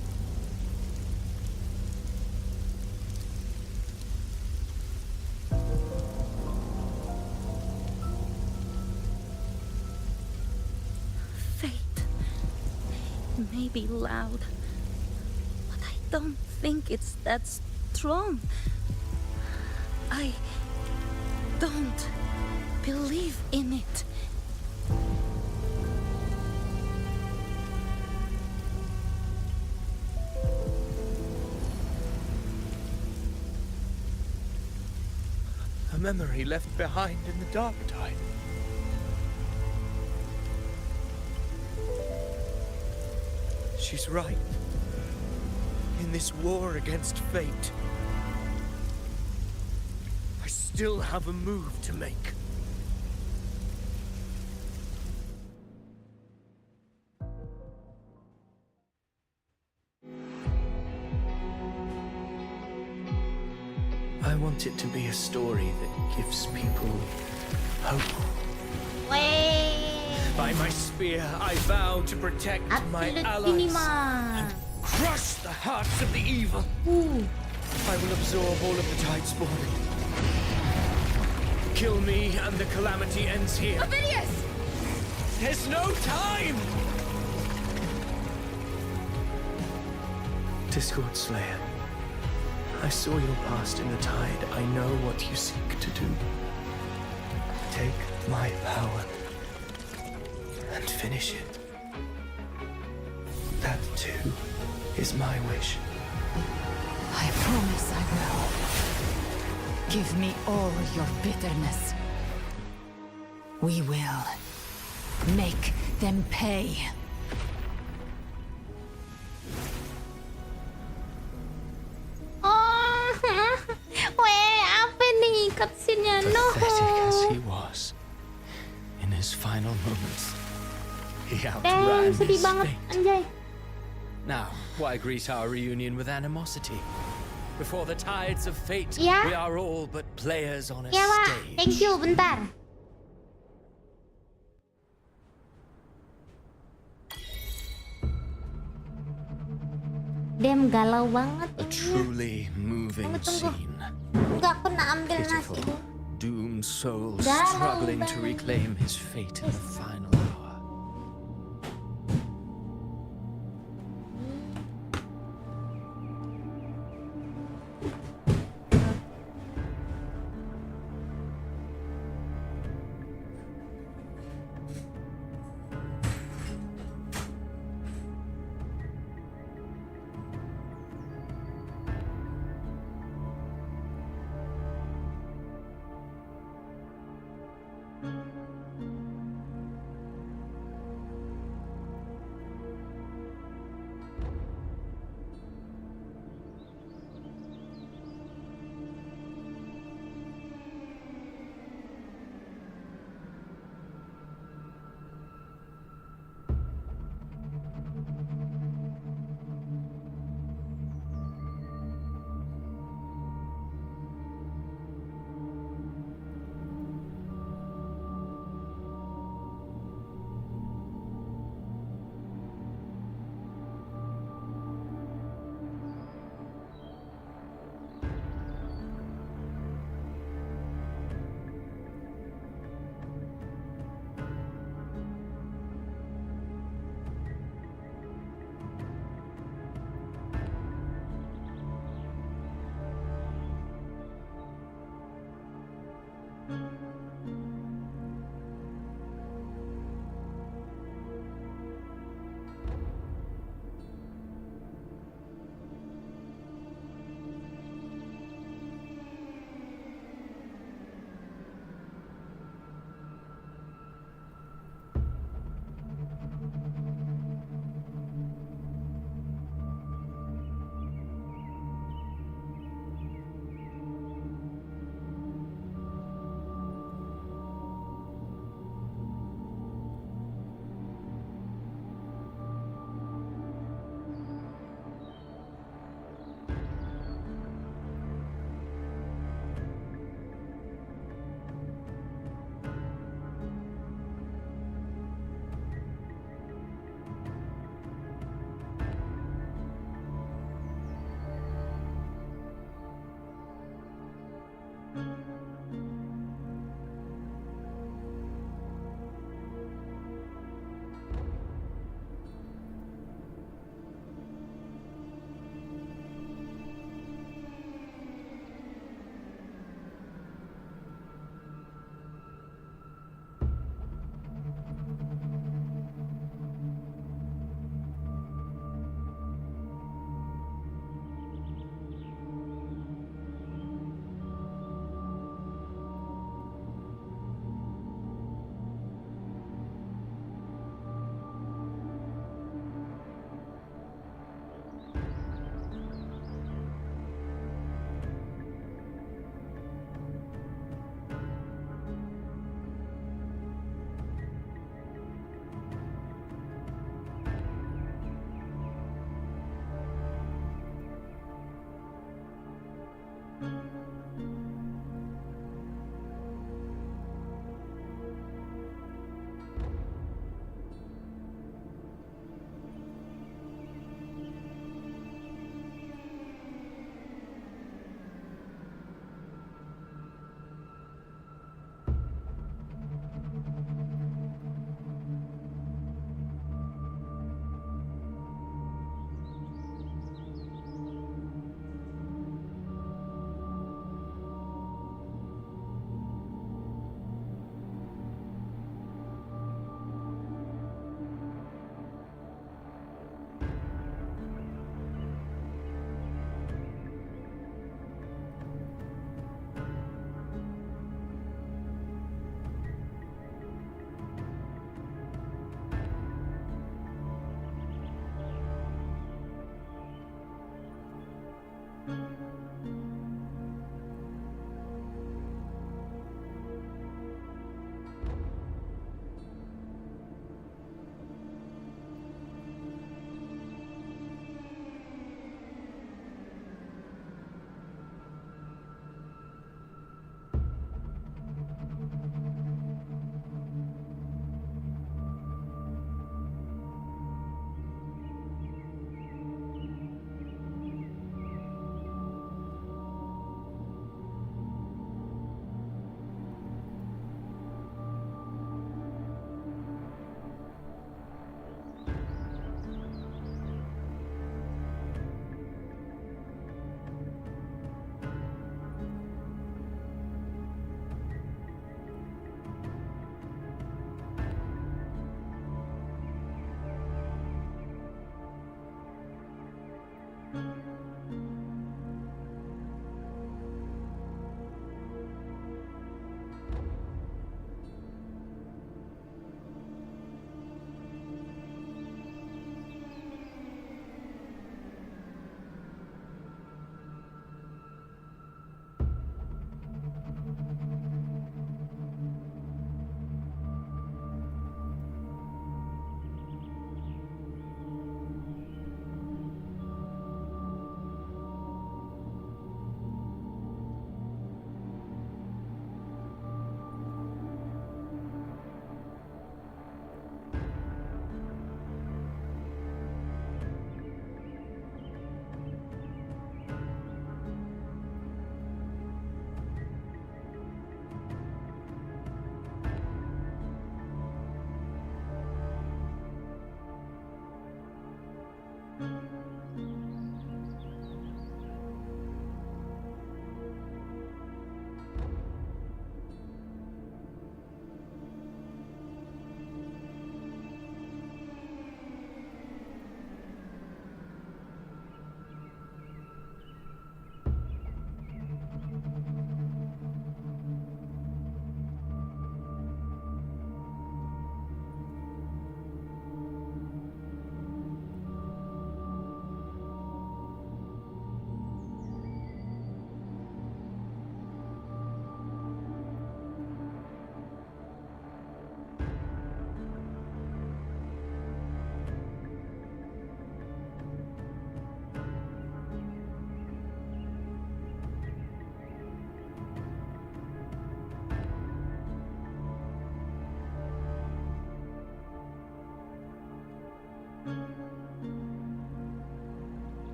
[SPEAKER 6] Fate may be loud, but I don't think it's that strong. I don't believe in it.
[SPEAKER 12] A memory left behind in the dark tide. She's right. In this war against fate, I still have a move to make. I want it to be a story that gives people hope. By my spear, I vow to protect my allies and crush the hearts of the evil. I will absorb all of the tide spawn. Kill me and the calamity ends here.
[SPEAKER 14] Ovidius!
[SPEAKER 12] There's no time! Discord Slayer, I saw your past in the tide. I know what you seek to do. Take my power and finish it. That too is my wish.
[SPEAKER 9] I promise I will. Give me all your bitterness. We will make them pay.
[SPEAKER 1] Oh, apa nih cutscene-nya? No.
[SPEAKER 3] Pathetic as he was, in his final moments, he
[SPEAKER 1] Damn,
[SPEAKER 3] outran
[SPEAKER 1] sedih
[SPEAKER 3] his
[SPEAKER 1] banget,
[SPEAKER 3] fate.
[SPEAKER 1] anjay.
[SPEAKER 3] Now, why greet our reunion with animosity? Before the tides of fate,
[SPEAKER 1] Yeah?
[SPEAKER 3] we are all but players on a
[SPEAKER 1] Ya, Pak.
[SPEAKER 3] stage.
[SPEAKER 1] Thank you, bentar. Damn, galau banget
[SPEAKER 3] A
[SPEAKER 1] ini.
[SPEAKER 3] truly moving
[SPEAKER 1] Tunggu.
[SPEAKER 3] scene.
[SPEAKER 1] Enggak, aku nak ambil nasi
[SPEAKER 3] Pitiful,
[SPEAKER 1] dulu.
[SPEAKER 3] doomed soul
[SPEAKER 1] Galau
[SPEAKER 3] struggling to
[SPEAKER 1] banget.
[SPEAKER 3] reclaim his fate in the final hour.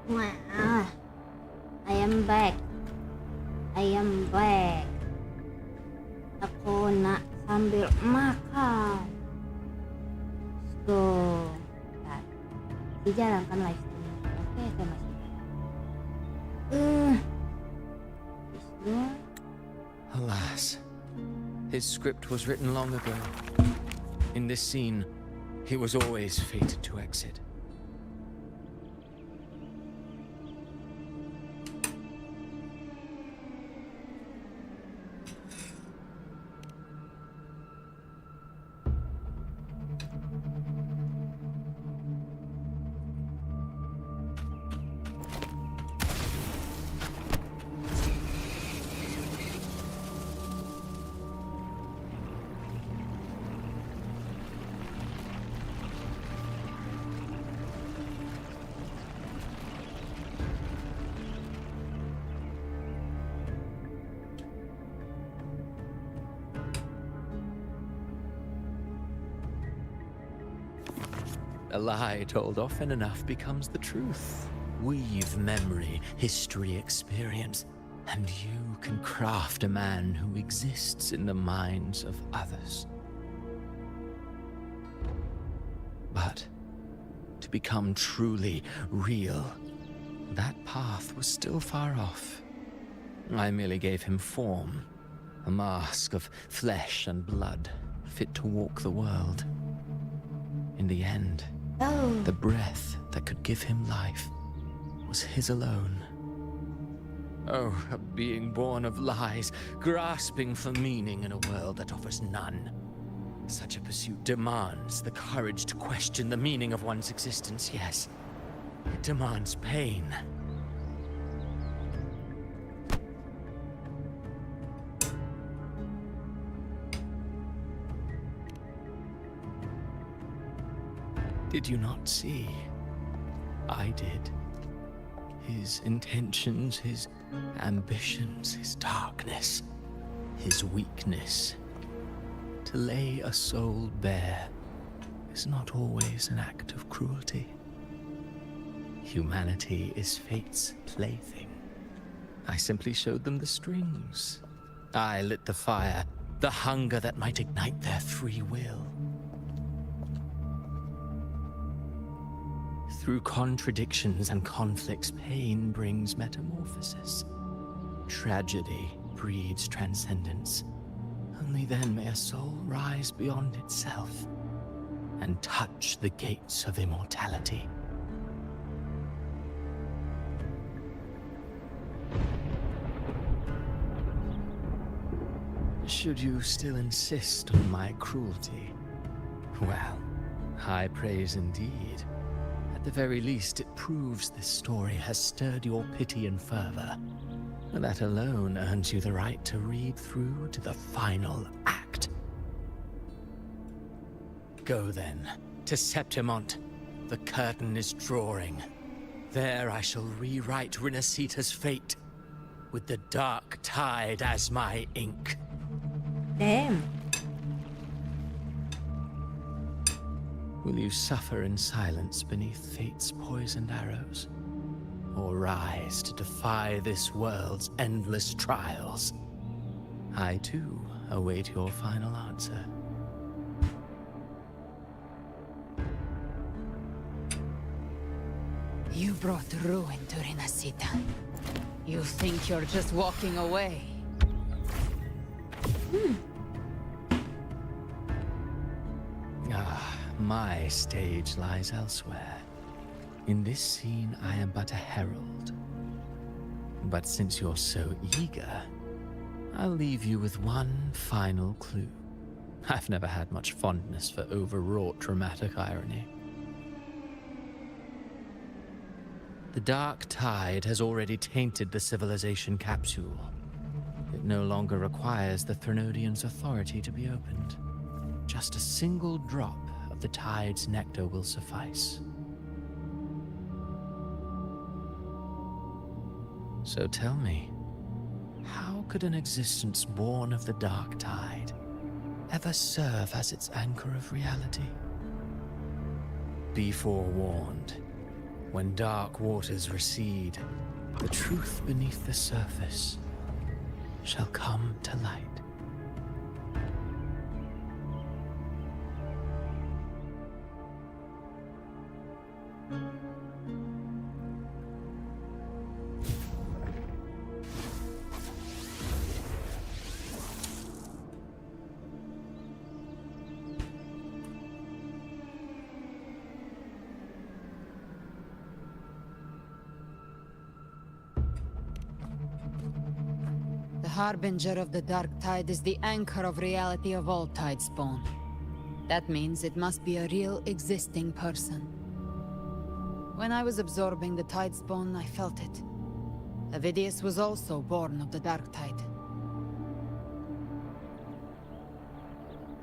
[SPEAKER 1] Wah, I am back. I am back. Aku nak sambil makan. Let's go. Bentar. Dijalankan live stream. Oke, saya masih. Let's go.
[SPEAKER 3] Alas, his script was written long ago. In this scene, he was always fated to exit. A lie told often enough becomes the truth. Weave memory, history, experience, and you can craft a man who exists in the minds of others. But to become truly real, that path was still far off. I merely gave him form, a mask of flesh and blood, fit to walk the world. In the end, the breath that could give him life was his alone. Oh, a being born of lies, grasping for meaning in a world that offers none. Such a pursuit demands the courage to question the meaning of one's existence, yes. It demands pain. Did you not see? I did. His intentions, his ambitions, his darkness, his weakness. To lay a soul bare is not always an act of cruelty. Humanity is fate's plaything. I simply showed them the strings. I lit the fire, the hunger that might ignite their free will. Through contradictions and conflicts, pain brings metamorphosis. Tragedy breeds transcendence. Only then may a soul rise beyond itself and touch the gates of immortality. Should you still insist on my cruelty? Well, high praise indeed. At the very least, it proves this story has stirred your pity and fervor. That alone earns you the right to read through to the final act. Go then, to Septimont. The curtain is drawing. There I shall rewrite Renacita's fate, with the dark tide as my ink.
[SPEAKER 1] Damn.
[SPEAKER 3] Will you suffer in silence beneath fate's poisoned arrows? Or rise to defy this world's endless trials? I too await your final answer.
[SPEAKER 9] You brought ruin to Renacita. You think you're just walking away?
[SPEAKER 3] My stage lies elsewhere. In this scene, I am but a herald. But since you're so eager, I'll leave you with one final clue. I've never had much fondness for overwrought dramatic irony. The dark tide has already tainted the civilization capsule. It no longer requires the Threnodian's authority to be opened. Just a single drop of the tide's nectar will suffice. So tell me, how could an existence born of the dark tide ever serve as its anchor of reality? Be forewarned. When dark waters recede, the truth beneath the surface shall come to light.
[SPEAKER 9] The harbinger of the dark tide is the anchor of reality of all tide spawn. That means it must be a real existing person. When I was absorbing the tide spawn, I felt it. Avidius was also born of the dark tide.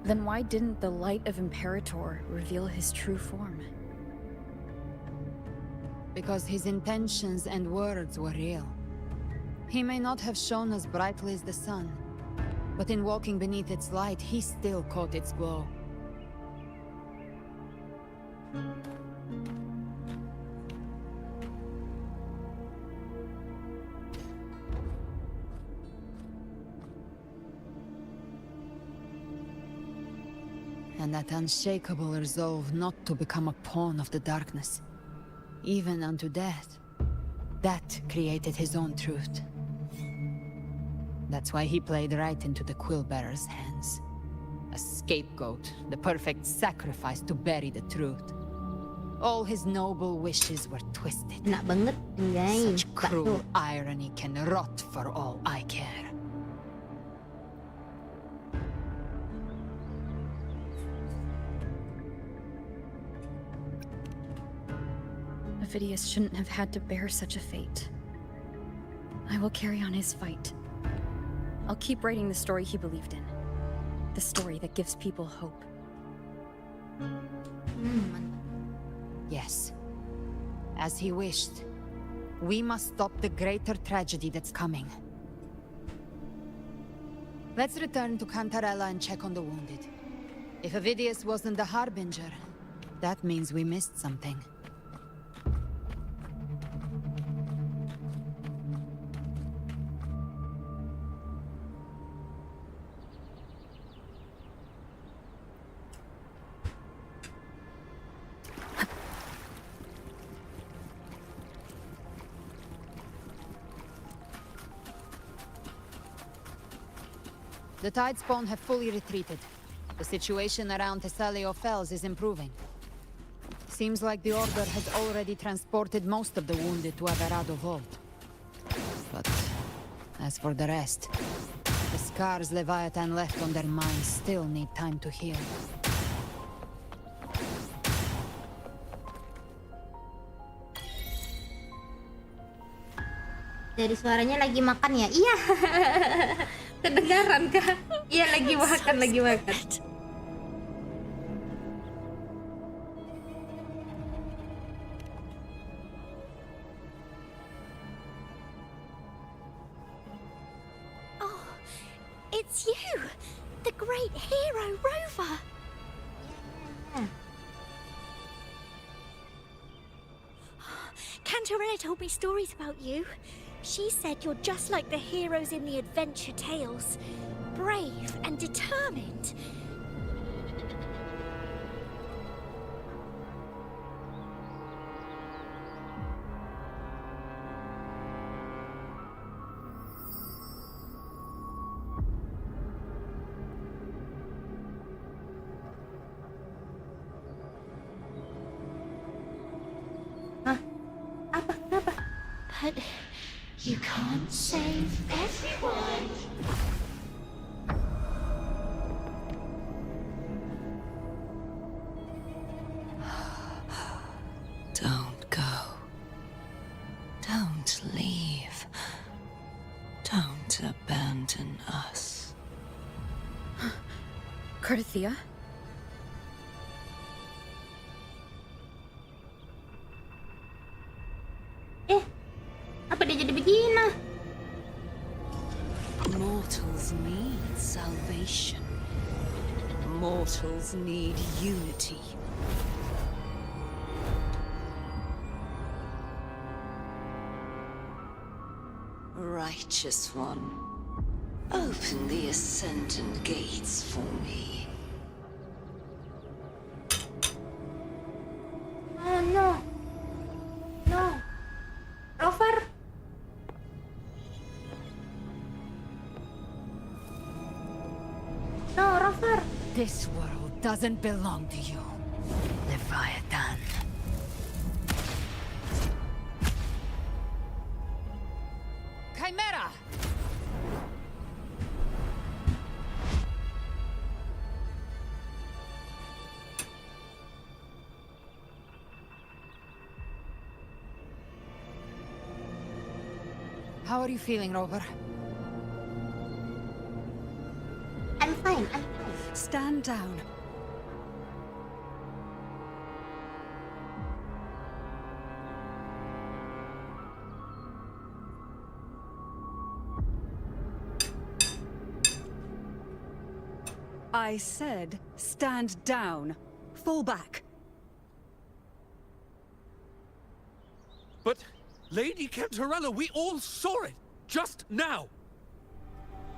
[SPEAKER 5] Then why didn't the light of Imperator reveal his true form?
[SPEAKER 9] Because his intentions and words were real. He may not have shone as brightly as the sun, but in walking beneath its light, he still caught its glow. And that unshakable resolve not to become a pawn of the darkness, even unto death, that created his own truth. That's why he played right into the Quill-bearer's hands. A scapegoat, the perfect sacrifice to bury the truth. All his noble wishes were twisted.
[SPEAKER 1] Nak banget, guys.
[SPEAKER 9] Such cruel irony can rot for all I care.
[SPEAKER 5] Avidius shouldn't have had to bear such a fate. I will carry on his fight. I'll keep writing the story he believed in. The story that gives people hope.
[SPEAKER 9] Yes. As he wished. We must stop the greater tragedy that's coming. Let's return to Cantarella and check on the wounded. If Avidius wasn't the harbinger, that means we missed something. The tide spawn have fully retreated. The situation around Thessalio Fells is improving. Seems like the Order has already transported most of the wounded to Averado Vault. But as for the rest, the scars Leviathan left on their minds still need time to heal.
[SPEAKER 1] Dari suaranya lagi makan ya? Iya. Kedengaran kah? Iya, lagi makan, lagi makan.
[SPEAKER 6] Oh, it's you, the great hero Rover. Cantarella told me stories about you. She said you're just like the heroes in the adventure tales. Brave and determined. But you can't save everyone.
[SPEAKER 19] abandon us.
[SPEAKER 5] Carthea?
[SPEAKER 1] Apa dia jadi begini?
[SPEAKER 19] Mortals need salvation. Mortals need unity. Righteous One, open the ascendant gates for me.
[SPEAKER 1] Oh no. No. Rover. No, Rover.
[SPEAKER 9] This world doesn't belong to you, Leviathan. Chimera! How are you feeling, Rover?
[SPEAKER 1] I'm fine.
[SPEAKER 10] Stand down. I said, stand down. Fall back.
[SPEAKER 20] But, Lady Cantarella, we all saw it! Just now!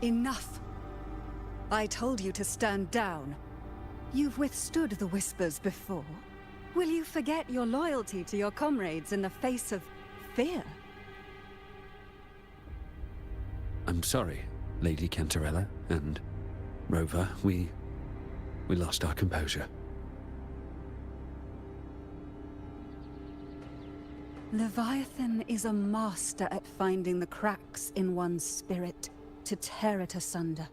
[SPEAKER 10] Enough. I told you to stand down. You've withstood the whispers before. Will you forget your loyalty to your comrades in the face of fear?
[SPEAKER 15] I'm sorry, Lady Cantarella and Rover. We lost our composure.
[SPEAKER 10] Leviathan is a master at finding the cracks in one's spirit to tear it asunder.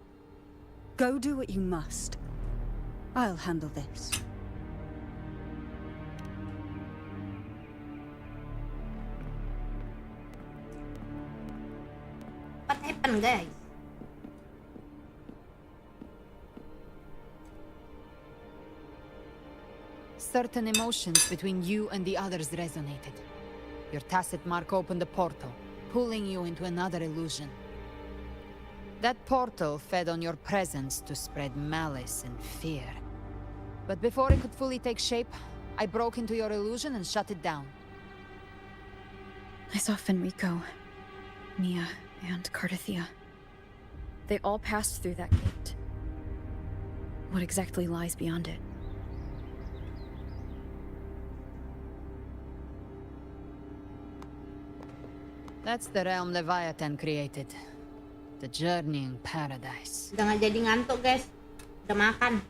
[SPEAKER 10] Go do what you must. I'll handle this.
[SPEAKER 1] What happened, guys?
[SPEAKER 9] Certain emotions between you and the others resonated. Your tacit mark opened a portal, pulling you into another illusion. That portal fed on your presence to spread malice and fear. But before it could fully take shape, I broke into your illusion and shut it down.
[SPEAKER 5] I saw Fenrico, Mia, and Carthea. They all passed through that gate. What exactly lies beyond it?
[SPEAKER 9] That's the realm Leviathan created. The journeying paradise.
[SPEAKER 1] Udah nggak jadi ngantuk, guys. Udah makan.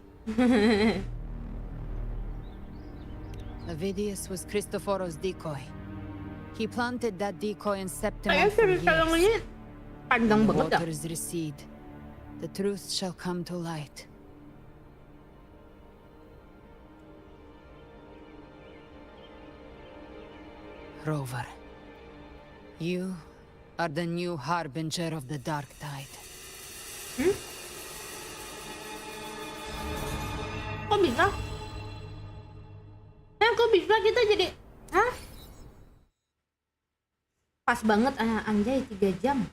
[SPEAKER 9] Avidius was Cristoforo's decoy. He planted that decoy in September
[SPEAKER 1] Kayaknya
[SPEAKER 9] for
[SPEAKER 1] cerita yang ini
[SPEAKER 9] years.
[SPEAKER 1] panjang
[SPEAKER 9] The
[SPEAKER 1] banget ya.
[SPEAKER 9] waters recede. The truth shall come to light. Rover, you are the new harbinger of the dark tide.
[SPEAKER 1] Kok bisa? Kok bisa kita jadi... Hah? Pas banget, anjay, 3 jam.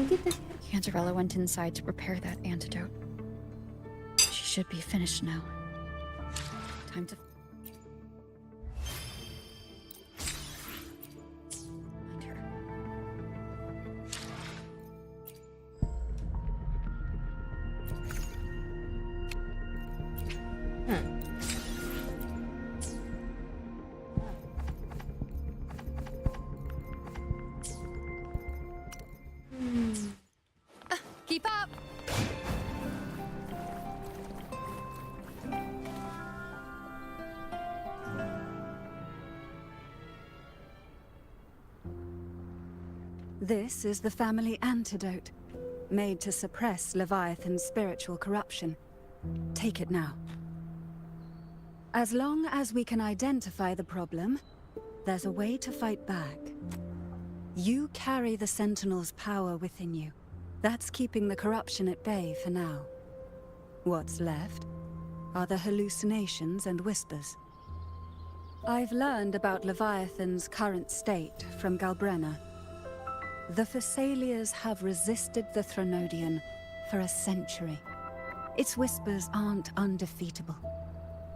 [SPEAKER 1] Kita sih.
[SPEAKER 5] Cantarella went inside to prepare that antidote. She should be finished now. Time to...
[SPEAKER 14] Keep up!
[SPEAKER 10] This is the family antidote, made to suppress Leviathan's spiritual corruption. Take it now. As long as we can identify the problem, there's a way to fight back. You carry the Sentinel's power within you. That's keeping the corruption at bay for now. What's left are the hallucinations and whispers. I've learned about Leviathan's current state from Galbrenna. The Thessalians have resisted the Threnodian for a century. Its whispers aren't undefeatable.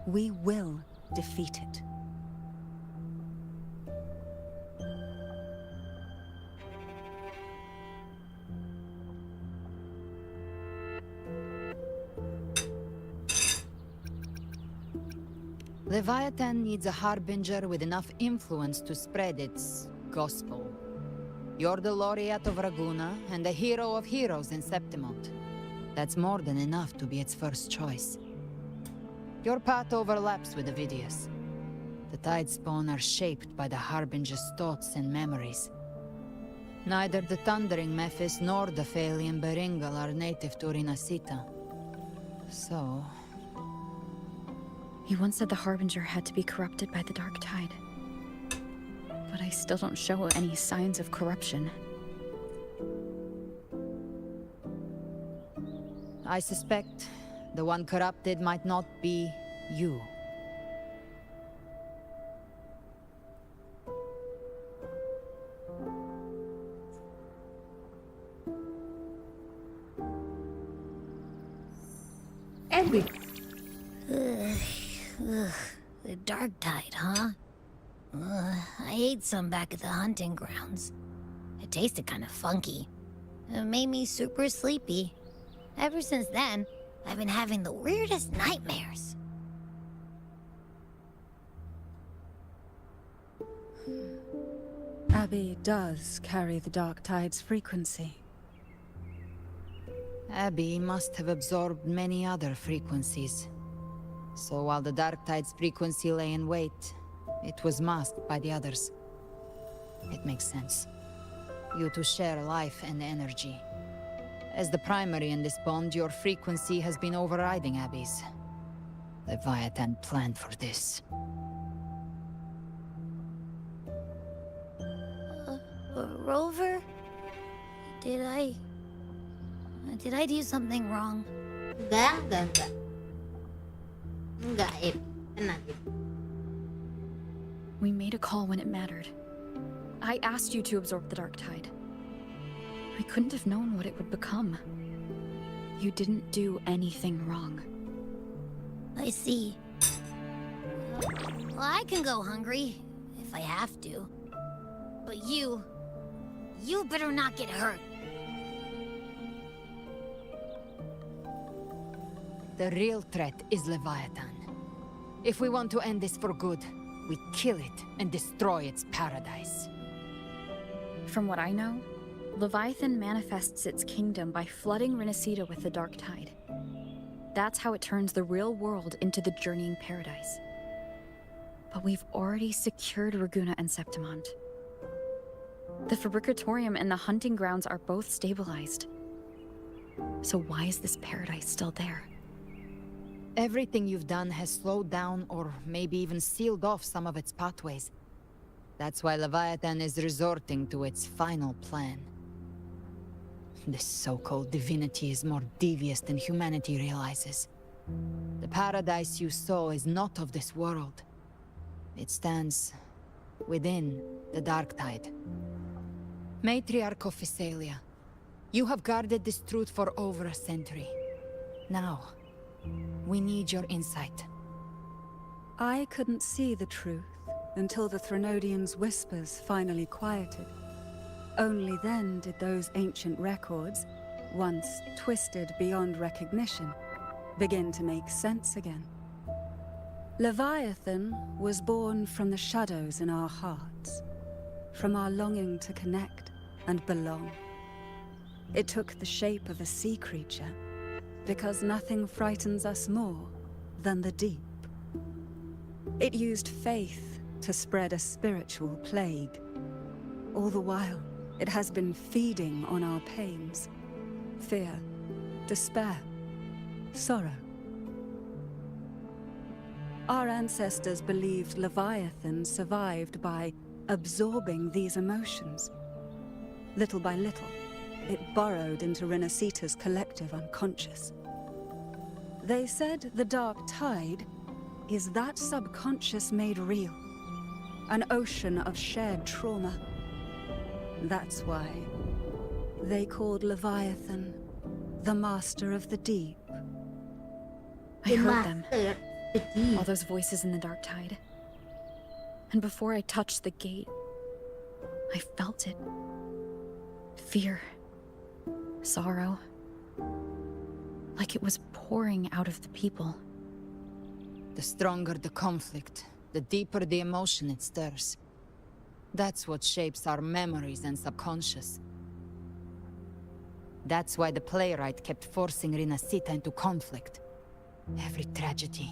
[SPEAKER 10] We will defeat it.
[SPEAKER 9] Leviathan needs a harbinger with enough influence to spread its gospel. You're the laureate of Raguna and the hero of heroes in Septimont. That's more than enough to be its first choice. Your path overlaps with Ovidius. The Tidespawn are shaped by the harbinger's thoughts and memories. Neither the Thundering Mephis nor the Phalian Beringal are native to Rinasita. So...
[SPEAKER 5] You once said the Harbinger had to be corrupted by the Dark Tide. But I still don't show any signs of corruption.
[SPEAKER 9] I suspect the one corrupted might not be you.
[SPEAKER 1] Abby.
[SPEAKER 4] The Dark Tide, huh? I ate some back at the hunting grounds. It tasted kind of funky. It made me super sleepy. Ever since then, I've been having the weirdest nightmares.
[SPEAKER 10] Abby does carry the Dark Tide's frequency.
[SPEAKER 9] Abby must have absorbed many other frequencies. So while the Dark Tide's frequency lay in wait, it was masked by the others. It makes sense. You two share life and energy. As the primary in this bond, your frequency has been overriding Abby's. Leviathan planned for this.
[SPEAKER 4] Rover? Did I do something wrong?
[SPEAKER 1] Enggak. Enggak, tenang.
[SPEAKER 5] We made a call when it mattered. I asked you to absorb the Dark Tide. I couldn't have known what it would become. You didn't do anything wrong.
[SPEAKER 4] I see. Well, I can go hungry, if I have to. But you better not get hurt.
[SPEAKER 9] The real threat is Leviathan. If we want to end this for good, we kill it and destroy its paradise.
[SPEAKER 5] From what I know, Leviathan manifests its kingdom by flooding Rinasita with the Dark Tide. That's how it turns the real world into the journeying paradise. But we've already secured Raguna and Septimont. The Fabricatorium and the hunting grounds are both stabilized. So why is this paradise still there?
[SPEAKER 9] Everything you've done has slowed down or maybe even sealed off some of its pathways. That's why Leviathan is resorting to its final plan. This so-called divinity is more devious than humanity realizes. The paradise you saw is not of this world. It stands within the Dark Tide. Matriarch of Thessalia, you have guarded this truth for over a century. Now, we need your insight.
[SPEAKER 10] I couldn't see the truth until the Threnodian's whispers finally quieted. Only then did those ancient records, once twisted beyond recognition, begin to make sense again. Leviathan was born from the shadows in our hearts, from our longing to connect and belong. It took the shape of a sea creature, because nothing frightens us more than the deep. It used faith to spread a spiritual plague. All the while, it has been feeding on our pains. Fear, despair, sorrow. Our ancestors believed Leviathan survived by absorbing these emotions. Little by little, it burrowed into Renacita's collective unconscious. They said the dark tide is that subconscious made real, an ocean of shared trauma. That's why they called Leviathan the Master of the Deep.
[SPEAKER 5] I heard them. All those voices in the dark tide. And before I touched the gate, I felt it. Fear. Sorrow. Like it was pouring out of the people.
[SPEAKER 9] The stronger the conflict, the deeper the emotion it stirs. That's what shapes our memories and subconscious. That's why the playwright kept forcing Renacita into conflict. Every tragedy,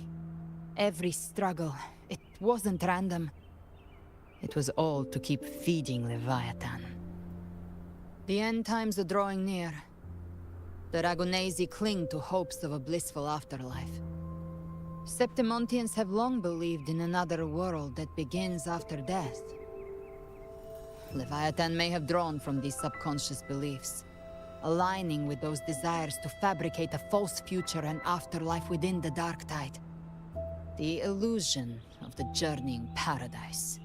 [SPEAKER 9] every struggle, it wasn't random. It was all to keep feeding Leviathan. The end times are drawing near. The Ragunesi cling to hopes of a blissful afterlife. Septimontians have long believed in another world that begins after death. Leviathan may have drawn from these subconscious beliefs, aligning with those desires to fabricate a false future and afterlife within the dark tide. The illusion of the journeying paradise.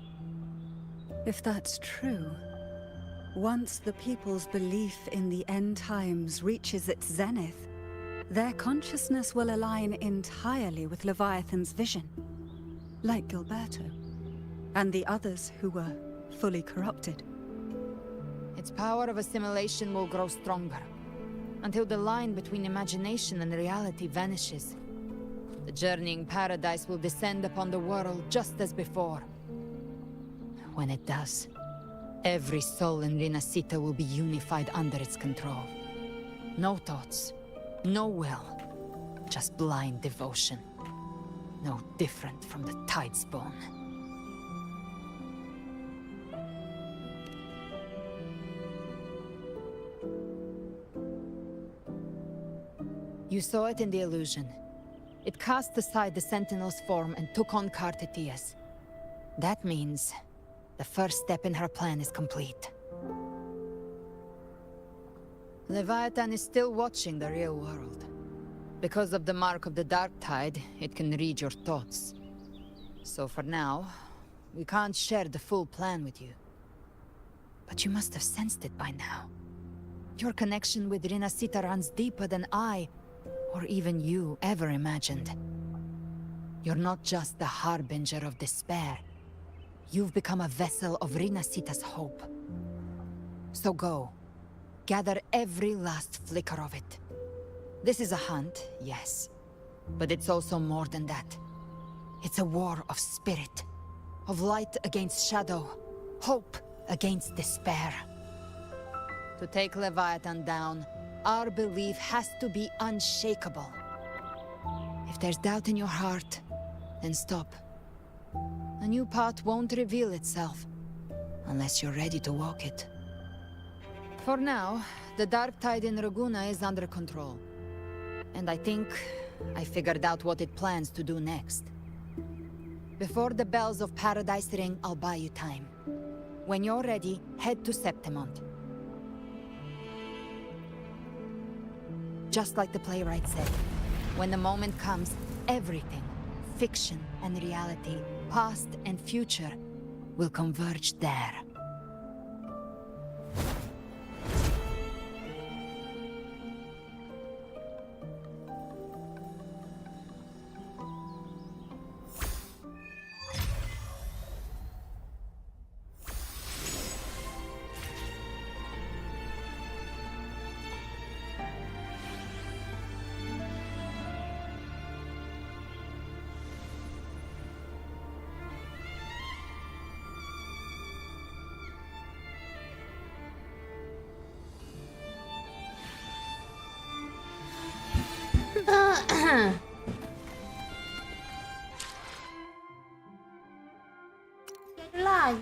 [SPEAKER 10] If that's true, once the people's belief in the end times reaches its zenith, their consciousness will align entirely with Leviathan's vision, like Gilberto, and the others who were fully corrupted.
[SPEAKER 9] Its power of assimilation will grow stronger, until the line between imagination and reality vanishes. The journeying paradise will descend upon the world just as before. When it does, every soul in Renacita will be unified under its control. No thoughts, no will, just blind devotion. No different from the Tidespawn. You saw it in the illusion. It cast aside the Sentinel's form and took on Cartetia's. That means the first step in her plan is complete. Leviathan is still watching the real world. Because of the mark of the Dark Tide, it can read your thoughts. So for now, we can't share the full plan with you. But you must have sensed it by now. Your connection with Renacita runs deeper than I, or even you, ever imagined. You're not just the harbinger of despair. You've become a vessel of Renacita's hope. So go. Gather every last flicker of it. This is a hunt, yes. But it's also more than that. It's a war of spirit. Of light against shadow. Hope against despair. To take Leviathan down, our belief has to be unshakable. If there's doubt in your heart, then stop. A new path won't reveal itself, unless you're ready to walk it. For now, the dark tide in Raguna is under control. And I think I figured out what it plans to do next. Before the bells of Paradise ring, I'll buy you time. When you're ready, head to Septimont. Just like the playwright said, when the moment comes, everything, fiction and reality, past and future, will converge there.
[SPEAKER 1] Lagi.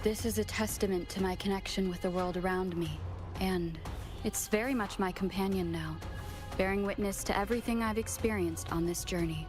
[SPEAKER 5] This is a testament to my connection with the world around me, and it's very much my companion now, bearing witness to everything I've experienced on this journey.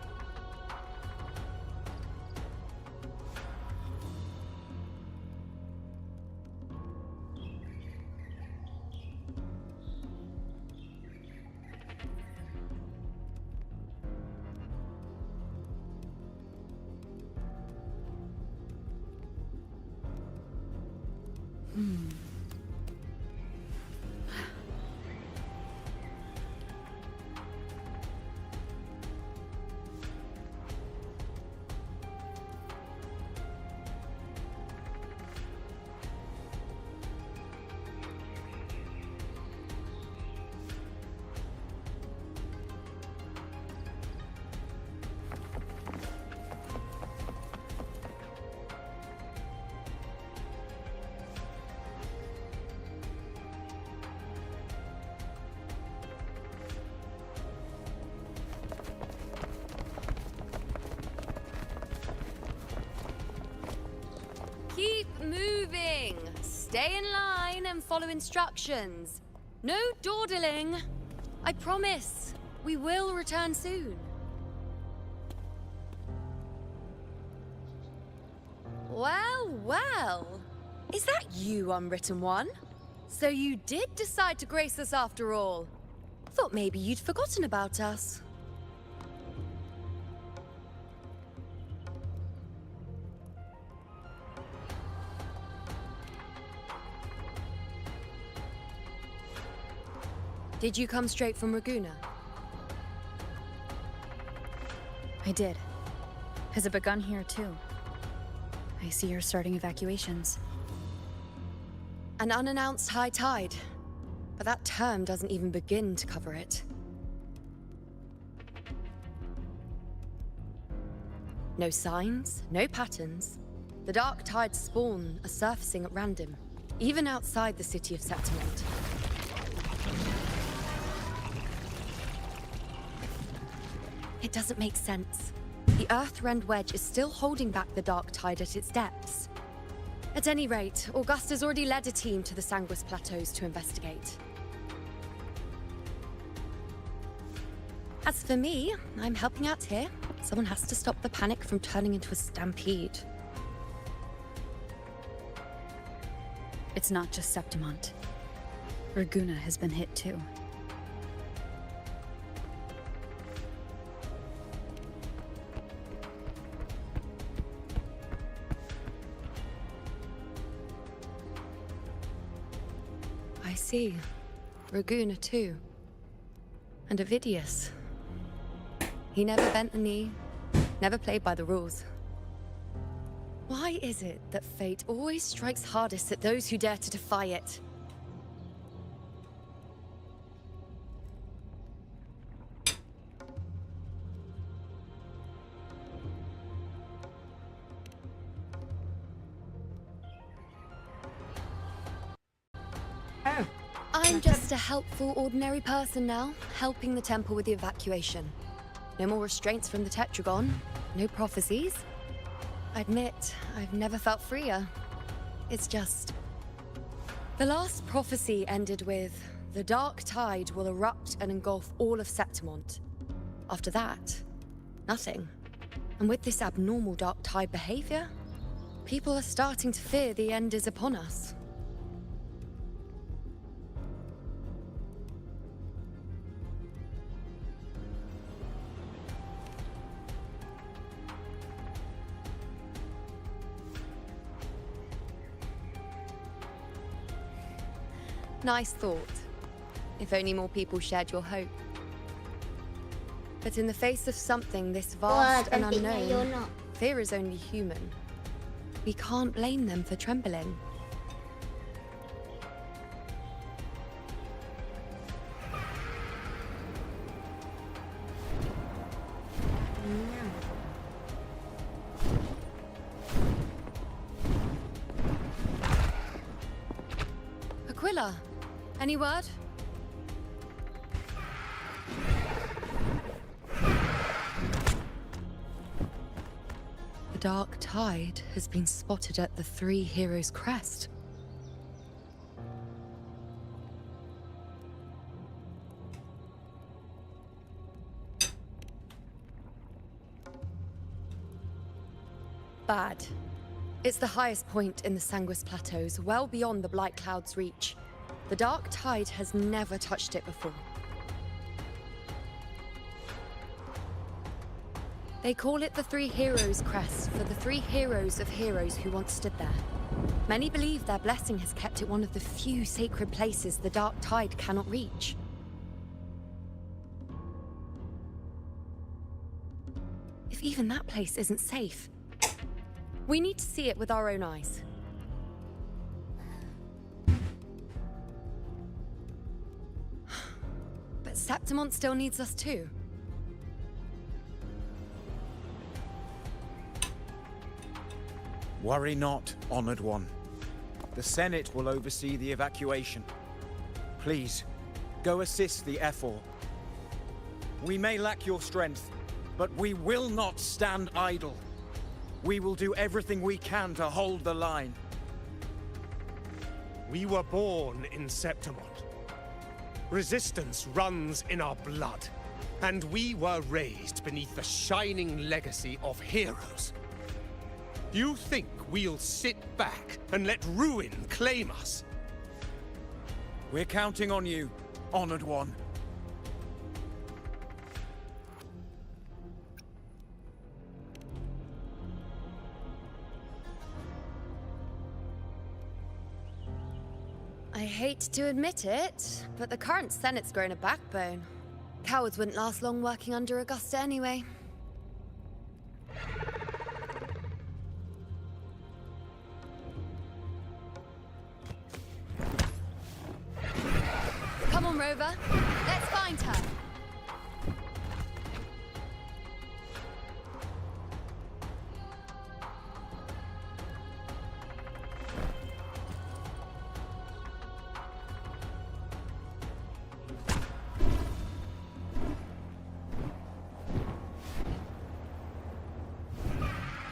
[SPEAKER 21] Keep moving. Stay in line and follow instructions. No dawdling. I promise. We will return soon. Well, well. Is that you, Unwritten One? So you did decide to grace us after all. Thought maybe you'd forgotten about us. Did you come straight from Raguna?
[SPEAKER 5] I did. Has it begun here too? I see you're starting evacuations.
[SPEAKER 21] An unannounced high tide. But that term doesn't even begin to cover it. No signs, no patterns. The dark tide's spawn are surfacing at random, even outside the city of Septimont. It doesn't make sense. The Earthrend Wedge is still holding back the dark tide at its depths. At any rate, Augusta's already led a team to the Sanguis Plateaus to investigate. As for me, I'm helping out here. Someone has to stop the panic from turning into a stampede.
[SPEAKER 5] It's not just Septimont. Raguna has been hit too.
[SPEAKER 21] I see. Raguna too. And Ovidius. He never bent the knee, never played by the rules. Why is it that fate always strikes hardest at those who dare to defy it? I'm just a helpful, ordinary person now, helping the temple with the evacuation. No more restraints from the Tetragon, no prophecies. I admit, I've never felt freer. It's just... The last prophecy ended with, the dark tide will erupt and engulf all of Septimont. After that, nothing. And with this abnormal dark tide behavior, people are starting to fear the end is upon us. Nice thought. If only more people shared your hope. But in the face of something this vast and unknown, fear is only human. We can't blame them for trembling. Aquila, any word? The The dark tide has been spotted at the Three Heroes' crest. Bad. It's the highest point in the Sanguis Plateaus, well beyond the Blight Cloud's reach. The dark tide has never touched it before. They call it the Three Heroes' Crest for the three heroes of heroes who once stood there. Many believe their blessing has kept it one of the few sacred places the dark tide cannot reach. If even that place isn't safe, we need to see it with our own eyes. But Septimont still needs us too.
[SPEAKER 11] Worry not, Honored One. The Senate will oversee the evacuation. Please, go assist the Ephor. We may lack your strength, but we will not stand idle. We will do everything we can to hold the line.
[SPEAKER 22] We were born in Septimont. Resistance runs in our blood, and we were raised beneath the shining legacy of heroes. You think we'll sit back and let ruin claim us?
[SPEAKER 11] We're counting on you, Honored One.
[SPEAKER 21] I hate to admit it, but the current Senate's grown a backbone. Cowards wouldn't last long working under Augusta anyway. Come on, Rover. Let's find her.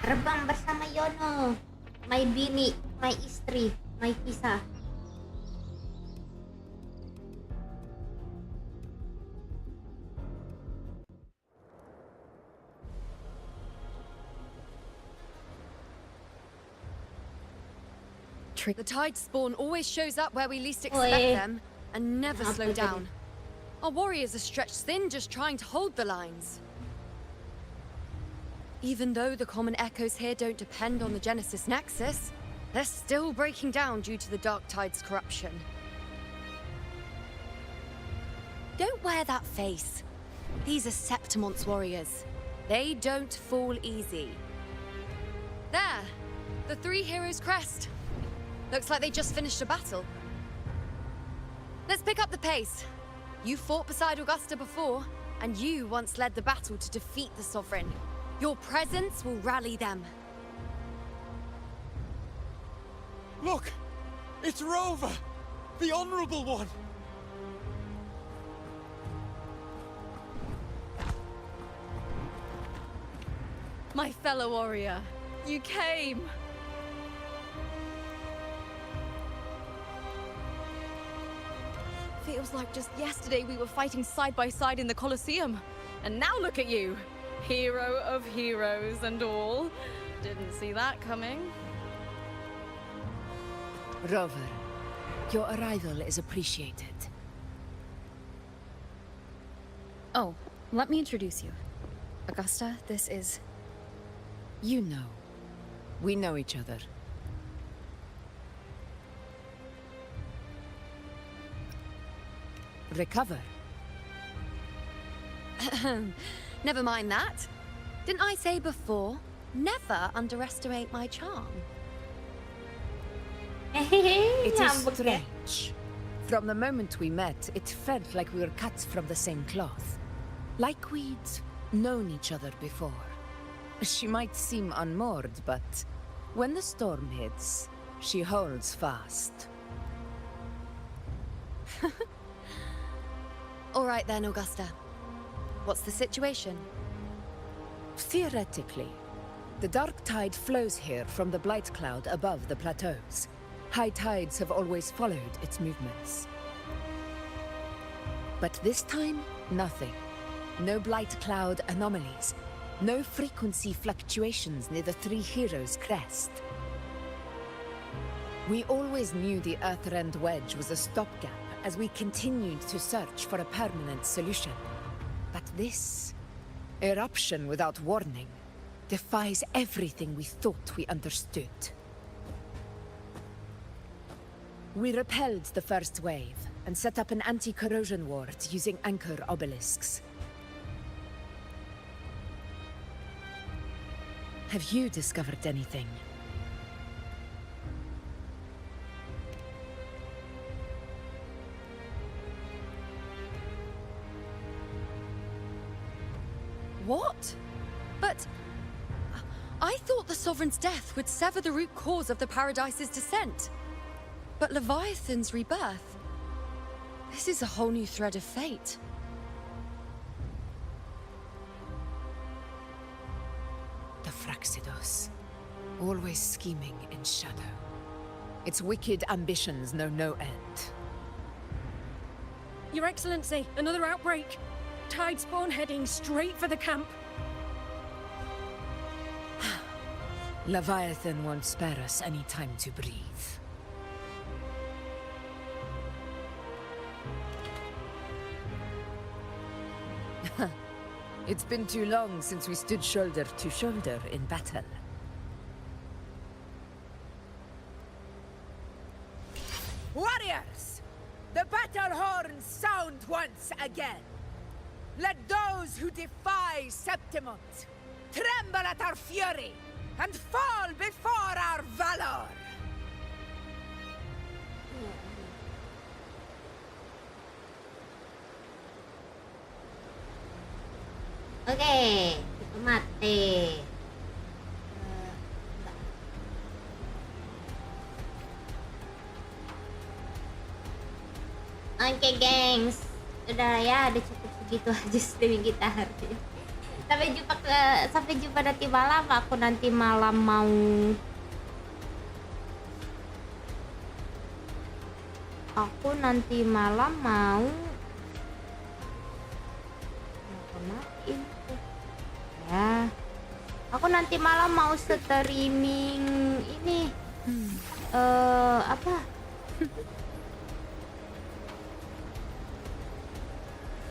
[SPEAKER 1] Terbang bersama Yono, my bini, my istri, my kisah.
[SPEAKER 21] The tide spawn always shows up where we least expect them, and never slow down. Our warriors are stretched thin just trying to hold the lines. Even though the common echoes here don't depend on the Genesis Nexus, they're still breaking down due to the Dark Tide's corruption. Don't wear that face. These are Septimont's warriors. They don't fall easy. There! The Three Heroes' Crest. Looks like they just finished a battle. Let's pick up the pace. You fought beside Augusta before, and you once led the battle to defeat the Sovereign. Your presence will rally them.
[SPEAKER 11] Look! It's Rover! The Honorable One!
[SPEAKER 14] My fellow warrior, you came! Feels like just yesterday we were fighting side by side in the Colosseum. And now look at you! Hero of heroes and all. Didn't see that coming.
[SPEAKER 23] Rover, your arrival is appreciated.
[SPEAKER 5] Oh, let me introduce you. Augusta, this is...
[SPEAKER 23] You know. We know each other. Recover.
[SPEAKER 21] Never mind that. Didn't I say before, never underestimate my charm?
[SPEAKER 23] It is strange. From the moment we met, it felt like we were cut from the same cloth. Like we'd known each other before. She might seem unmoored, but when the storm hits, she holds fast.
[SPEAKER 21] All right then, Augusta. What's the situation?
[SPEAKER 23] Theoretically, The dark tide flows here from the blight cloud above the plateaus. High tides have always followed its movements. But this time, nothing. No blight cloud anomalies. No frequency fluctuations near the Three Heroes' crest. We always knew the Earthrend Wedge was a stopgap as we continued to search for a permanent solution. But this eruption without warning defies everything we thought we understood. We repelled the first wave and set up an anti-corrosion ward using anchor obelisks. Have you discovered anything?
[SPEAKER 21] What? But I thought the Sovereign's death would sever the root cause of the Paradise's descent. But Leviathan's rebirth... This is a whole new thread of fate.
[SPEAKER 23] The Fraxidos, always scheming in shadow. Its wicked ambitions know no end.
[SPEAKER 2] Your Excellency, another outbreak. Tide spawn heading straight for the camp.
[SPEAKER 23] Leviathan won't spare us any time to breathe. It's been too long since we stood shoulder to shoulder in battle.
[SPEAKER 16] Warriors! The battle horns sound once again. Let those who defy Septimont tremble at our fury and fall before our valor!
[SPEAKER 1] Oke, itu mati. Oke, gengs. Udah ya, udah cukup segitu aja streaming kita hari ini. Sampai jumpa nanti malam. Aku nanti malam mau kemanain tuh? Ya. Aku nanti malam mau streaming ini. Apa?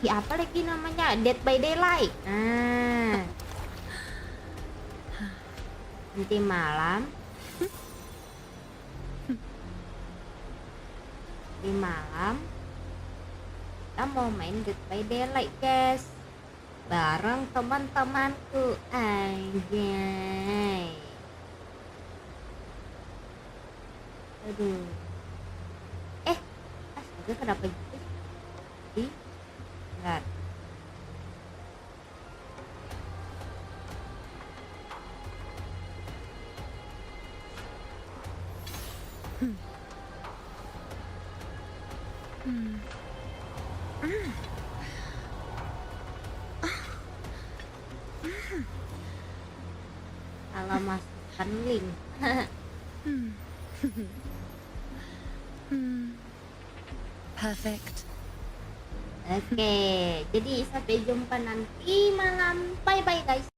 [SPEAKER 1] Ya apa lagi namanya? Dead by Daylight. Nanti malam. Kita mau main Dead by Daylight, guys. Bareng teman-temanku aja. Aduh. Astaga, kenapa gitu? Bentar. Kalau masukkan link.
[SPEAKER 21] Perfect.
[SPEAKER 1] Oke, jadi sampai jumpa nanti malam. Bye bye guys.